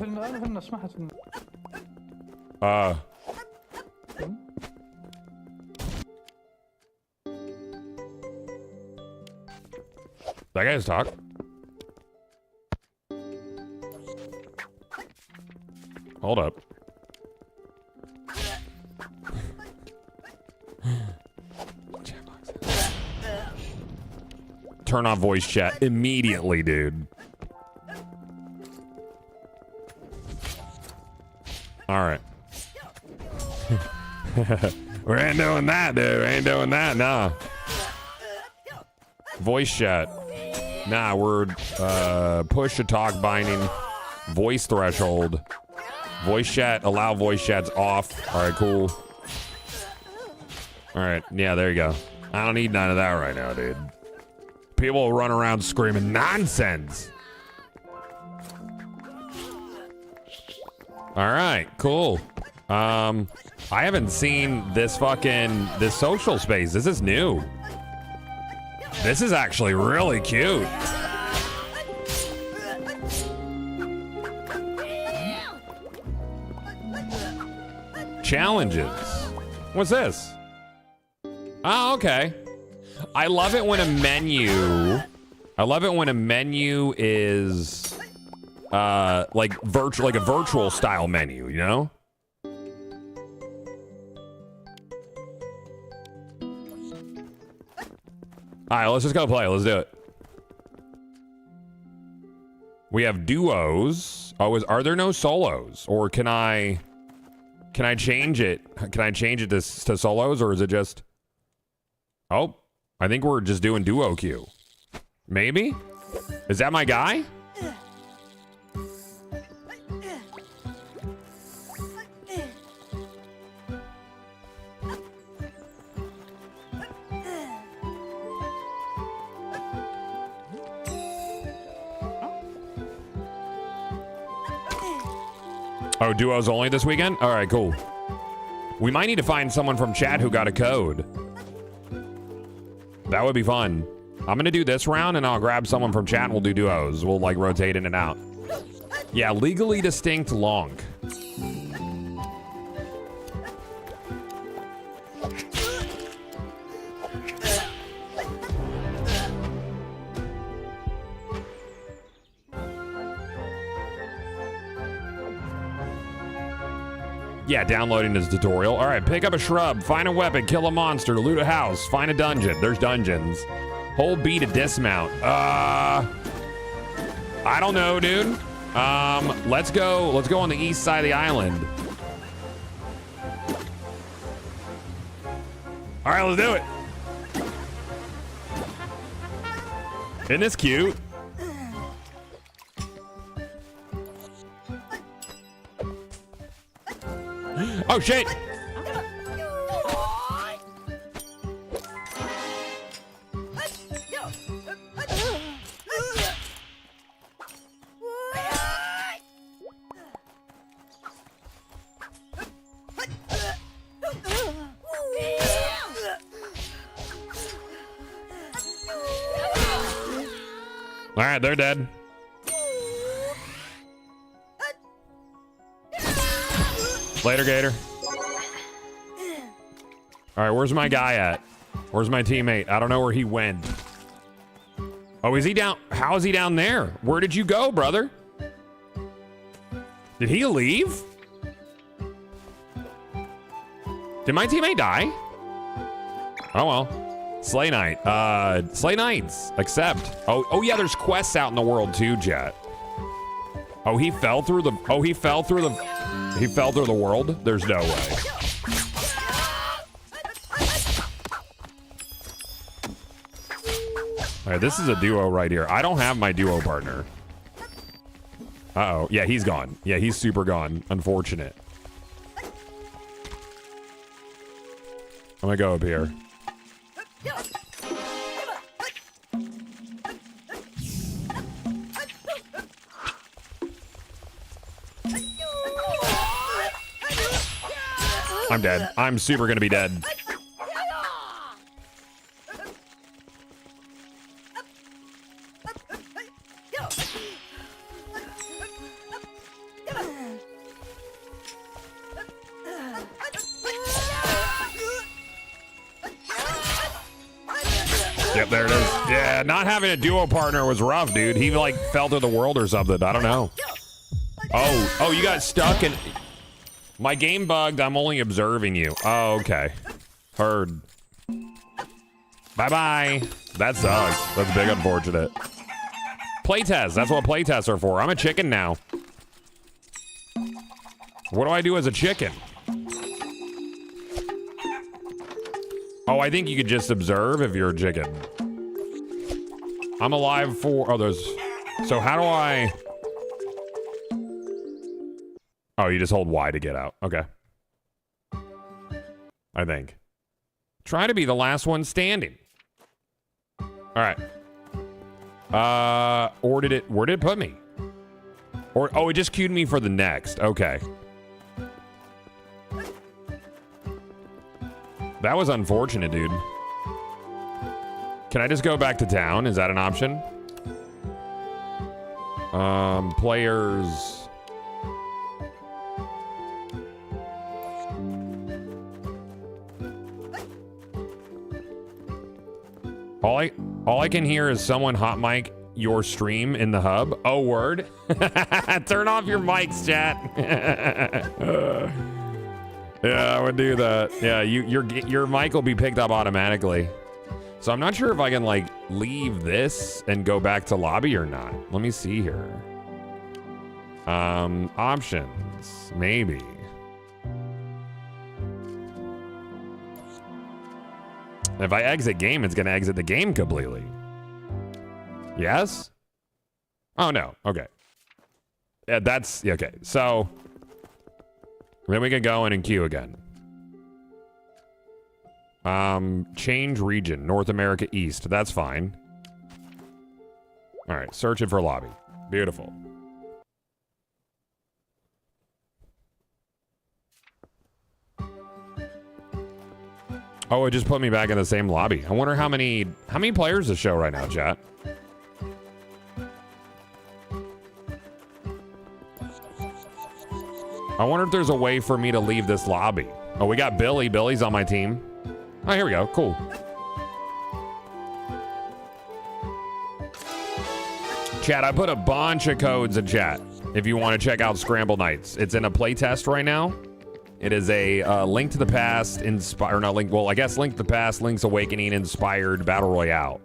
That guy's talk. Hold up. Turn on voice chat immediately, dude. All right. We ain't doing that, dude. We ain't doing that, nah. Voice chat. Nah, we're push to talk binding. Voice threshold. Voice chat, allow voice chats off. All right, cool. All right, yeah, there you go. I don't need none of that right now, dude. People will run around screaming nonsense. All right, cool. I haven't seen this social space. This is new. This is actually really cute. Challenges. What's this? Oh, okay. I love it when a menu is like a virtual style menu, you know? All right, let's just go play. Let's do it. We have duos. Oh, are there no solos? Or can I... Can I change it? Can I change it to solos, or is it just... Oh, I think we're just doing duo queue. Maybe? Is that my guy? Oh, duos only this weekend? All right, cool. We might need to find someone from chat who got a code. That would be fun. I'm gonna do this round and I'll grab someone from chat and we'll do duos. We'll like rotate in and out. Yeah, legally distinct long. Yeah, downloading this tutorial. All right, pick up a shrub, find a weapon, kill a monster, loot a house, find a dungeon. There's dungeons. Hold B to dismount. I don't know, dude. Let's go on the east side of the island. All right, let's do it. Isn't this cute? Oh shit! All right, they're dead. Later, Gator. All right, where's my guy at? Where's my teammate? I don't know where he went. Oh, is he down? How is he down there? Where did you go, brother? Did he leave? Did my teammate die? Oh, well. Slay Night. Slay Nights. Accept. Oh yeah, there's quests out in the world too, Jet. Oh, he fell through the... Oh, he fell through the... He fell through the world? There's no way. All right, this is a duo right here. I don't have my duo partner. Uh-oh. Yeah, he's gone. Yeah, he's super gone. Unfortunate. I'm gonna go up here. I'm dead. I'm super gonna be dead. Yep, there it is. Yeah, not having a duo partner was rough, dude. He like fell through the world or something. I don't know. Oh, you got stuck and my game bugged. I'm only observing you. Oh, okay. Heard. Bye-bye. That sucks. That's big unfortunate. Playtest. That's what playtests are for. I'm a chicken now. What do I do as a chicken? Oh, I think you could just observe if you're a chicken. I'm alive for... Oh, there's... So how do I... Oh, you just hold Y to get out. Okay. I think. Try to be the last one standing. All right. Or did it... Where did it put me? Or... Oh, it just queued me for the next. Okay. That was unfortunate, dude. Can I just go back to town? Is that an option? Players... All I can hear is someone hot mic your stream in the hub. Oh, word. Turn off your mics, chat. Yeah, I would do that. Yeah, your mic will be picked up automatically. So I'm not sure if I can like leave this and go back to lobby or not. Let me see here. Options, maybe. If I exit game, it's going to exit the game completely. Yes? Oh, no. Okay. Yeah, that's... Okay, so... Then we can go in and queue again. Change region. North America East. That's fine. All right, searching for lobby. Beautiful. Oh, it just put me back in the same lobby. I wonder how many players to show right now, chat. I wonder if there's a way for me to leave this lobby. Oh, we got Billy. Billy's on my team. Oh, here we go. Cool. Chat, I put a bunch of codes in chat if you want to check out Scramble Nights. It's in a playtest right now. It is a Link to the Past inspired, not Link, well, I guess Link to the Past, Link's Awakening inspired battle royale.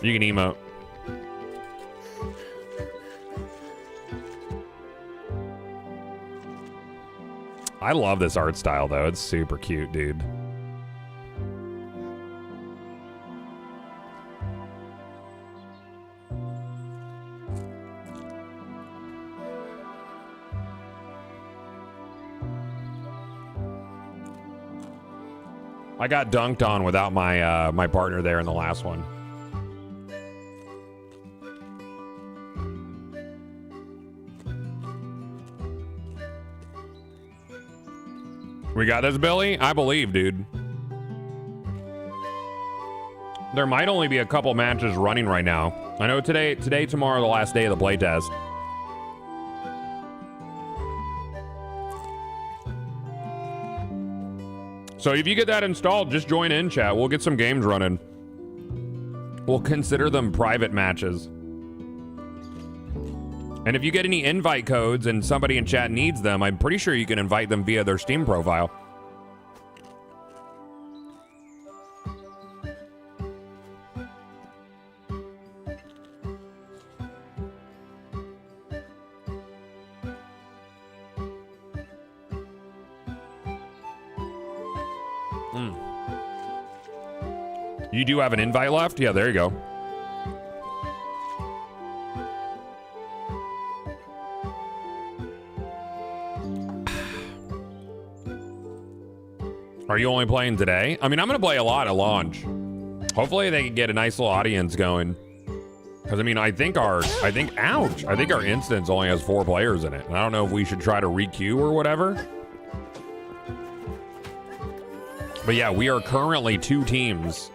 You can emote. I love this art style, though. It's super cute, dude. I got dunked on without my my partner there in the last one. We got this, Billy? I believe, dude. There might only be a couple matches running right now. I know today, tomorrow, the last day of the playtest. So if you get that installed, just join in, chat. We'll get some games running. We'll consider them private matches. And if you get any invite codes and somebody in chat needs them, I'm pretty sure you can invite them via their Steam profile. You do have an invite left? Yeah, there you go. Are you only playing today? I mean, I'm going to play a lot at launch. Hopefully they can get a nice little audience going. Because, I mean, I think our instance only has 4 players in it. And I don't know if we should try to re-queue or whatever. But yeah, we are currently 2 teams.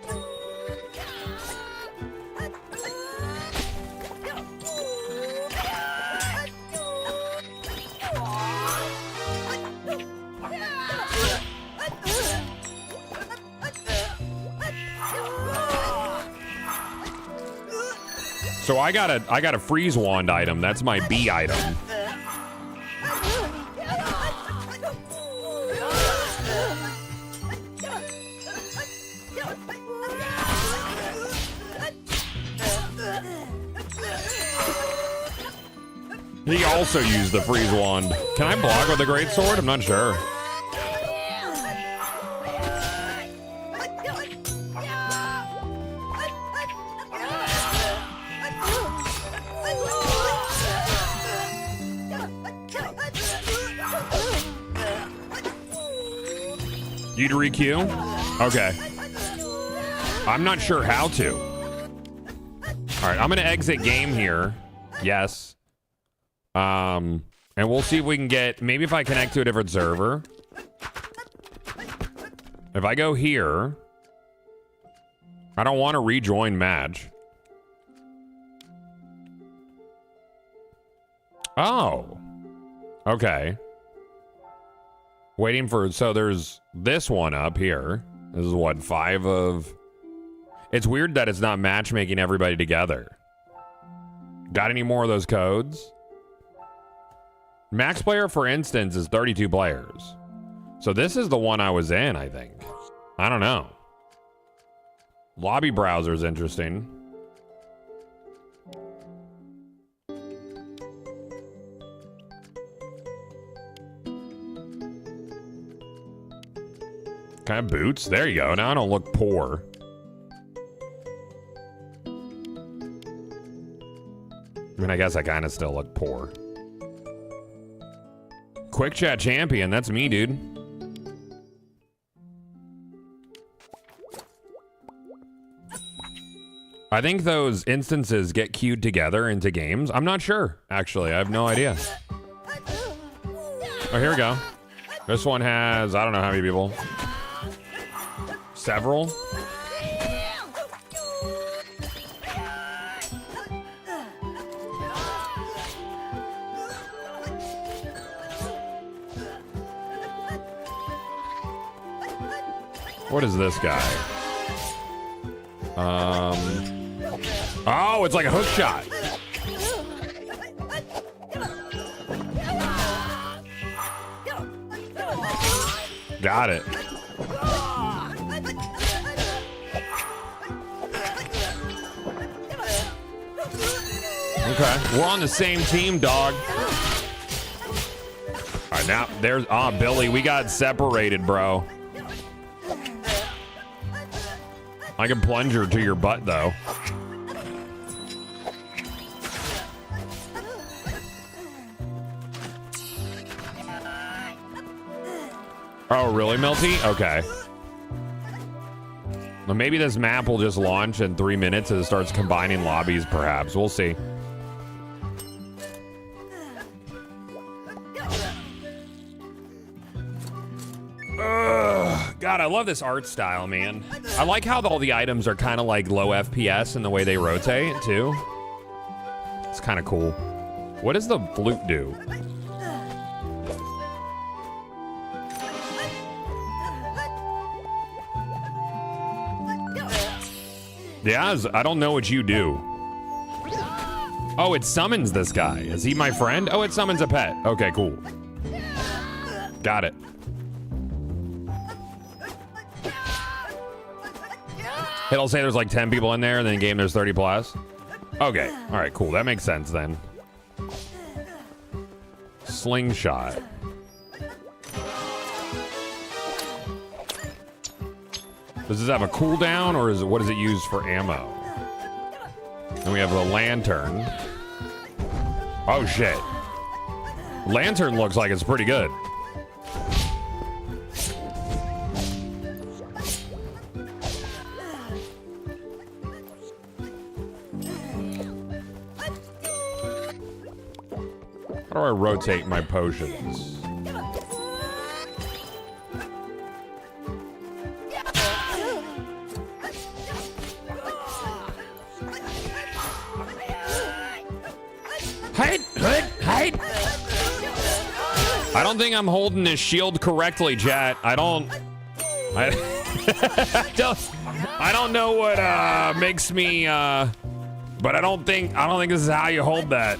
So I got a freeze wand item. That's my B item. He also used the freeze wand. Can I block with a great sword? I'm not sure. You'd re-queue? Okay. I'm not sure how to. All right, I'm gonna exit game here. Yes. And we'll see if we can get, maybe if I connect to a different server. If I go here, I don't want to rejoin match. Oh. Okay. Waiting for, so there's this one up here. This is what, 5 of... It's weird that it's not matchmaking everybody together. Got any more of those codes? Max player, for instance, is 32 players. So this is the one I was in, I think. I don't know. Lobby browser is interesting. Can I have boots? There you go. Now I don't look poor. I mean, I guess I kind of still look poor. Quick chat champion. That's me, dude. I think those instances get queued together into games. I'm not sure, actually. I have no idea. Oh, here we go. This one has, I don't know how many people. Several. What is this guy? Oh, it's like a hook shot. Got it. Okay, we're on the same team, dog. All right, now there's Billy. We got separated, bro. I can plunge her to your butt, though. Oh, really, Melty? Okay. Well, maybe this map will just launch in 3 minutes as it starts combining lobbies, perhaps. We'll see. God, I love this art style, man. I like how all the items are kind of like low FPS in the way they rotate, too. It's kind of cool. What does the flute do? Yeah, I don't know what you do. Oh, it summons this guy. Is he my friend? Oh, it summons a pet. Okay, cool. Got it. It'll say there's like 10 people in there, and then in game there's 30 plus. Okay, all right, cool. That makes sense then. Slingshot. Does this have a cooldown, or is it, what is it used for ammo? Then we have the lantern. Oh shit. Lantern looks like it's pretty good. How do I rotate my potions? Hide! I don't think I'm holding this shield correctly, chat. I don't know what makes me but I don't think this is how you hold that.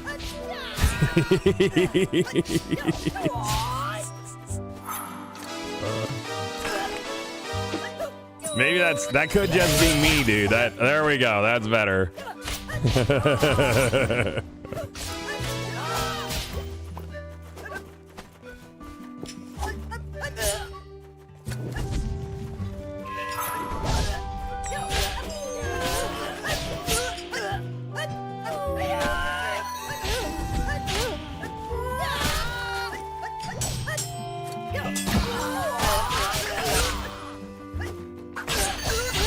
Maybe that could just be me, dude. There we go. That's better.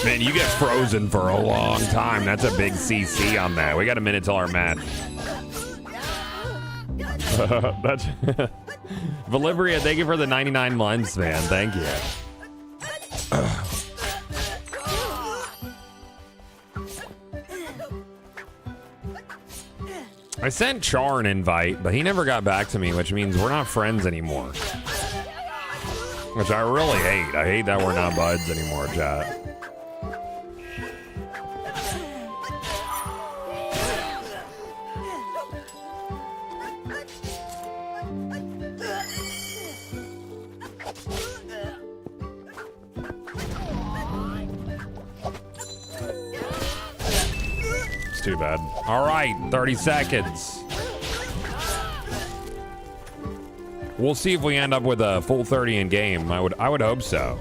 Man, you get frozen for a long time. That's a big CC on that. We got a minute till our match. That's Valivria, thank you for the 99 months, man. Thank you. I sent Char an invite, but he never got back to me, which means we're not friends anymore. Which I really hate. I hate that we're not buds anymore, chat. Too bad. All right, 30 seconds. We'll see if we end up with a full 30 in game. I would hope so.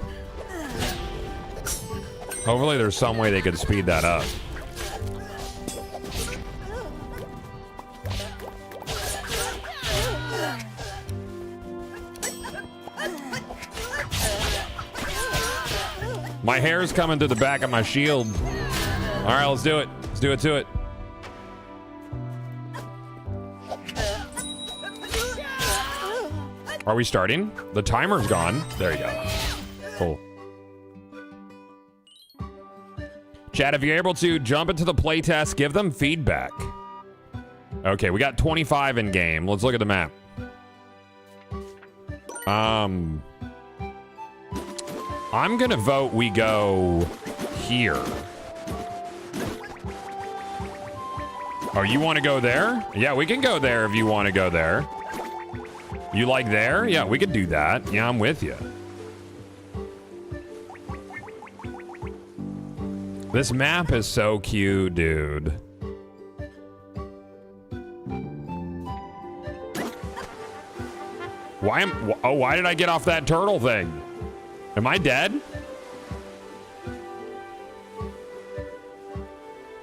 Hopefully there's some way they could speed that up. My hair's coming to the back of my shield. All right, let's do it. Let's do it to it. Are we starting? The timer's gone. There you go. Cool. Chat, if you're able to, jump into the playtest, give them feedback. Okay, we got 25 in game. Let's look at the map. I'm gonna vote we go here. Oh, you want to go there? Yeah, we can go there if you want to go there. You like there? Yeah, we could do that. Yeah, I'm with you. This map is so cute, dude. Why did I get off that turtle thing? Am I dead?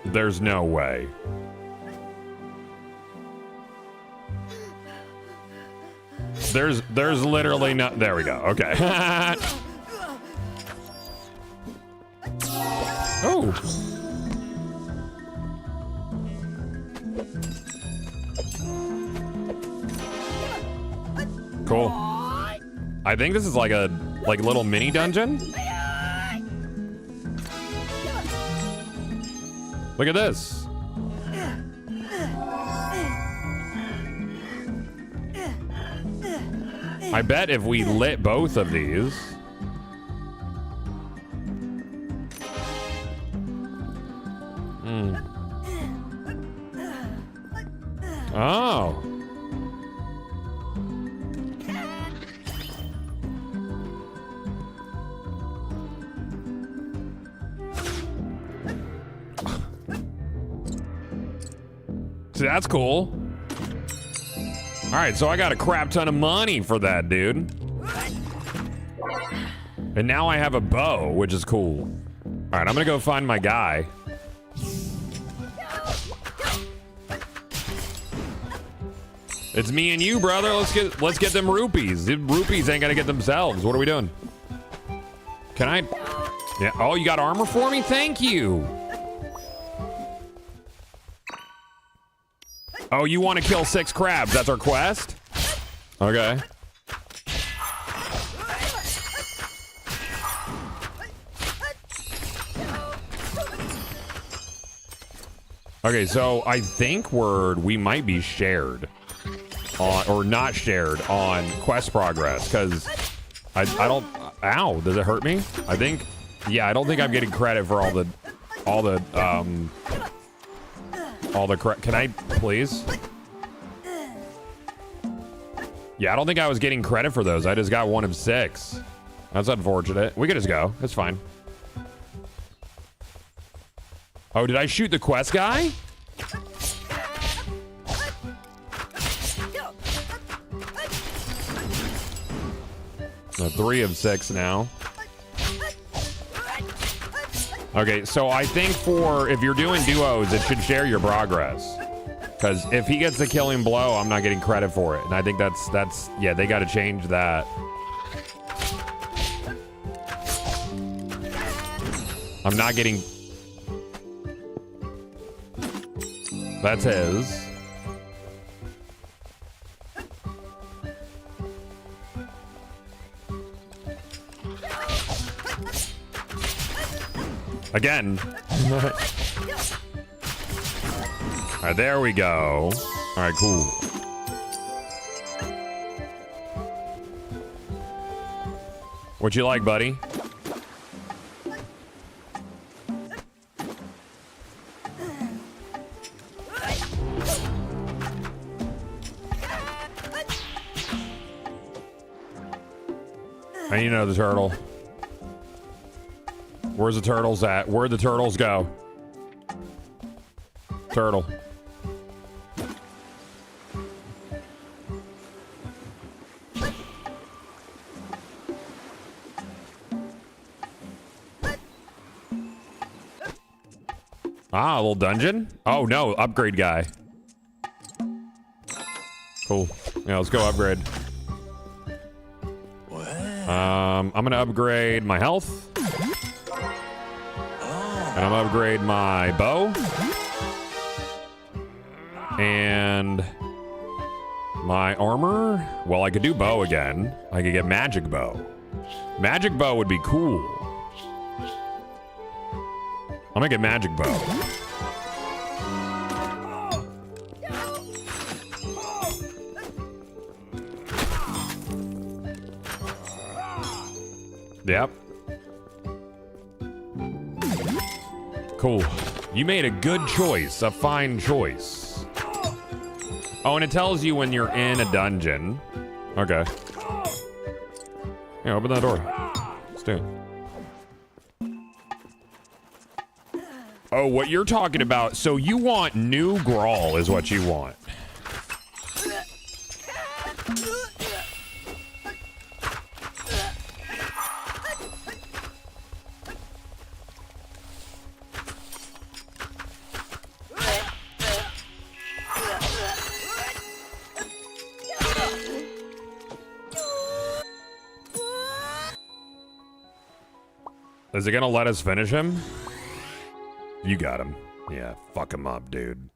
There's no way. There's literally no. There we go. Okay. Oh. Cool. I think this is like a little mini dungeon. Look at this. I bet if we lit both of these. Oh. See, that's cool. All right, so I got a crap ton of money for that, dude. And now I have a bow, which is cool. All right, I'm gonna go find my guy. It's me and you, brother. Let's get them rupees. The rupees ain't gonna get themselves. What are we doing? Can I? Yeah. Oh, you got armor for me? Thank you. Oh, you want to kill 6 crabs? That's our quest? Okay. Okay, so I think we might be shared on, or not shared on quest progress, because I don't. Ow! Does it hurt me? I think. Yeah, I don't think I'm getting credit for all the can I please? Yeah, I don't think I was getting credit for those. I just got 1 of 6. That's unfortunate. We could just go. It's fine. Oh, did I shoot the quest guy? No, 3 of 6 now. Okay, so I think if you're doing duos, it should share your progress. Because if he gets the killing blow, I'm not getting credit for it. And I think that's yeah, they got to change that. I'm not getting... That's his. Again. All right, there we go. All right, cool. What you like, buddy? I need to know the turtle. Where's the turtles at? Where'd the turtles go? Turtle. Ah, a little dungeon? Oh, no. Upgrade guy. Cool. Yeah, let's go upgrade. I'm gonna upgrade my health. And I'm gonna upgrade my bow. And my armor. Well, I could do bow again. I could get magic bow. Magic bow would be cool. I'm gonna get magic bow. Yep. Cool. You made a good choice, a fine choice. Oh, and it tells you when you're in a dungeon. Okay. Yeah, open that door. Let's do it. Oh, what you're talking about. So you want new Grawl is what you want. Is it gonna let us finish him? You got him. Yeah, fuck him up, dude.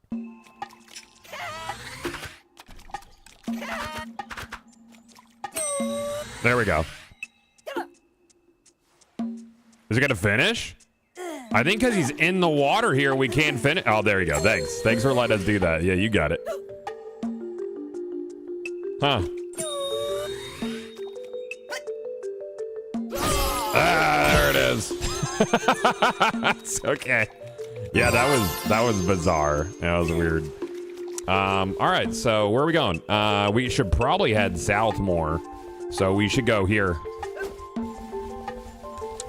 There we go. Is it gonna finish? I think because he's in the water here, we can't finish. Oh, there you go. Thanks. Thanks for letting us do that. Yeah, you got it. Huh. Ah, there it is. It's okay. Yeah, that was bizarre. That was weird. All right, so where are we going? We should probably head south more. So we should go here.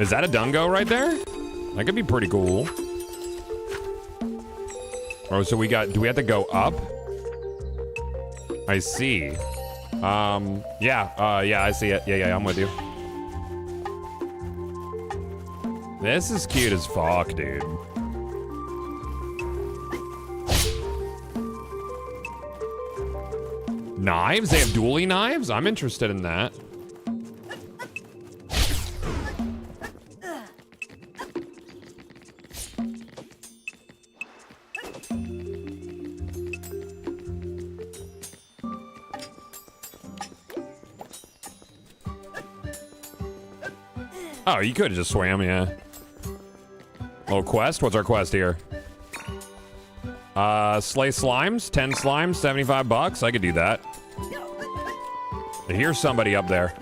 Is that a Dungo right there? That could be pretty cool. Oh, so we got, do we have to go up? I see. Yeah, I see it. Yeah, I'm with you. This is cute as fuck, dude. Knives? They have dueling knives? I'm interested in that. Oh, you could have just swam, yeah. Little quest? What's our quest here? Slay slimes? 10 slimes, 75 bucks? I could do that. I hear somebody up there.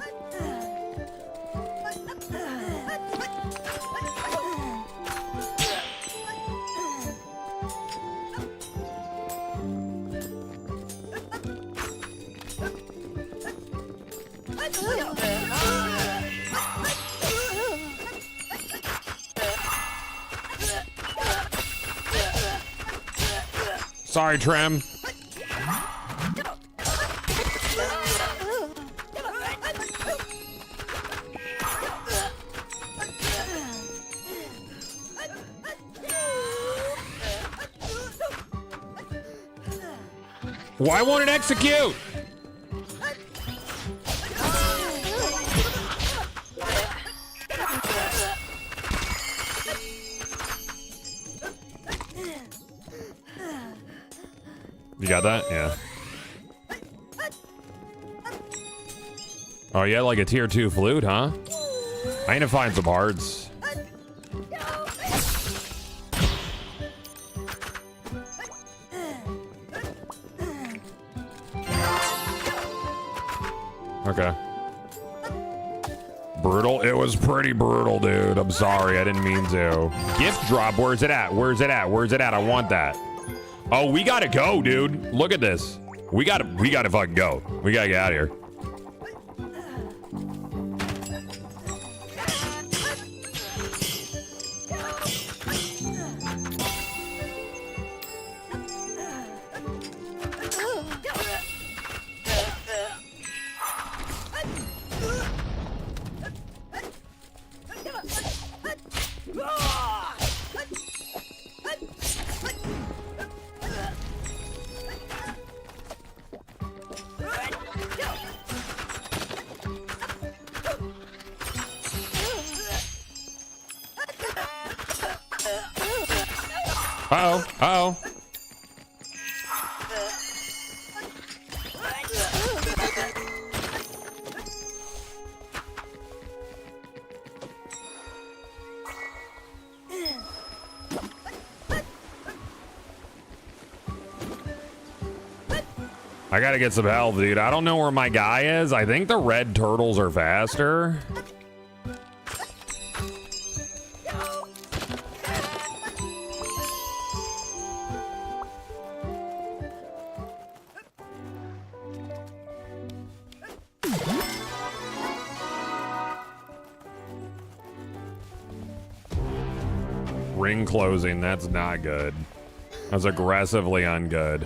Sorry, Trim. Why won't it execute? You got that? Yeah. Oh, yeah, like a tier 2 flute, huh? I need to find some hearts. Okay. Brutal? It was pretty brutal, dude. I'm sorry, I didn't mean to. Gift drop, where's it at? Where's it at? Where's it at? I want that. Oh, we gotta go, dude. Look at this. We gotta fucking go. We gotta get out of here. Uh-oh. Uh-oh. I gotta get some health, dude. I don't know where my guy is. I think the red turtles are faster. Ring closing, that's not good. That's aggressively ungood.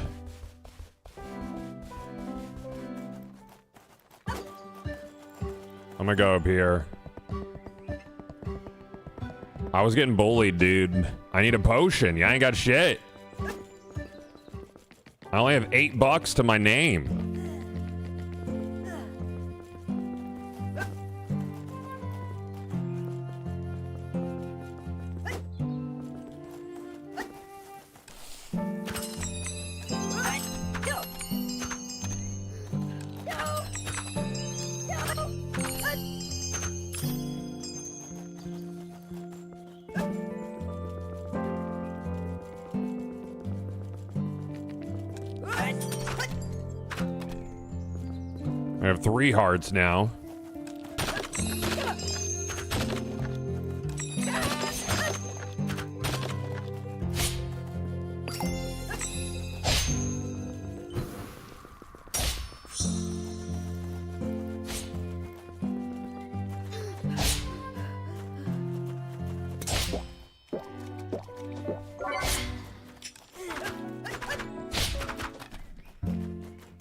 I'm gonna go up here. I was getting bullied, dude. I need a potion. Yeah, I ain't got shit. I only have $8 to my name. I have 3 hearts now.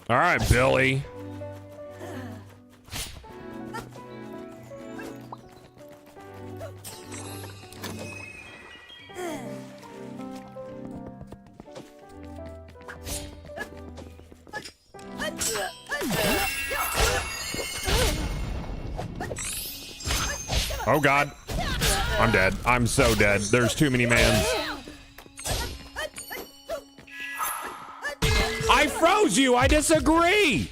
All right, Billy. Oh God, I'm dead. I'm so dead. There's too many mans. I froze you. I disagree.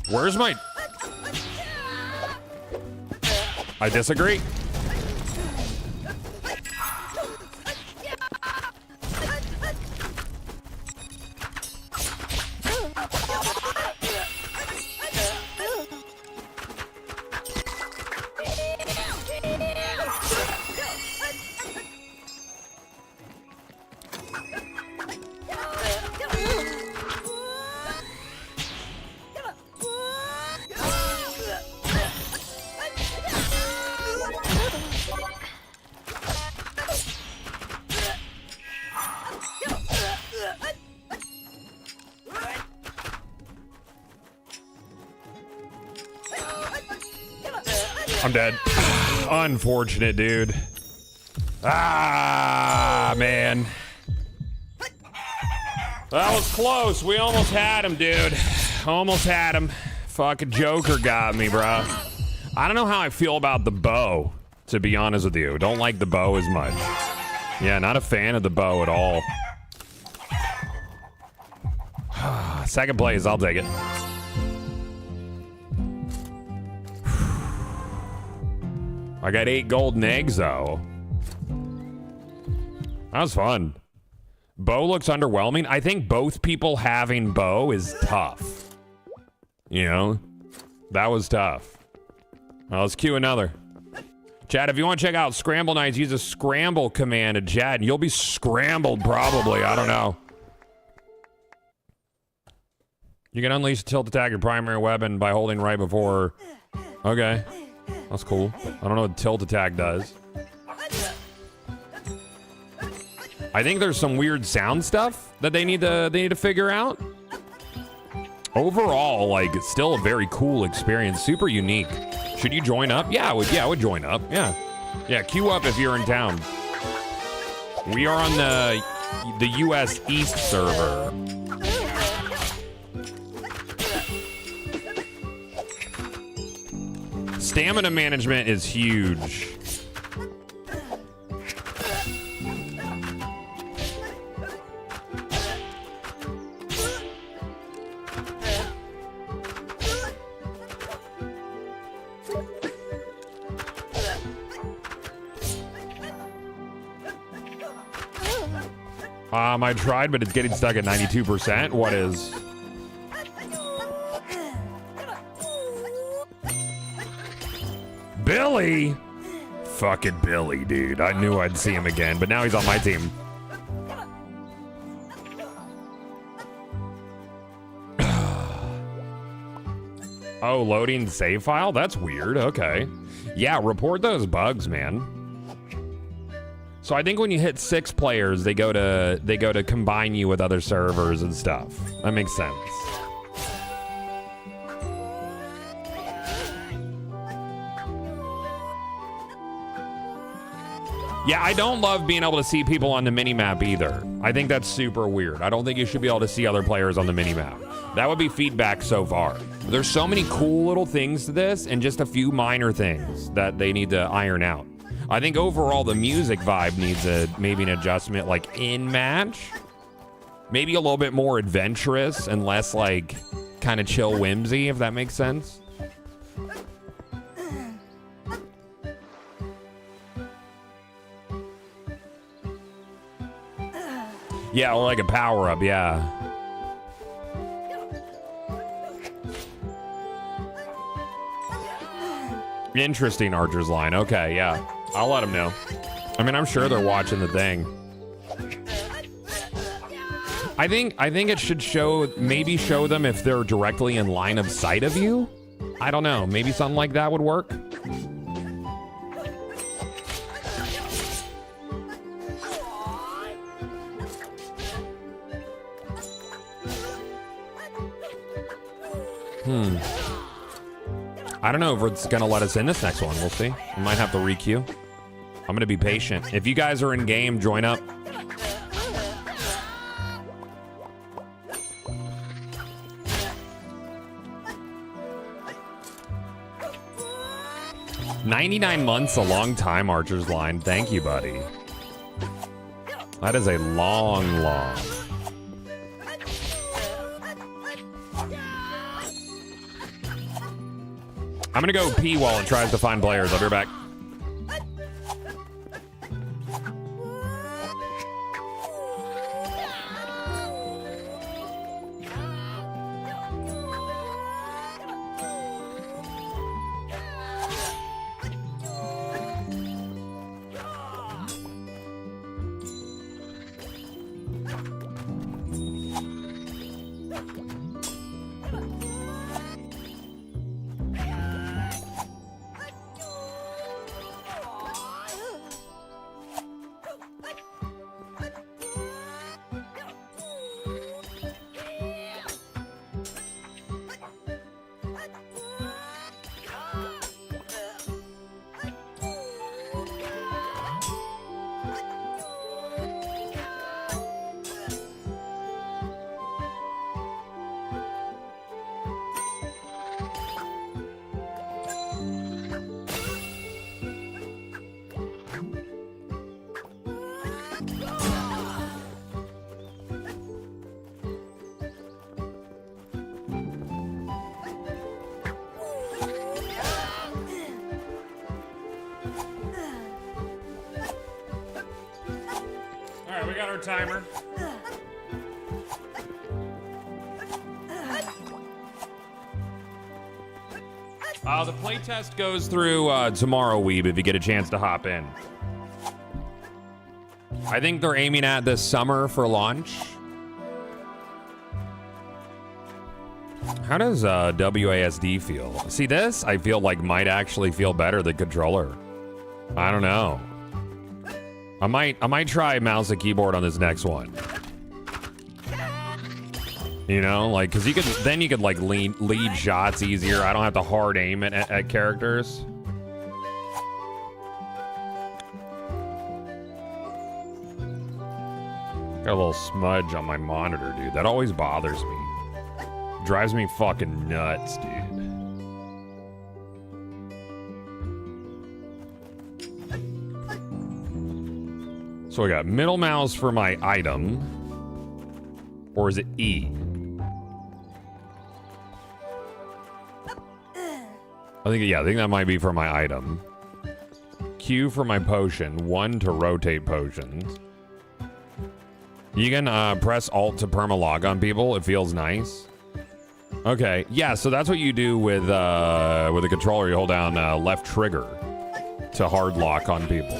Where's my... I disagree. I'm dead. Unfortunate, dude. Ah, man. That was close. We almost had him, dude. Almost had him. Fucking Joker got me, bro. I don't know how I feel about the bow, to be honest with you. Don't like the bow as much. Yeah, not a fan of the bow at all. Second place, I'll take it. I got 8 golden eggs, though. That was fun. Bow looks underwhelming. I think both people having bow is tough. You know? That was tough. Well, let's cue another. Chat, if you want to check out Scramble Nights, use a scramble command in chat, and you'll be scrambled, probably. I don't know. You can unleash a tilt attack, your primary weapon, by holding right before... Okay. That's cool. I don't know what tilt attack does. I think there's some weird sound stuff that they need to figure out. Overall, like, it's still a very cool experience. Super unique. Should you join up? Yeah, I would join up. Yeah. Yeah, queue up if you're in town. We are on the US East server. stamina management is huge. I tried, but it's getting stuck at 92%. What is? Billy? Fucking Billy, dude. I knew I'd see him again, but now he's on my team. Oh, loading save file? That's weird. Okay. Yeah, report those bugs, man. So I think when you hit 6 players, they go to combine you with other servers and stuff. That makes sense. Yeah, I don't love being able to see people on the minimap either. I think that's super weird. I don't think you should be able to see other players on the minimap. That would be feedback so far. There's so many cool little things to this and just a few minor things that they need to iron out. I think overall the music vibe needs maybe an adjustment, like in match. Maybe a little bit more adventurous and less like kind of chill whimsy, if that makes sense. Yeah, or like a power up, yeah. Interesting, Archer's line. Okay, yeah. I'll let them know. I mean, I'm sure they're watching the thing. I think it should maybe show them if they're directly in line of sight of you. I don't know. Maybe something like that would work. I don't know if it's going to let us in this next one. We'll see. We might have to requeue. I'm going to be patient. If you guys are in game, join up. $99 months, a long time, Archer's line. Thank you, buddy. That is a long. I'm gonna go pee while it tries to find players. I'll be right back. Timer. The playtest goes through tomorrow, Weeb, if you get a chance to hop in. I think they're aiming at this summer for launch. How does WASD feel? See, this I feel like might actually feel better than controller. I don't know. I might try mouse and keyboard on this next one. You know, like, cause you could like lead shots easier. I don't have to hard aim at characters. Got a little smudge on my monitor, dude. That always bothers me. Drives me fucking nuts, dude. So we got middle mouse for my item. Or is it E? I think that might be for my item. Q for my potion. 1 to rotate potions. You can press Alt to permalog on people. It feels nice. Okay, yeah, so that's what you do with a controller. You hold down left trigger to hard lock on people.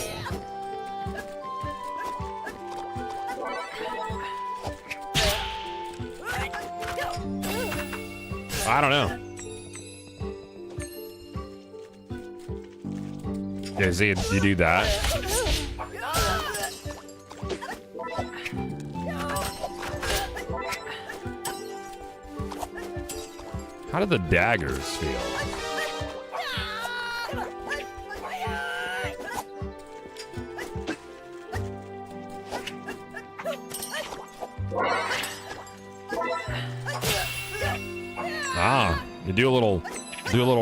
I don't know. Yeah, see, you do that. How do the daggers feel? Ah, you do a little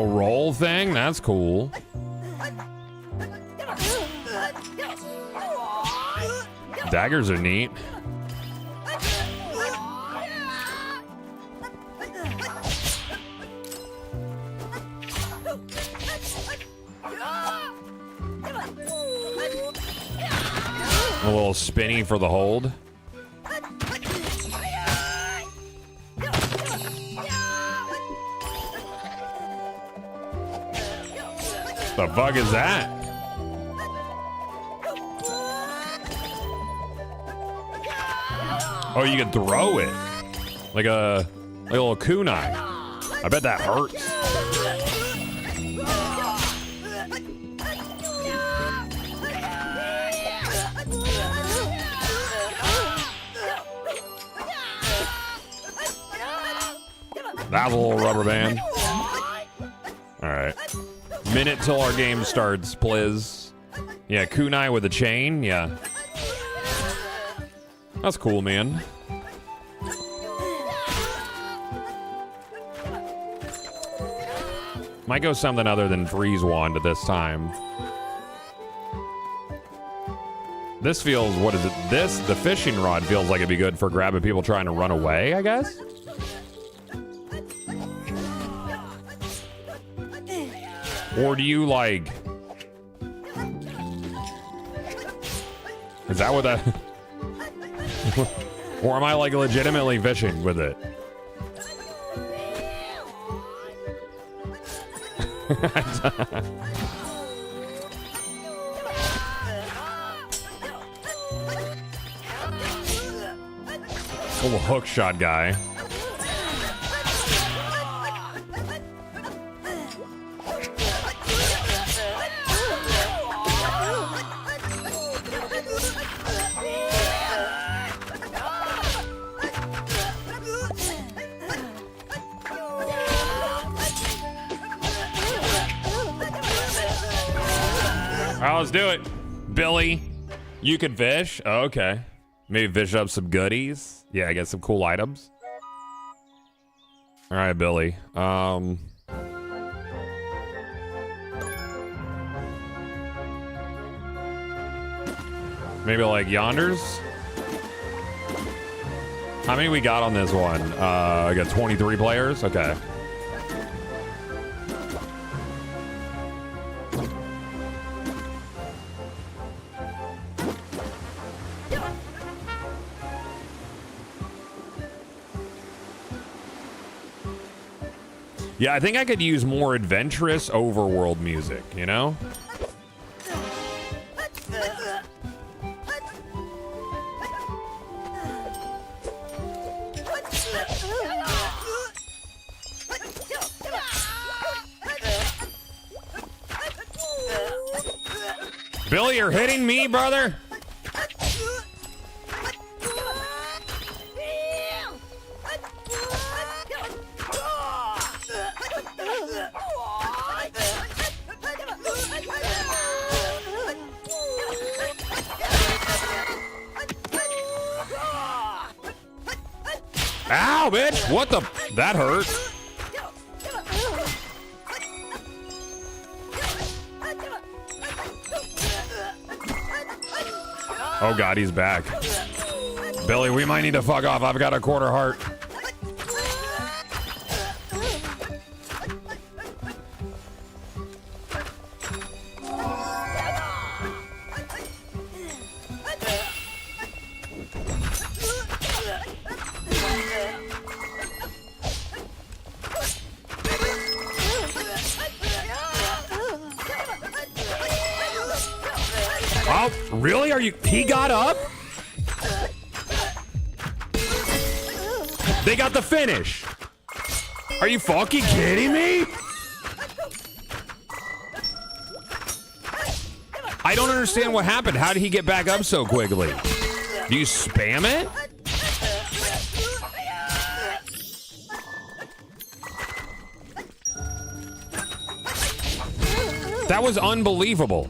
roll thing. That's cool. Daggers are neat. A little spinny for the hold. The fuck is that? Oh, you can throw it like a little kunai. I bet that hurts. That's a little rubber band. All right. Minute till our game starts, please. Yeah, kunai with a chain. Yeah. That's cool, man. Might go something other than freeze wand at this time. This feels, what is it? The fishing rod feels like it'd be good for grabbing people trying to run away, I guess? Or do you like... Is that what that... Or am I like legitimately fishing with it? Little hook shot guy. All right, let's do it. Billy, you can fish? Oh, okay. Maybe fish up some goodies. Yeah, get some cool items. All right, Billy. Maybe like yonders? How many we got on this one? I got 23 players? Okay. Yeah, I think I could use more adventurous overworld music, you know? Billy, you're hitting me, brother? Ow, bitch! What the? That hurt. Oh God, he's back. Billy, we might need to fuck off. I've got a quarter heart. Oh, really? Are you? He got up? They got the finish. Are you fucking kidding me? I don't understand what happened. How did he get back up so quickly? Do you spam it? That was unbelievable.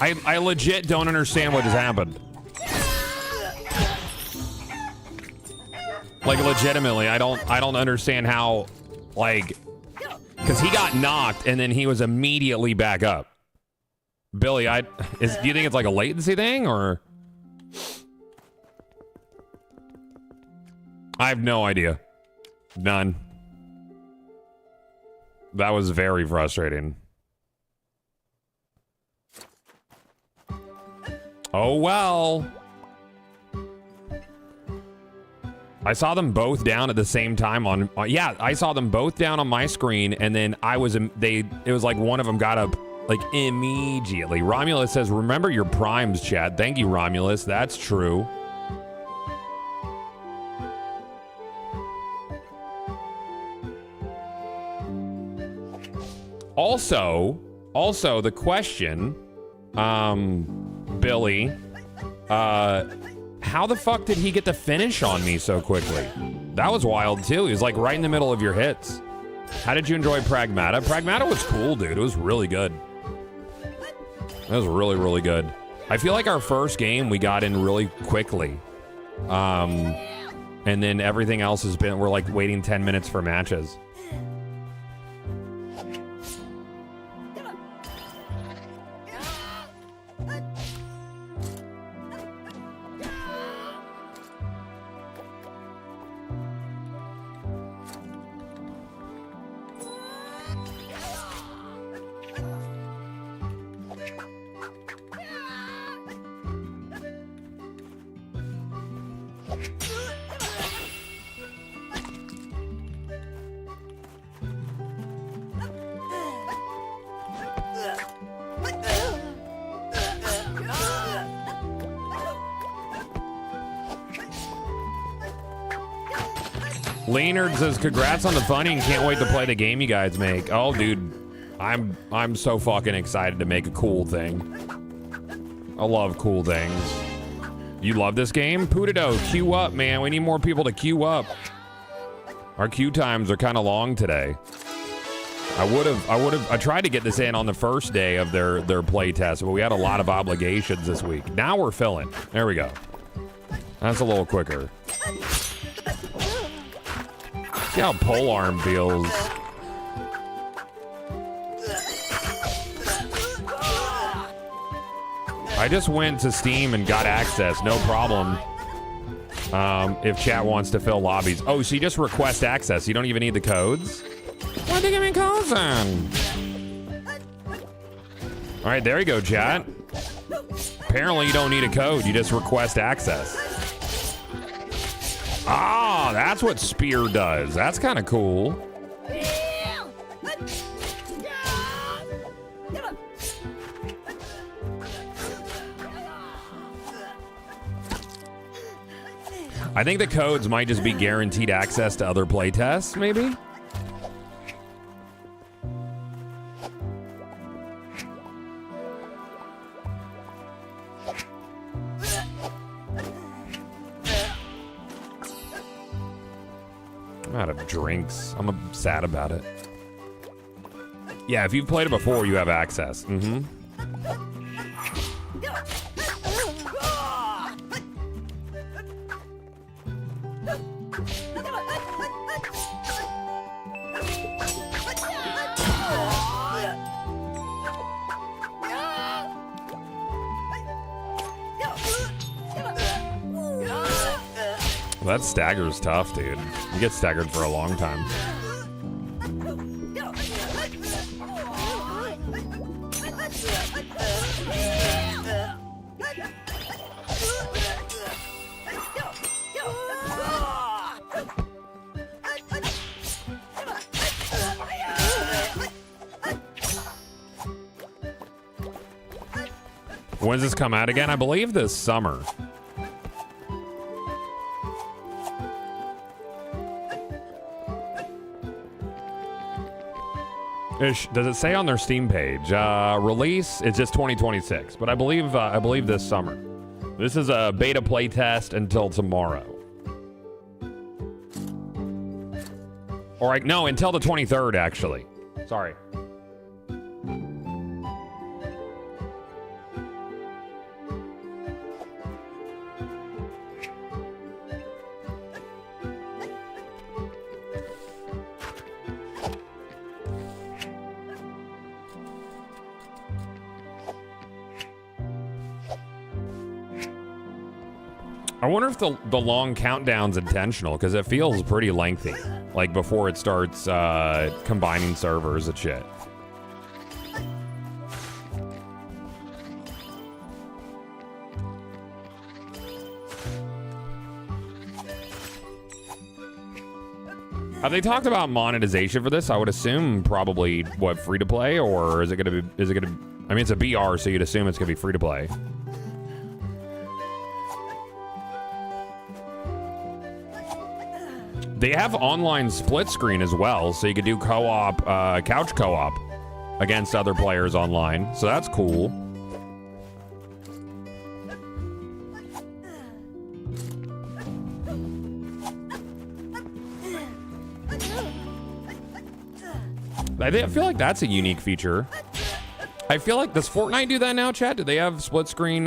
I legit don't understand what has happened. Like legitimately, I don't understand how, like, because he got knocked and then he was immediately back up. Billy, do you think it's like a latency thing or? I have no idea. None. That was very frustrating. Oh, well. I saw them both down at the same time on yeah, I saw them both down on my screen and then it was like one of them got up like immediately. Romulus says, remember your primes, chat. Thank you, Romulus. That's true. Also the question, Billy, how the fuck did he get the finish on me so quickly? That was wild too. He was like right in the middle of your hits. How did you enjoy Pragmata? Pragmata was cool, dude. It was really good. It was really, really good. I feel like our first game we got in really quickly. And then everything else has been, we're like waiting 10 minutes for matches. Leonard says, congrats on the funding. Can't wait to play the game you guys make. Oh, dude, I'm so fucking excited to make a cool thing. I love cool things. You love this game? Putido, queue up, man. We need more people to queue up. Our queue times are kind of long today. I tried to get this in on the first day of their play test, but we had a lot of obligations this week. Now we're filling. There we go. That's a little quicker. See how polearm feels. I just went to Steam and got access, no problem. If chat wants to fill lobbies. Oh, so you just request access. You don't even need the codes? Why'd they give me codes then? All right, there you go, chat. Apparently you don't need a code. You just request access. Ah, that's what Spear does. That's kind of cool. I think the codes might just be guaranteed access to other playtests, maybe? I'm out of drinks. I'm sad about it. Yeah, if you've played it before, you have access. Mm-hmm. That stagger's tough, dude. You get staggered for a long time. When's this come out again? I believe this summer. Does it say on their Steam page? Release, it's just 2026, but I believe this summer. This is a beta playtest until tomorrow. Or no, until the 23rd, actually. Sorry. I wonder if the long countdown's intentional, because it feels pretty lengthy. Like before it starts combining servers and shit. Have they talked about monetization for this? I would assume probably what, free to play, or is it gonna be? I mean, it's a BR, so you'd assume it's gonna be free to play. They have online split screen as well, so you could do co-op, couch co-op against other players online. So that's cool. I feel like that's a unique feature. I feel like, does Fortnite do that now, chat? Do they have split screen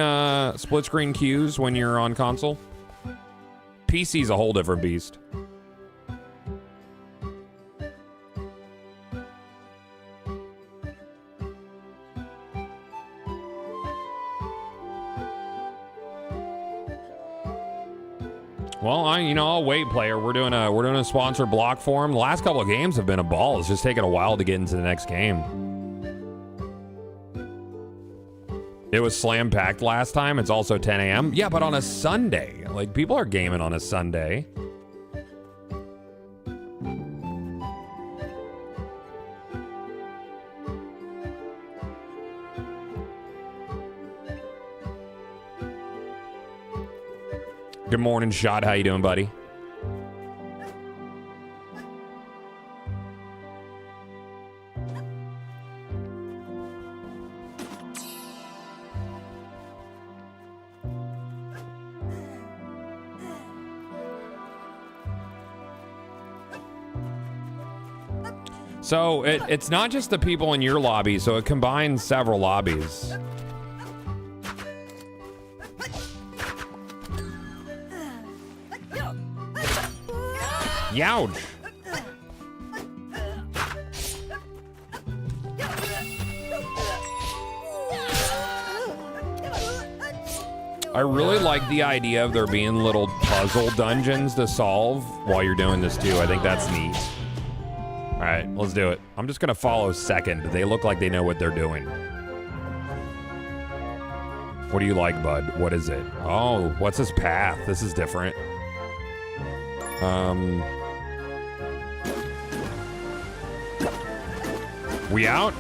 queues when you're on console? PC's a whole different beast. Well, I'll wait, player. We're doing a sponsored block for him. The last couple of games have been a ball. It's just taken a while to get into the next game. It was slam packed last time. It's also 10 a.m. Yeah, but on a Sunday. Like, people are gaming on a Sunday. Good morning, Shot. How you doing, buddy? So it's not just the people in your lobby, so it combines several lobbies. Youch. I really like the idea of there being little puzzle dungeons to solve while you're doing this too. I think that's neat. All right, let's do it. I'm just gonna follow second. They look like they know what they're doing. What do you like, bud? What is it? Oh, what's this path? This is different. We out?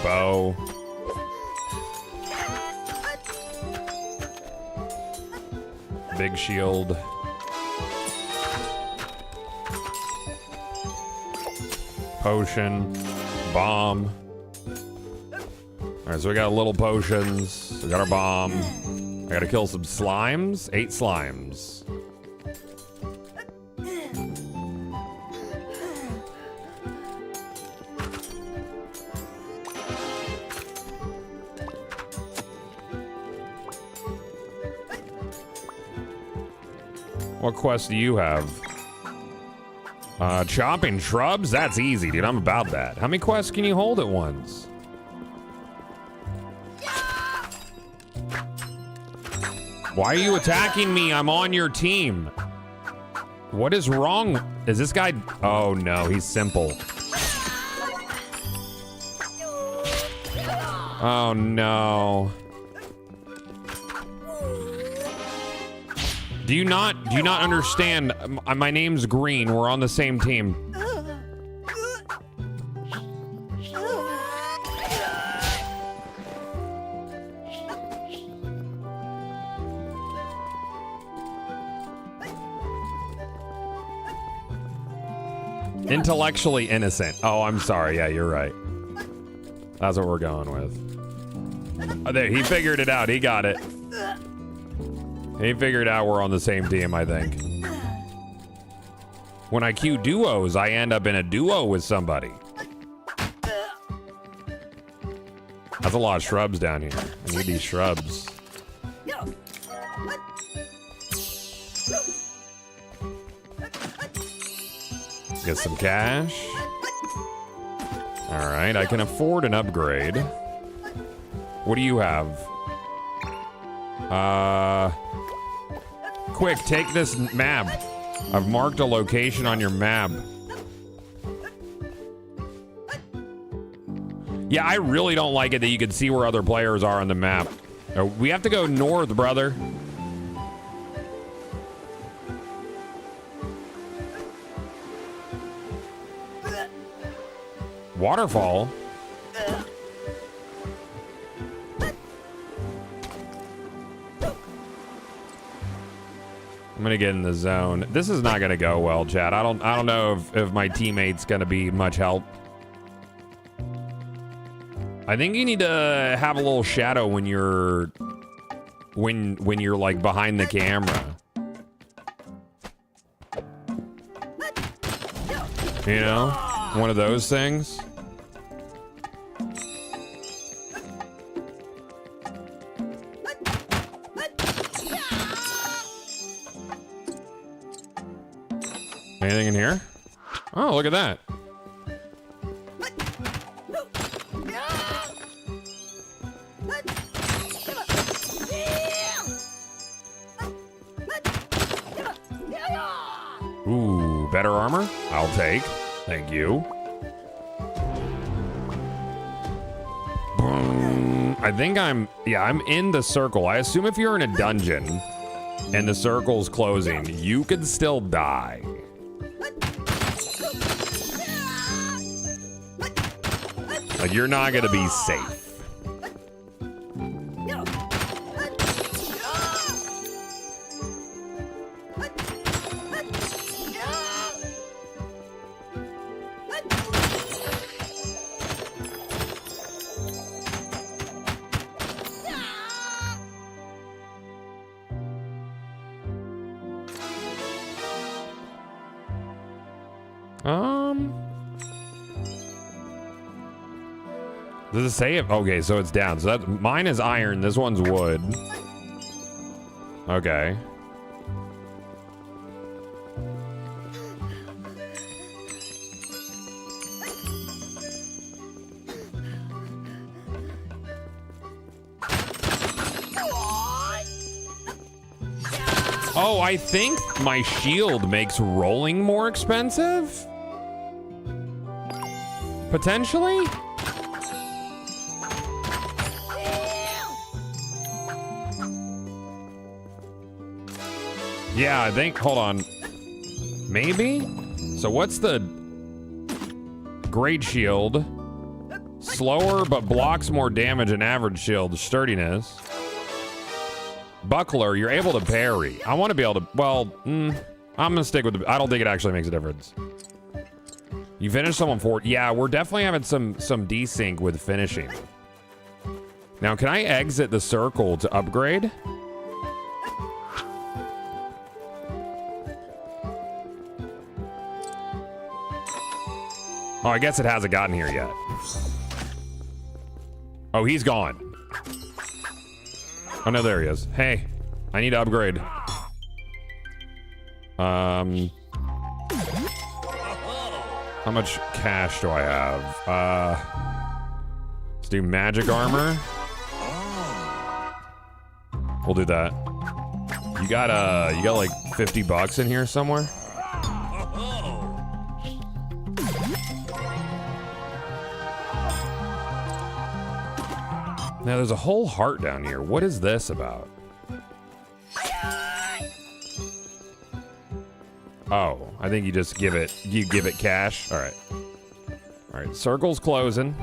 Bow. Big shield. Potion. Bomb. Alright, so we got little potions. We got our bomb. I gotta kill some slimes. 8 slimes. What quest do you have? Chopping shrubs? That's easy, dude. I'm about that. How many quests can you hold at once? Why are you attacking me? I'm on your team. What is wrong? Is this guy? Oh no, he's simple. Oh no. Do you not understand? My name's Green. We're on the same team. Intellectually innocent. Oh, I'm sorry. Yeah, you're right. That's what we're going with. Oh, there, he figured it out. He got it. He figured out we're on the same team, I think. When I queue duos, I end up in a duo with somebody. That's a lot of shrubs down here. I need these shrubs. Get some cash. All right, I can afford an upgrade. What do you have? Quick, take this map. I've marked a location on your map. Yeah, I really don't like it that you can see where other players are on the map. We have to go north, brother. Waterfall? I'm gonna get in the zone. This is not gonna go well, Chad. I don't know if my teammate's gonna be much help. I think you need to have a little shadow when you're like behind the camera. You know? One of those things. Anything in here? Oh, look at that. Ooh, better armor? I'll take. Thank you. Boom. I think I'm in the circle. I assume if you're in a dungeon and the circle's closing, you could still die. Like, you're not gonna be safe. Does it say it? Okay, so it's down. So that mine is iron. This one's wood. Okay. Oh, I think my shield makes rolling more expensive? Potentially? Yeah, I think, hold on. Maybe? So what's the great shield? Slower, but blocks more damage than average shield. Sturdiness. Buckler, you're able to parry. I want to be able to, well, I'm gonna stick with the, I don't think it actually makes a difference. You finish someone for, yeah, we're definitely having some desync with finishing. Now, can I exit the circle to upgrade? Oh, I guess it hasn't gotten here yet. Oh, he's gone. Oh, no, there he is. Hey, I need to upgrade. How much cash do I have? Let's do magic armor. We'll do that. You got like $50 in here somewhere? Now there's a whole heart down here. What is this about? Oh, I think you give it cash. All right. All right, circle's closing.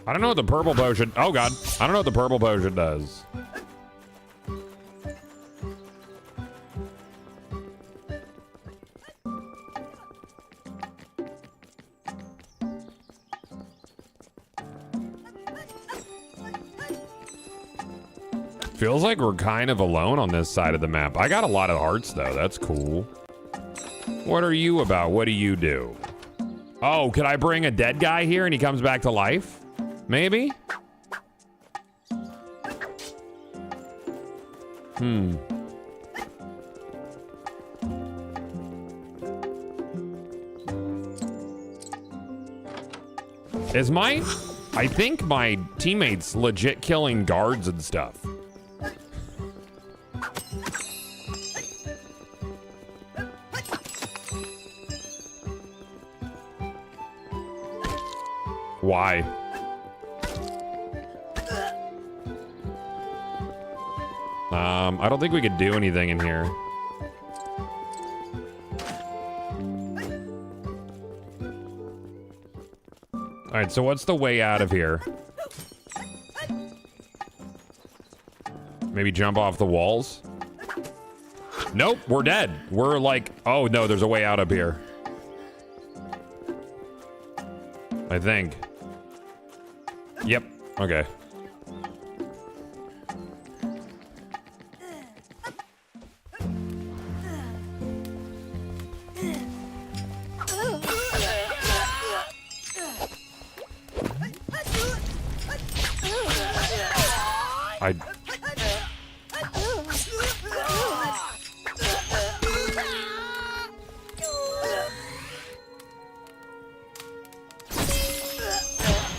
I don't know what the purple potion... Oh, God. I don't know what the purple potion does. Feels like we're kind of alone on this side of the map. I got a lot of hearts, though. That's cool. What are you about? What do you do? Oh, could I bring a dead guy here and he comes back to life? Maybe? I think my teammates legit killing guards and stuff. Why? I don't think we could do anything in here. All right, so what's the way out of here? Maybe jump off the walls? Nope, we're dead. We're like, oh no, there's a way out up here. I think. Yep, okay.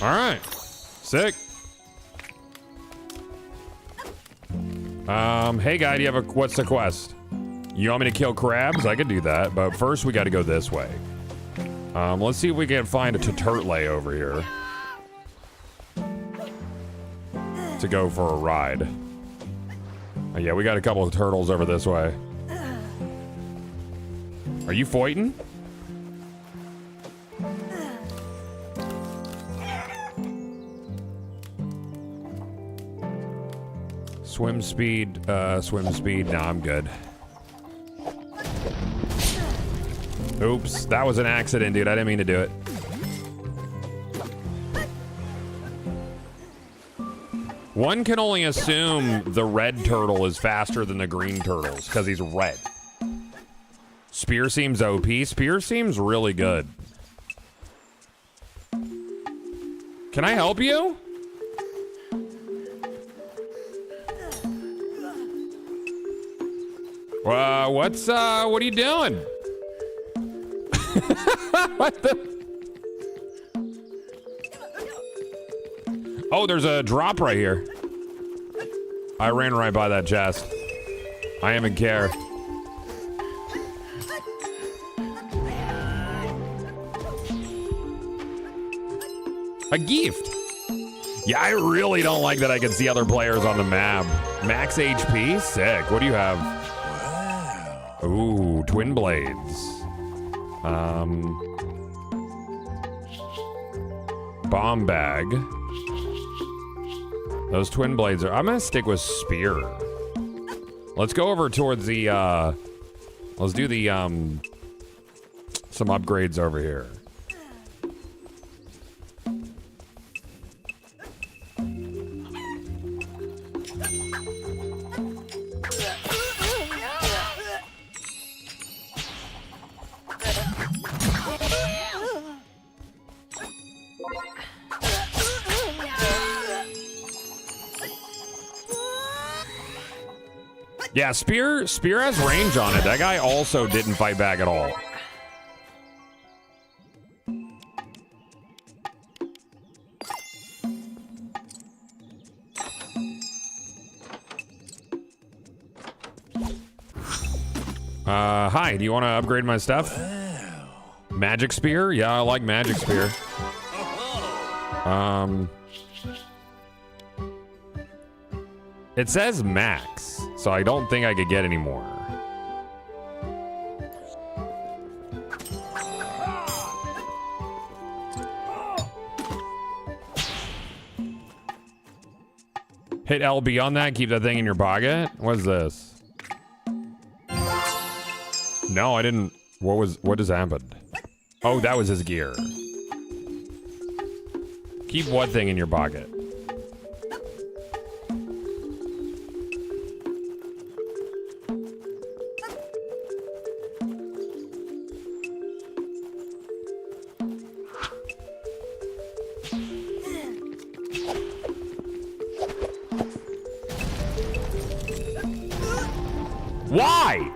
All right, sick. Hey guy, do you have what's the quest? You want me to kill crabs? I could do that, but first we got to go this way. Let's see if we can find a turtle over here to go for a ride. Oh, yeah, we got a couple of turtles over this way. Are you fighting? Swim speed. No, I'm good. Oops, that was an accident, dude. I didn't mean to do it. One can only assume the red turtle is faster than the green turtles because he's red. Spear seems OP. Spear seems really good. Can I help you? What are you doing? What the? Oh, there's a drop right here. I ran right by that chest. I am in care. A gift. Yeah, I really don't like that I can see other players on the map. Max HP? Sick. What do you have? Ooh, twin blades. Bomb bag. Those twin blades are... I'm gonna stick with spear. Let's go over towards the, let's do the, some upgrades over here. Yeah, Spear has range on it. That guy also didn't fight back at all. Hi, do you want to upgrade my stuff? Magic Spear? Yeah, I like Magic Spear. It says max, so I don't think I could get any more. Hit LB on that, keep that thing in your pocket? What is this? No, I didn't. What just happened? Oh, that was his gear. Keep what thing in your pocket? Why?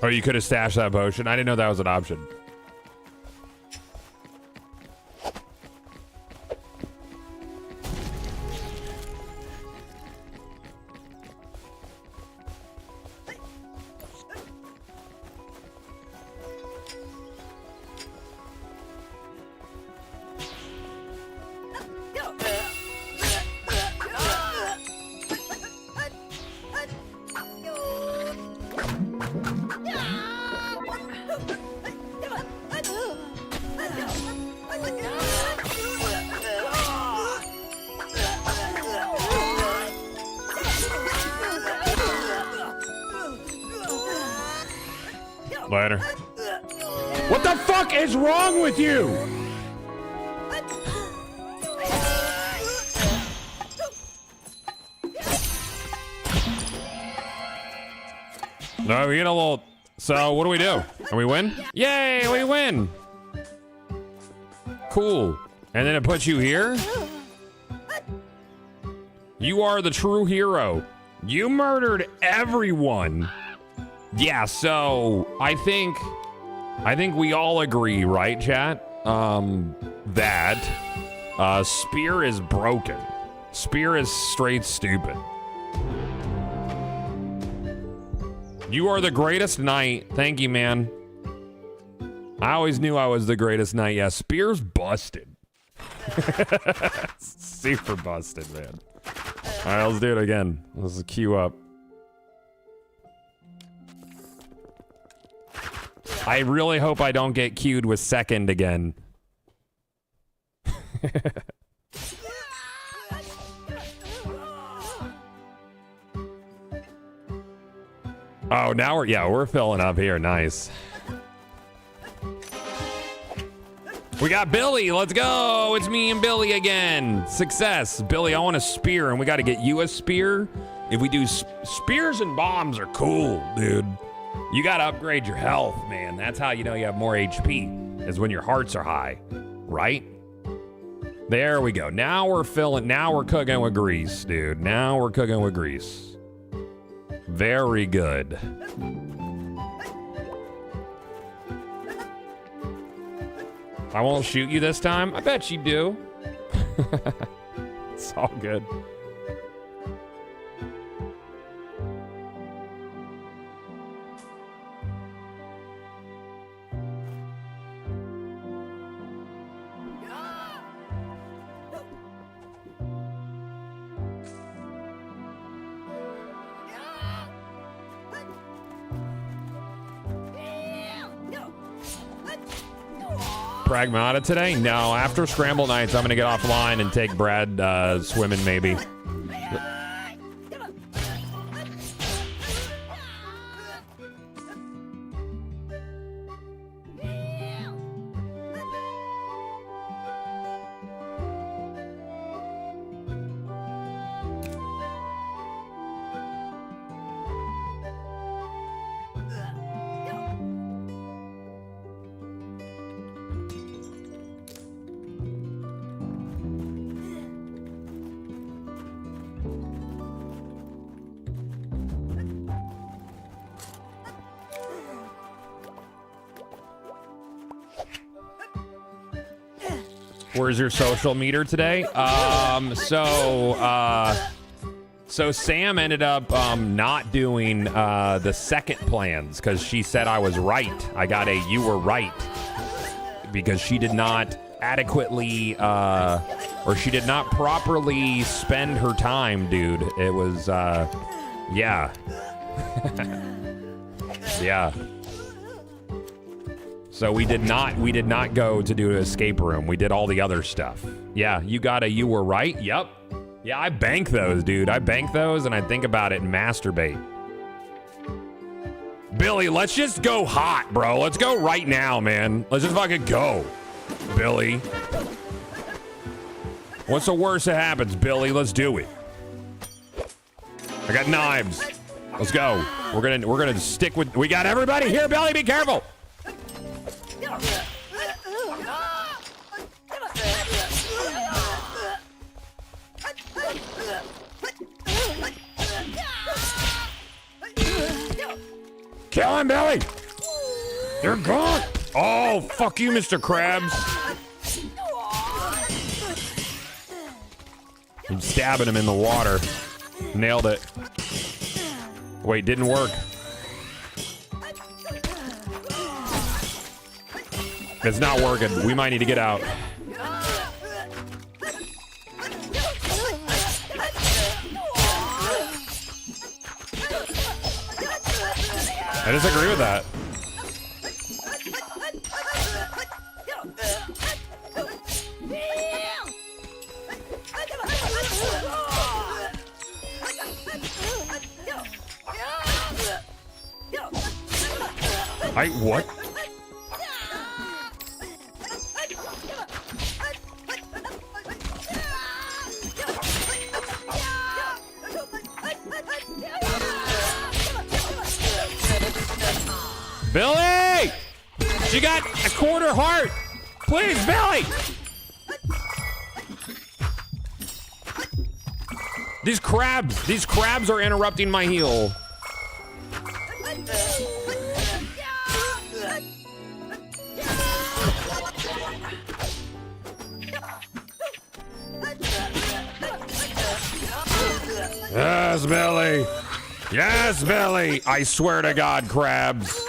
Oh, you could have stashed that potion. I didn't know that was an option. Later. What the fuck is wrong with you? No, we get a little. So, what do we do? And we win? Yay, we win! Cool. And then it puts you here? You are the true hero. You murdered everyone. Yeah, so I think we all agree, right, chat? That Spear is broken. Spear is straight stupid. You are the greatest knight. Thank you, man. I always knew I was the greatest knight. Yeah, Spear's busted. Super busted, man. All right, let's do it again. Let's queue up. I really hope I don't get queued with second again. Oh, now we're filling up here. Nice. We got Billy. Let's go. It's me and Billy again. Success. Billy, I want a spear, and we got to get you a spear. If we do spears and bombs are cool, dude. You got to upgrade your health, man. That's how you know you have more HP, is when your hearts are high, right? There we go. Now we're filling. Now we're cooking with grease, dude. Now we're cooking with grease. Very good. I won't shoot you this time. I bet you do. It's all good. Pragmata today? No, after Scramble Nights, I'm going to get offline and take Brad swimming, maybe. Where's your social meter today? So Sam ended up not doing the second plans because she said I was right. I got a you were right because she did not adequately or she did not properly spend her time, dude. It was yeah. Yeah. So we did not go to do an escape room. We did all the other stuff. Yeah, you got a you were right? Yep. Yeah, I bank those, dude. I bank those and I think about it and masturbate. Billy, let's just go hot, bro. Let's go right now, man. Let's just fucking go, Billy. What's the worst that happens, Billy? Let's do it. I got knives. Let's go. We're gonna stick with. We got everybody here, Billy. Be careful. Kill him, Billy! You're gone! Oh, fuck you, Mr. Krabs. I'm stabbing him in the water. Nailed it. Wait, didn't work. It's not working. We might need to get out. I disagree with that. What? Billy! She got a quarter heart! Please, Billy! These crabs are interrupting my heal. Yes, Billy! Yes, Billy! I swear to God, crabs.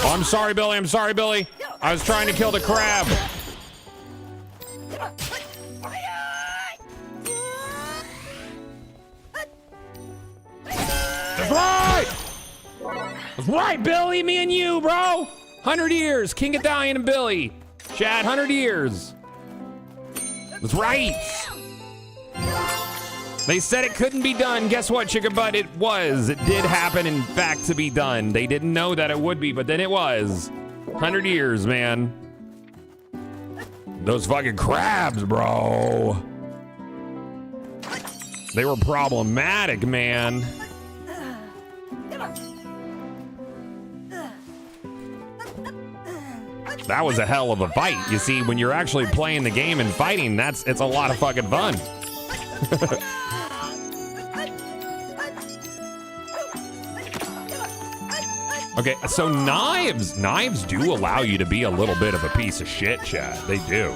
Oh, I'm sorry, Billy. I'm sorry, Billy. I was trying to kill the crab. That's right! That's right, Billy. Me and you, bro. 100 years. King Italian and Billy. Chad, 100 years. That's right. They said it couldn't be done. Guess what, chicken butt? It was. It did happen, in fact, to be done. They didn't know that it would be, but then it was. 100 years, man. Those fucking crabs, bro. They were problematic, man. That was a hell of a fight. You see, when you're actually playing the game and fighting, it's a lot of fucking fun. Okay, so knives do allow you to be a little bit of a piece of shit, Chad. They do.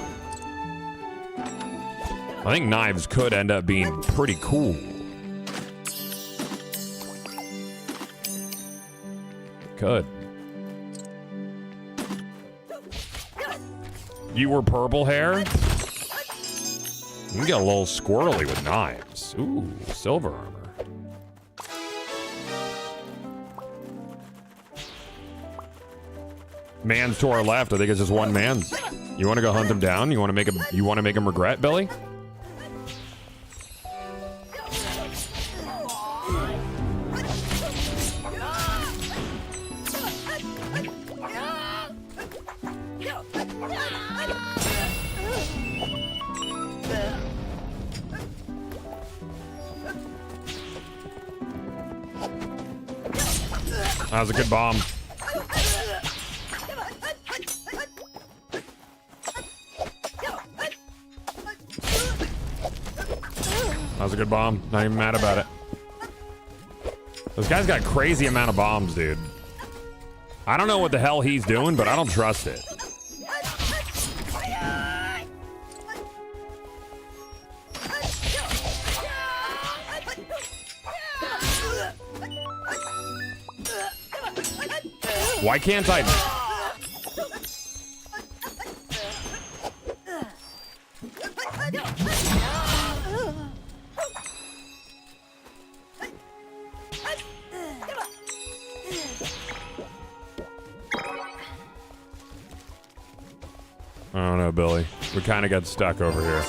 I think knives could end up being pretty cool. Could. You were purple hair? You can get a little squirrely with knives. Ooh, silver armor. Man's to our left. I think it's just one man's. You want to go hunt him down? You want to make him regret, Billy? That was a good bomb. That was a good bomb. Not even mad about it. This guy's got a crazy amount of bombs, dude. I don't know what the hell he's doing, but I don't trust it. Why can't I? I don't know, Billy. We kind of got stuck over here.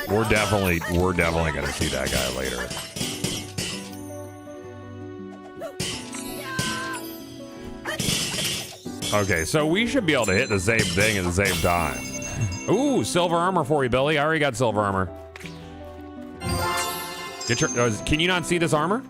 We're definitely gonna see that guy later. Okay, so we should be able to hit the same thing at the same time. Ooh, silver armor for you, Billy. I already got silver armor. Get your. Can you not see this armor?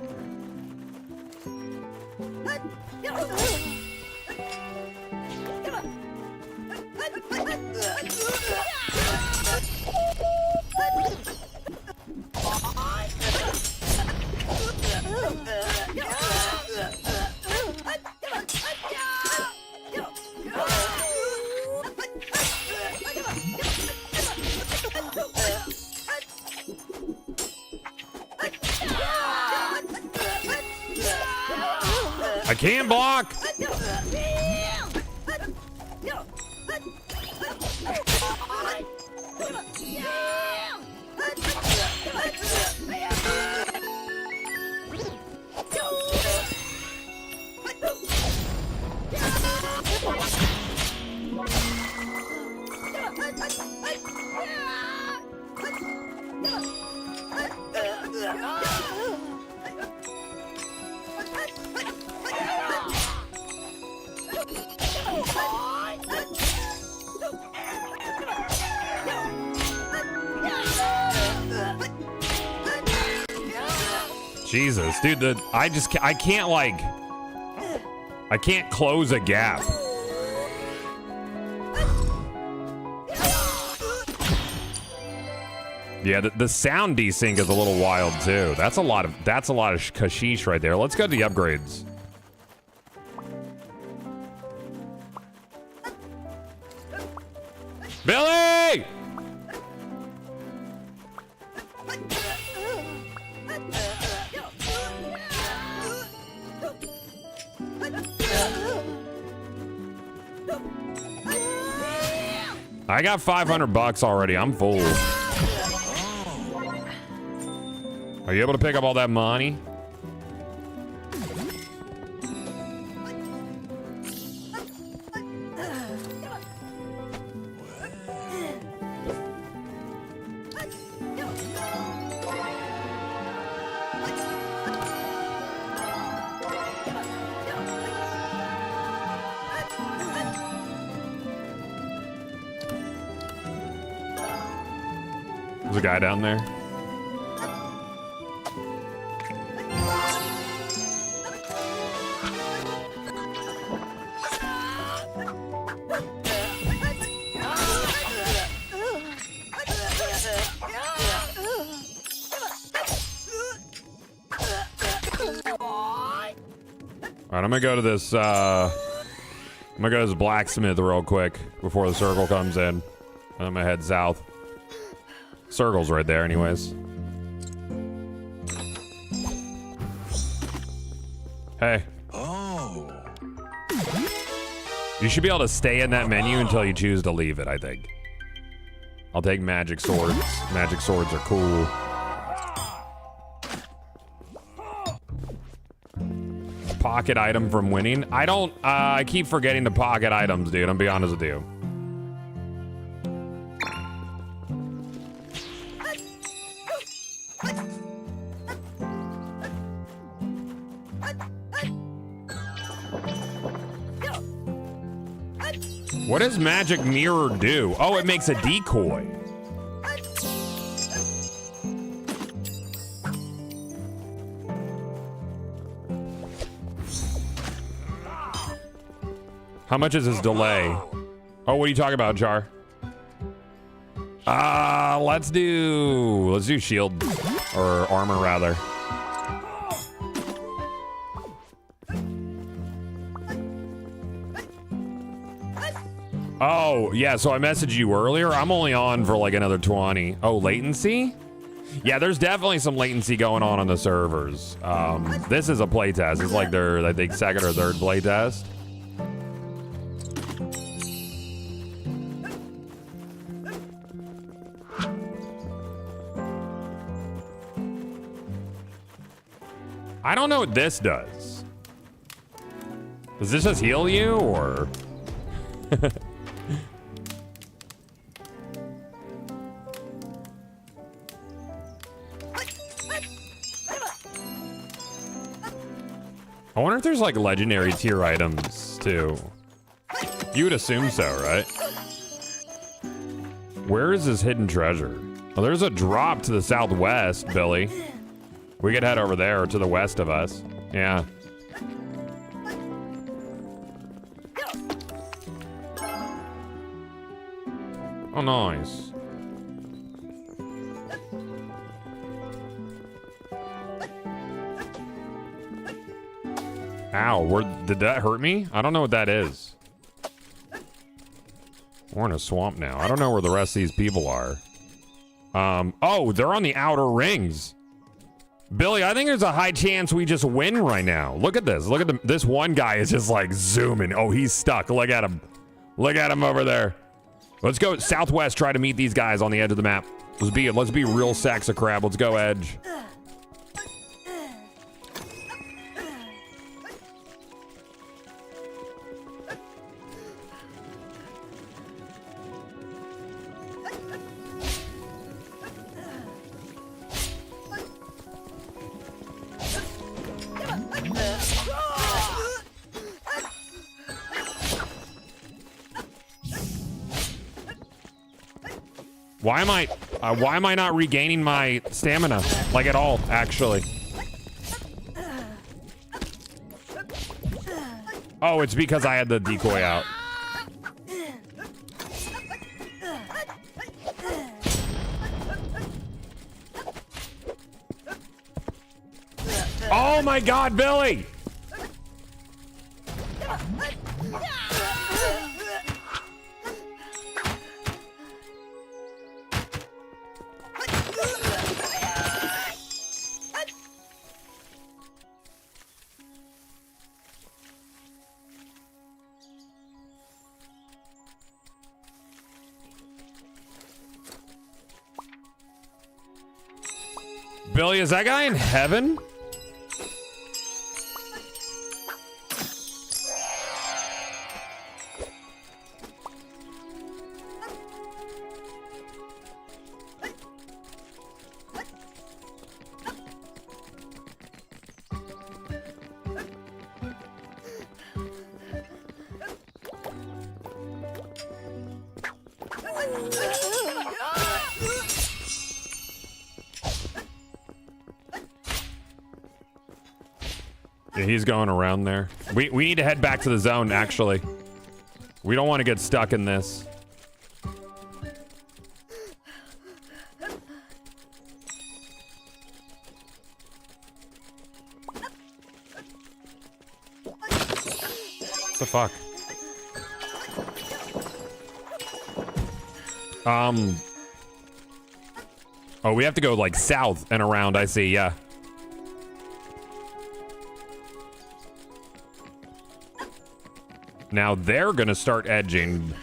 I can't block. Jesus, dude, I can't close a gap. Yeah, the sound desync is a little wild too. That's a lot of kashish right there. Let's go to the upgrades. Billy! I got $500 already. I'm full. Are you able to pick up all that money? There's a guy down there. All right, I'm gonna go to this. I'm gonna go to this blacksmith real quick before the circle comes in. I'm gonna head south. Circle's right there, anyways. Hey. Oh. You should be able to stay in that menu until you choose to leave it, I think. I'll take magic swords. Magic swords are cool. Pocket item from winning. I keep forgetting to pocket items, dude. I'm be honest with you. What does magic mirror do? Oh, it makes a decoy. How much is his delay? Oh, what are you talking about, Jar? Let's do shield or armor rather. Oh, yeah, so I messaged you earlier. I'm only on for like another 20. Oh, latency? Yeah, there's definitely some latency going on the servers. This is a playtest. It's like their, I think, second or third playtest. I don't know what this does. Does this just heal you, or? I wonder if there's like legendary tier items too. You would assume so, right? Where is this hidden treasure? Oh, there's a drop to the southwest, Billy. We could head over there to the west of us. Yeah. Oh, nice. Ow, did that hurt me? I don't know what that is. We're in a swamp now. I don't know where the rest of these people are. Oh, they're on the outer rings. Billy, I think there's a high chance we just win right now. Look at this. Look at this one guy is just like zooming. Oh, he's stuck. Look at him. Look at him over there. Let's go southwest, try to meet these guys on the edge of the map. Let's be real sacks of crab. Let's go edge. Why am I not regaining my stamina? Like at all, actually. Oh, it's because I had the decoy out. Oh my God, Billy! Billy, is that guy in heaven? Yeah, he's going around there. We need to head back to the zone, actually. We don't want to get stuck in this. What the fuck? Oh, we have to go like south and around, I see, yeah. Now they're gonna start edging.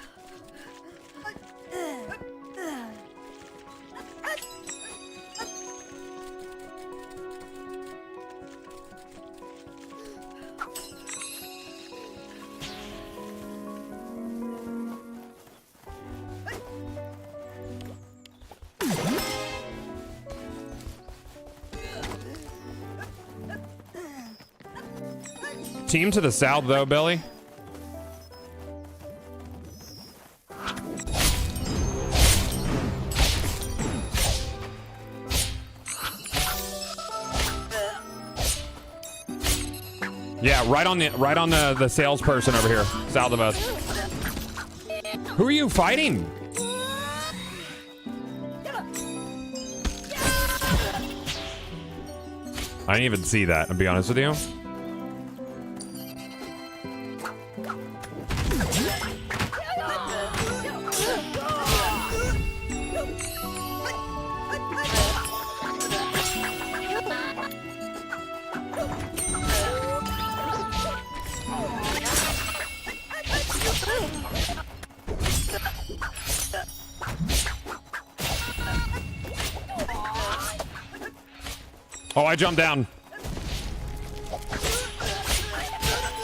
Team to the south though, Billy. Yeah, right on the salesperson over here, south of us. Who are you fighting? I didn't even see that, to be honest with you. Oh, I jumped down.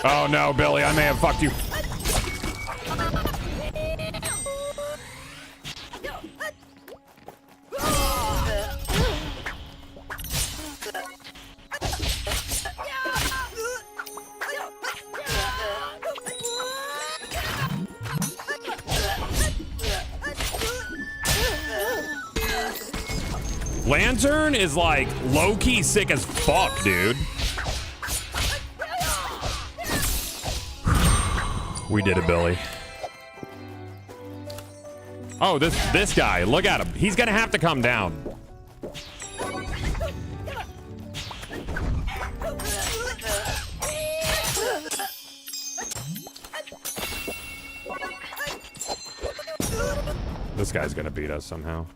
Oh no, Billy, I may have fucked you. Lantern is like low-key sick as fuck, dude. We did it, Billy. Oh, this guy, look at him. He's gonna have to come down. This guy's gonna beat us somehow.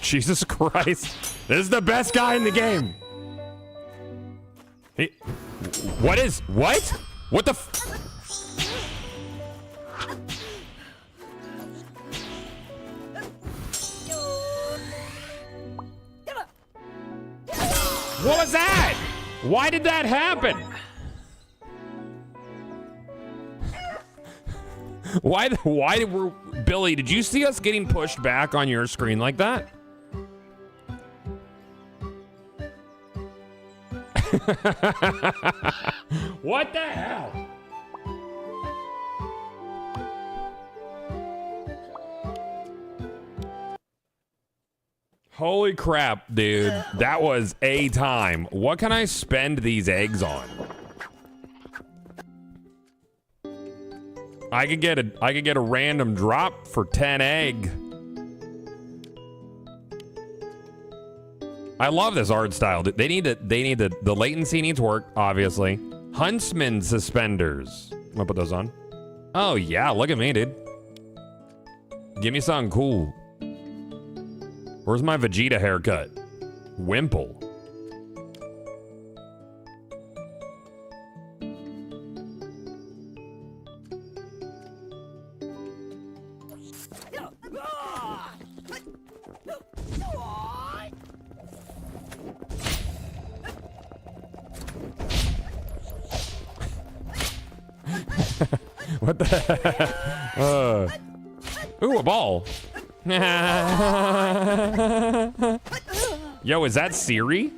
Jesus Christ. This is the best guy in the game. What? What the What was that? Why did that happen? Why were Billy, did you see us getting pushed back on your screen like that? What the hell? Holy crap, dude. That was a time. What can I spend these eggs on? I could get a random drop for 10 egg. I love this art style. The latency needs work, obviously. Huntsman suspenders. I'm gonna put those on. Oh yeah, look at me, dude. Give me something cool. Where's my Vegeta haircut? Wimple. What the? Ooh, a ball. Yo, is that Siri?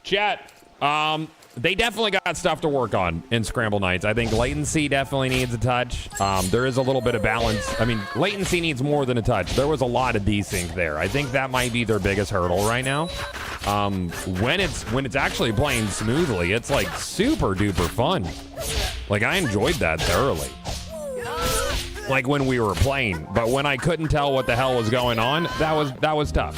Chat, they definitely got stuff to work on in Scramble Nights. I think latency definitely needs a touch. There is a little bit of balance. I mean, latency needs more than a touch. There was a lot of desync there. I think that might be their biggest hurdle right now. When it's actually playing smoothly, it's like super duper fun. Like, I enjoyed that thoroughly. Like when we were playing, but when I couldn't tell what the hell was going on, that was tough.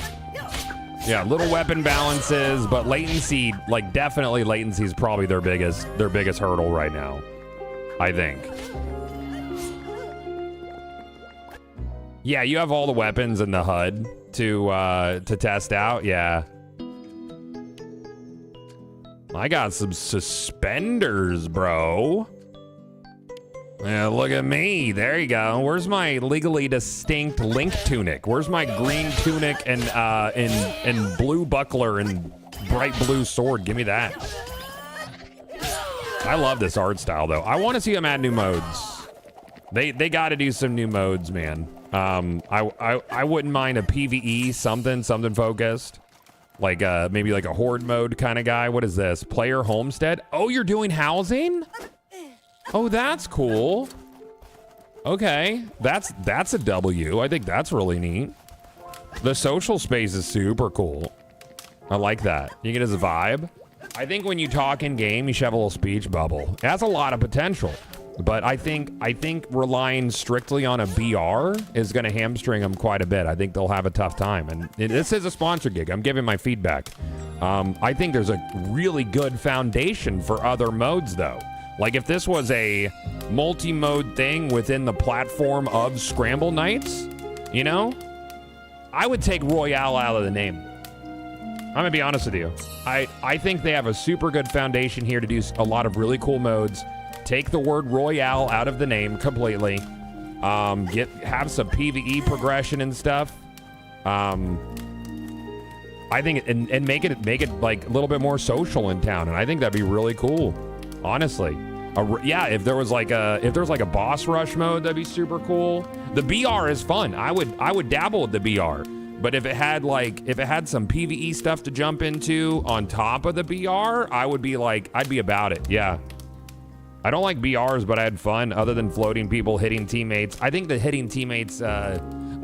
Yeah, little weapon balances, but latency, like definitely latency is probably their biggest hurdle right now, I think. Yeah, you have all the weapons in the HUD to test out. Yeah. I got some suspenders, bro. Yeah, look at me. There you go. Where's my legally distinct Link tunic? Where's my green tunic and blue buckler and bright blue sword? Give me that. I love this art style, though. I want to see them add new modes. They got to do some new modes, man. I wouldn't mind a PvE something focused. Like maybe like a horde mode kind of guy. What is this? Player homestead? Oh, you're doing housing? Oh, that's cool. Okay, that's a W. I think that's really neat. The social space is super cool. I like that. You get his vibe. I think when you talk in game, you should have a little speech bubble. It has a lot of potential, but I think relying strictly on a BR is going to hamstring them quite a bit. I think they'll have a tough time. And this is a sponsor gig. I'm giving my feedback. I think there's a really good foundation for other modes, though. Like if this was a multi-mode thing within the platform of Scramble Nights, you know, I would take Royale out of the name. I'm gonna be honest with you. I think they have a super good foundation here to do a lot of really cool modes. Take the word Royale out of the name completely. Have some PvE progression and stuff. I think and make it like a little bit more social in town, and I think that'd be really cool. Honestly, yeah. If there was like a boss rush mode, that'd be super cool. The BR is fun. I would dabble with the BR, but if it had some PvE stuff to jump into on top of the BR, I'd be about it. Yeah. I don't like BRs, but I had fun. Other than floating people, hitting teammates. I think the hitting teammates. I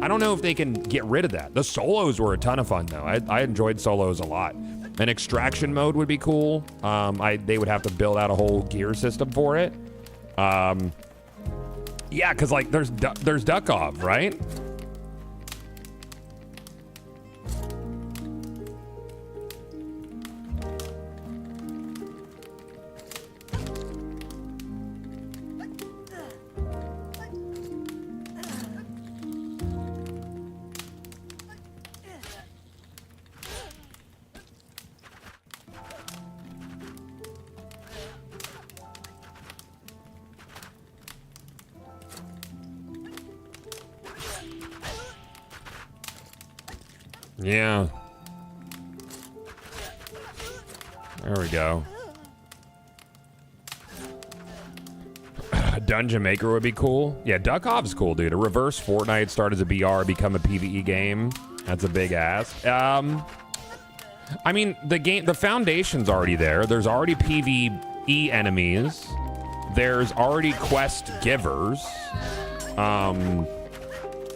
don't know if they can get rid of that. The solos were a ton of fun though. I enjoyed solos a lot. An extraction mode would be cool. They would have to build out a whole gear system for it. Yeah, because like there's duck off, right? Yeah. There we go. Dungeon Maker would be cool. Yeah, Duck Off's cool, dude. A reverse Fortnite, start as a BR, become a PvE game. That's a big ask. I mean, the foundation's already there. There's already PvE enemies. There's already quest givers.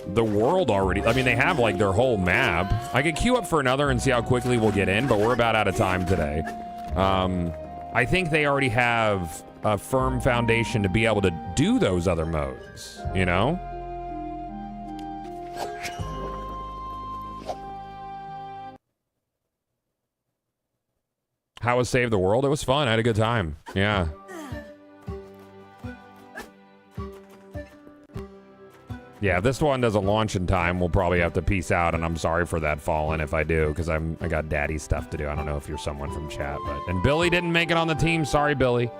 The world already, I mean, they have like their whole map. I could queue up for another and see how quickly we'll get in, but we're about out of time today. I think they already have a firm foundation to be able to do those other modes, you know? How was Save the World? It was fun. I had a good time. Yeah. Yeah, if this one doesn't launch in time, we'll probably have to peace out, and I'm sorry for that, Fallen, if I do, because I got daddy stuff to do. I don't know if you're someone from chat, but... And Billy didn't make it on the team. Sorry, Billy.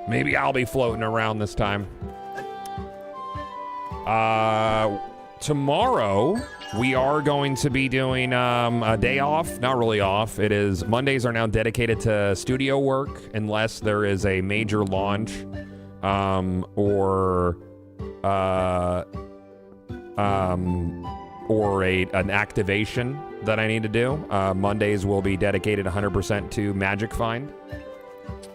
Maybe I'll be floating around this time. Tomorrow, we are going to be doing a day off. Not really off. It is... Mondays are now dedicated to studio work, unless there is a major launch, or... or an activation that I need to do. Mondays will be dedicated 100% to Magic Find.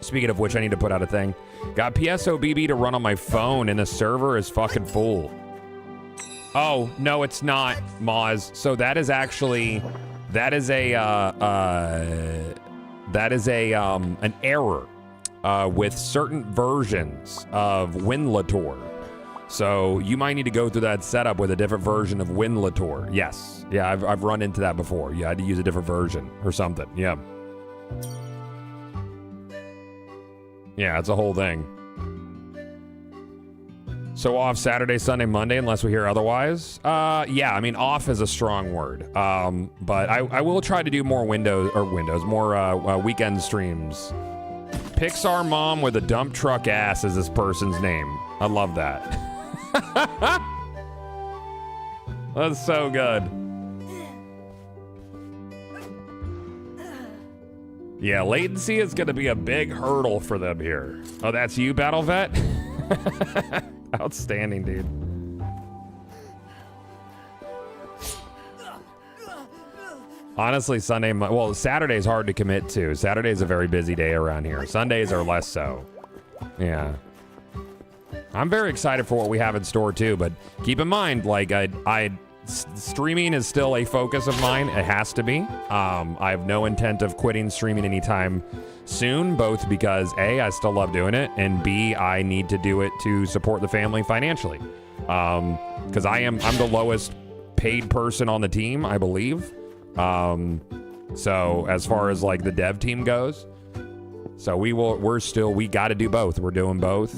Speaking of which, I need to put out a thing. Got PSO BB to run on my phone, and the server is fucking full. Oh, no, it's not, Moz. So that is actually, that is an error with certain versions of Winlator. So you might need to go through that setup with a different version of Winlator. Yes. Yeah, I've run into that before. You had to use a different version or something. Yeah. Yeah, it's a whole thing. So off Saturday, Sunday, Monday, unless we hear otherwise. Yeah, I mean, off is a strong word. But I will try to do more more weekend streams. Pixar mom with a dump truck ass is this person's name. I love that. That's so good. Yeah, latency is going to be a big hurdle for them here. Oh, that's you, Battle Vet? Outstanding, dude. Honestly, Saturday's hard to commit to. Saturday's a very busy day around here. Sundays are less so. Yeah. I'm very excited for what we have in store too, but keep in mind, like, streaming is still a focus of mine. It has to be. I have no intent of quitting streaming anytime soon, both because A, I still love doing it, and B, I need to do it to support the family financially. Because I'm the lowest paid person on the team, I believe. So as far as like the dev team goes, so we got to do both. We're doing both.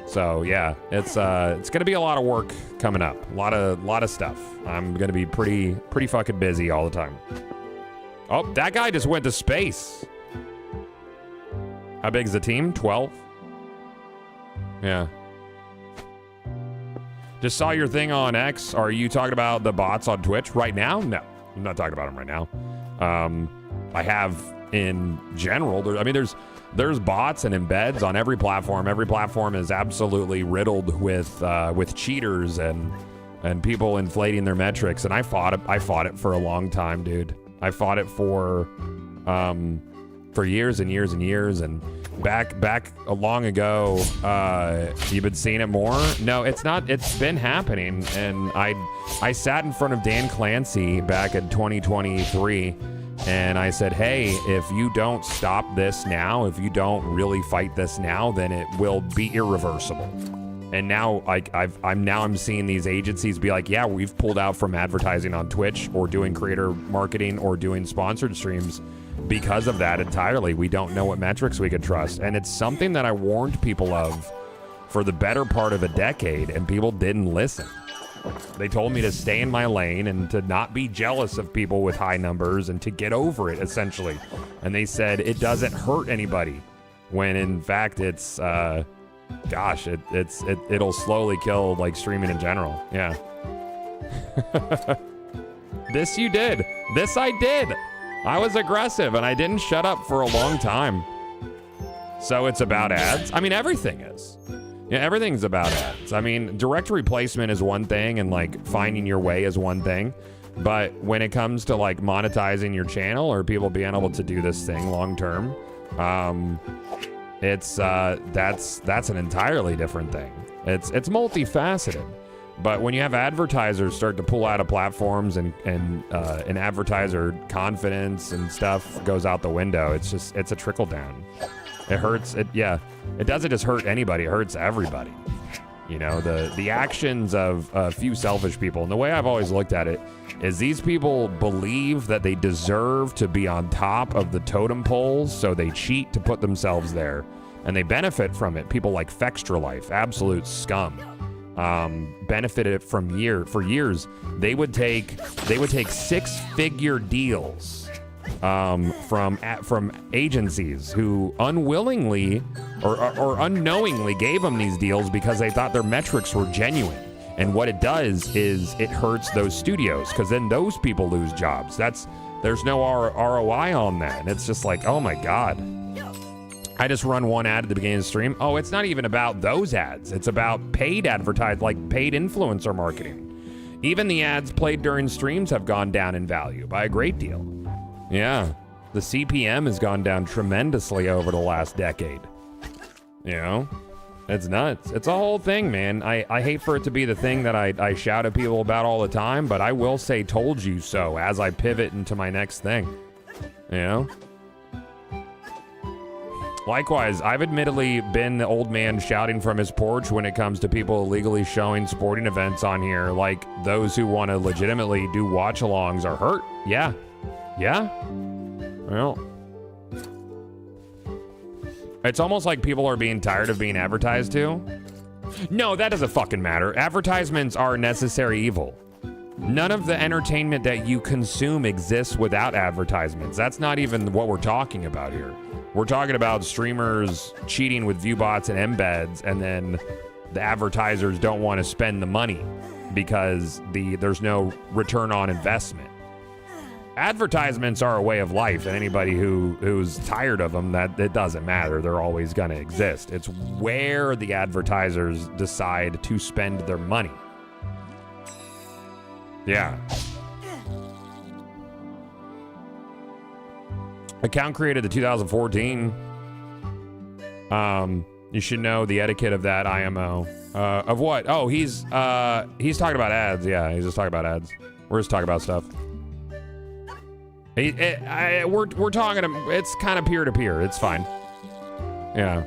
So yeah, it's gonna be a lot of work coming up. A lot of stuff. I'm gonna be pretty fucking busy all the time. Oh, that guy just went to space. How big is the team? 12? Yeah. Just saw your thing on X. Are you talking about the bots on Twitch right now? No, I'm not talking about them right now. I have in general. There's bots and embeds on every platform. Every platform is absolutely riddled with cheaters and people inflating their metrics. And I fought it for a long time, dude. I fought it for years and years and years. And back long ago, you've been seeing it more. No, it's not. It's been happening. And I sat in front of Dan Clancy back in 2023. And I said, hey, if you don't stop this now, if you don't really fight this now, then it will be irreversible. And now I'm seeing these agencies be like, yeah, we've pulled out from advertising on Twitch or doing creator marketing or doing sponsored streams because of that entirely. We don't know what metrics we could trust. And it's something that I warned people of for the better part of a decade, and people didn't listen. They told me to stay in my lane and to not be jealous of people with high numbers and to get over it, essentially. And they said it doesn't hurt anybody, when in fact it's, it'll slowly kill like streaming in general. Yeah. This you did. This I did. I was aggressive and I didn't shut up for a long time. So it's about ads. I mean, everything is. Yeah, everything's about ads. I mean, direct replacement is one thing, and like finding your way is one thing. But when it comes to like monetizing your channel or people being able to do this thing long term, that's an entirely different thing. It's multifaceted. But when you have advertisers start to pull out of platforms and advertiser confidence and stuff goes out the window, it's a trickle down. It hurts. It doesn't just hurt anybody. It hurts everybody. You know, the actions of a few selfish people. And the way I've always looked at it is these people believe that they deserve to be on top of the totem poles, so they cheat to put themselves there. And they benefit from it. People like Fextra Life, absolute scum, benefited for years. They would take 6-figure deals from agencies who unwillingly or unknowingly gave them these deals because they thought their metrics were genuine. And what it does is it hurts those studios, because then those people lose jobs. There's no ROI on that. And it's just like, oh my God. I just run one ad at the beginning of the stream. Oh, it's not even about those ads. It's about paid advertise, like paid influencer marketing. Even the ads played during streams have gone down in value by a great deal. Yeah, the CPM has gone down tremendously over the last decade. You know, it's nuts. It's a whole thing, man. I hate for it to be the thing that I shout at people about all the time, but I will say told you so as I pivot into my next thing. You know? Likewise, I've admittedly been the old man shouting from his porch when it comes to people illegally showing sporting events on here, like those who want to legitimately do watch-alongs are hurt. Yeah. Yeah. Well, it's almost like people are being tired of being advertised to. No, that doesn't fucking matter. Advertisements are necessary evil. None of the entertainment that you consume exists without advertisements. That's not even what we're talking about here. We're talking about streamers cheating with viewbots and embeds, and then the advertisers don't want to spend the money because there's no return on investment. Advertisements are a way of life, and anybody who's tired of them, that it doesn't matter. They're always going to exist. It's where the advertisers decide to spend their money. Yeah. Account created in 2014. You should know the etiquette of that IMO. Of what? Oh, he's talking about ads. Yeah, he's just talking about ads. We're just talking about stuff. We're talking. It's kind of peer to peer. It's fine. Yeah.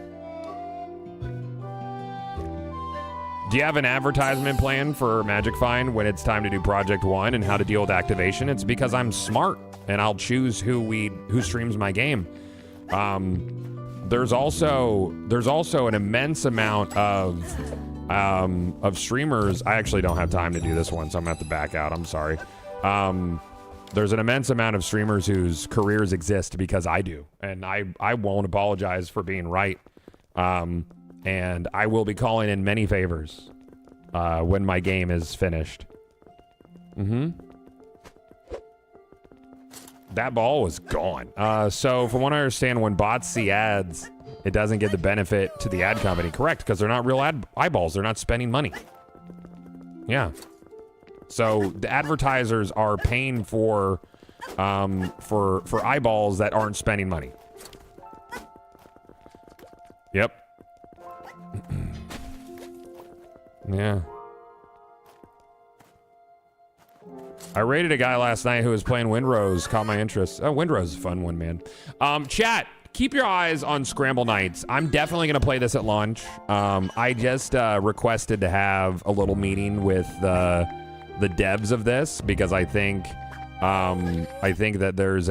Do you have an advertisement plan for Magic Find when it's time to do Project 1 and how to deal with activation? It's because I'm smart and I'll choose who streams my game. There's also an immense amount of streamers. I actually don't have time to do this one, so I'm gonna have to back out. I'm sorry. There's an immense amount of streamers whose careers exist because I do, and I won't apologize for being right. And I will be calling in many favors when my game is finished. That ball was gone. So from what I understand, when bots see ads, it doesn't give the benefit to the ad company. Correct, because they're not real eyeballs. They're not spending money. Yeah. So the advertisers are paying for eyeballs that aren't spending money. Yep. Yeah. I raided a guy last night who was playing Windrose, caught my interest. Oh, Windrose is a fun one, man. Chat, keep your eyes on Scramble Nights. I'm definitely going to play this at launch. I just requested to have a little meeting with the devs of this because I think that there's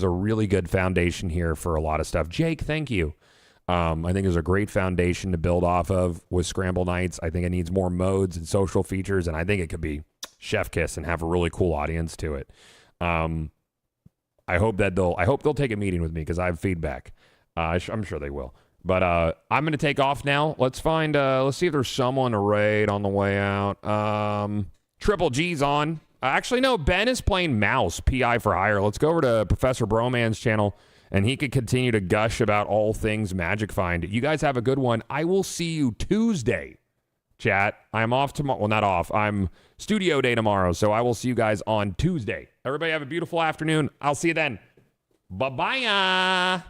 a really good foundation here for a lot of stuff. Jake, thank you. I think there's a great foundation to build off of with Scramble Nights. I think it needs more modes and social features, and I think it could be chef kiss and have a really cool audience to it. I hope they'll take a meeting with me because I have feedback. I'm sure they will. But I'm gonna take off now. Let's see if there's someone to raid on the way out. Triple G's on. Actually, no, Ben is playing Mouse, PI for Hire. Let's go over to Professor Broman's channel, and he could continue to gush about all things Magic Find. You guys have a good one. I will see you Tuesday, chat. I'm off tomorrow. Well, not off. I'm studio day tomorrow, so I will see you guys on Tuesday. Everybody have a beautiful afternoon. I'll see you then. Bye-bye.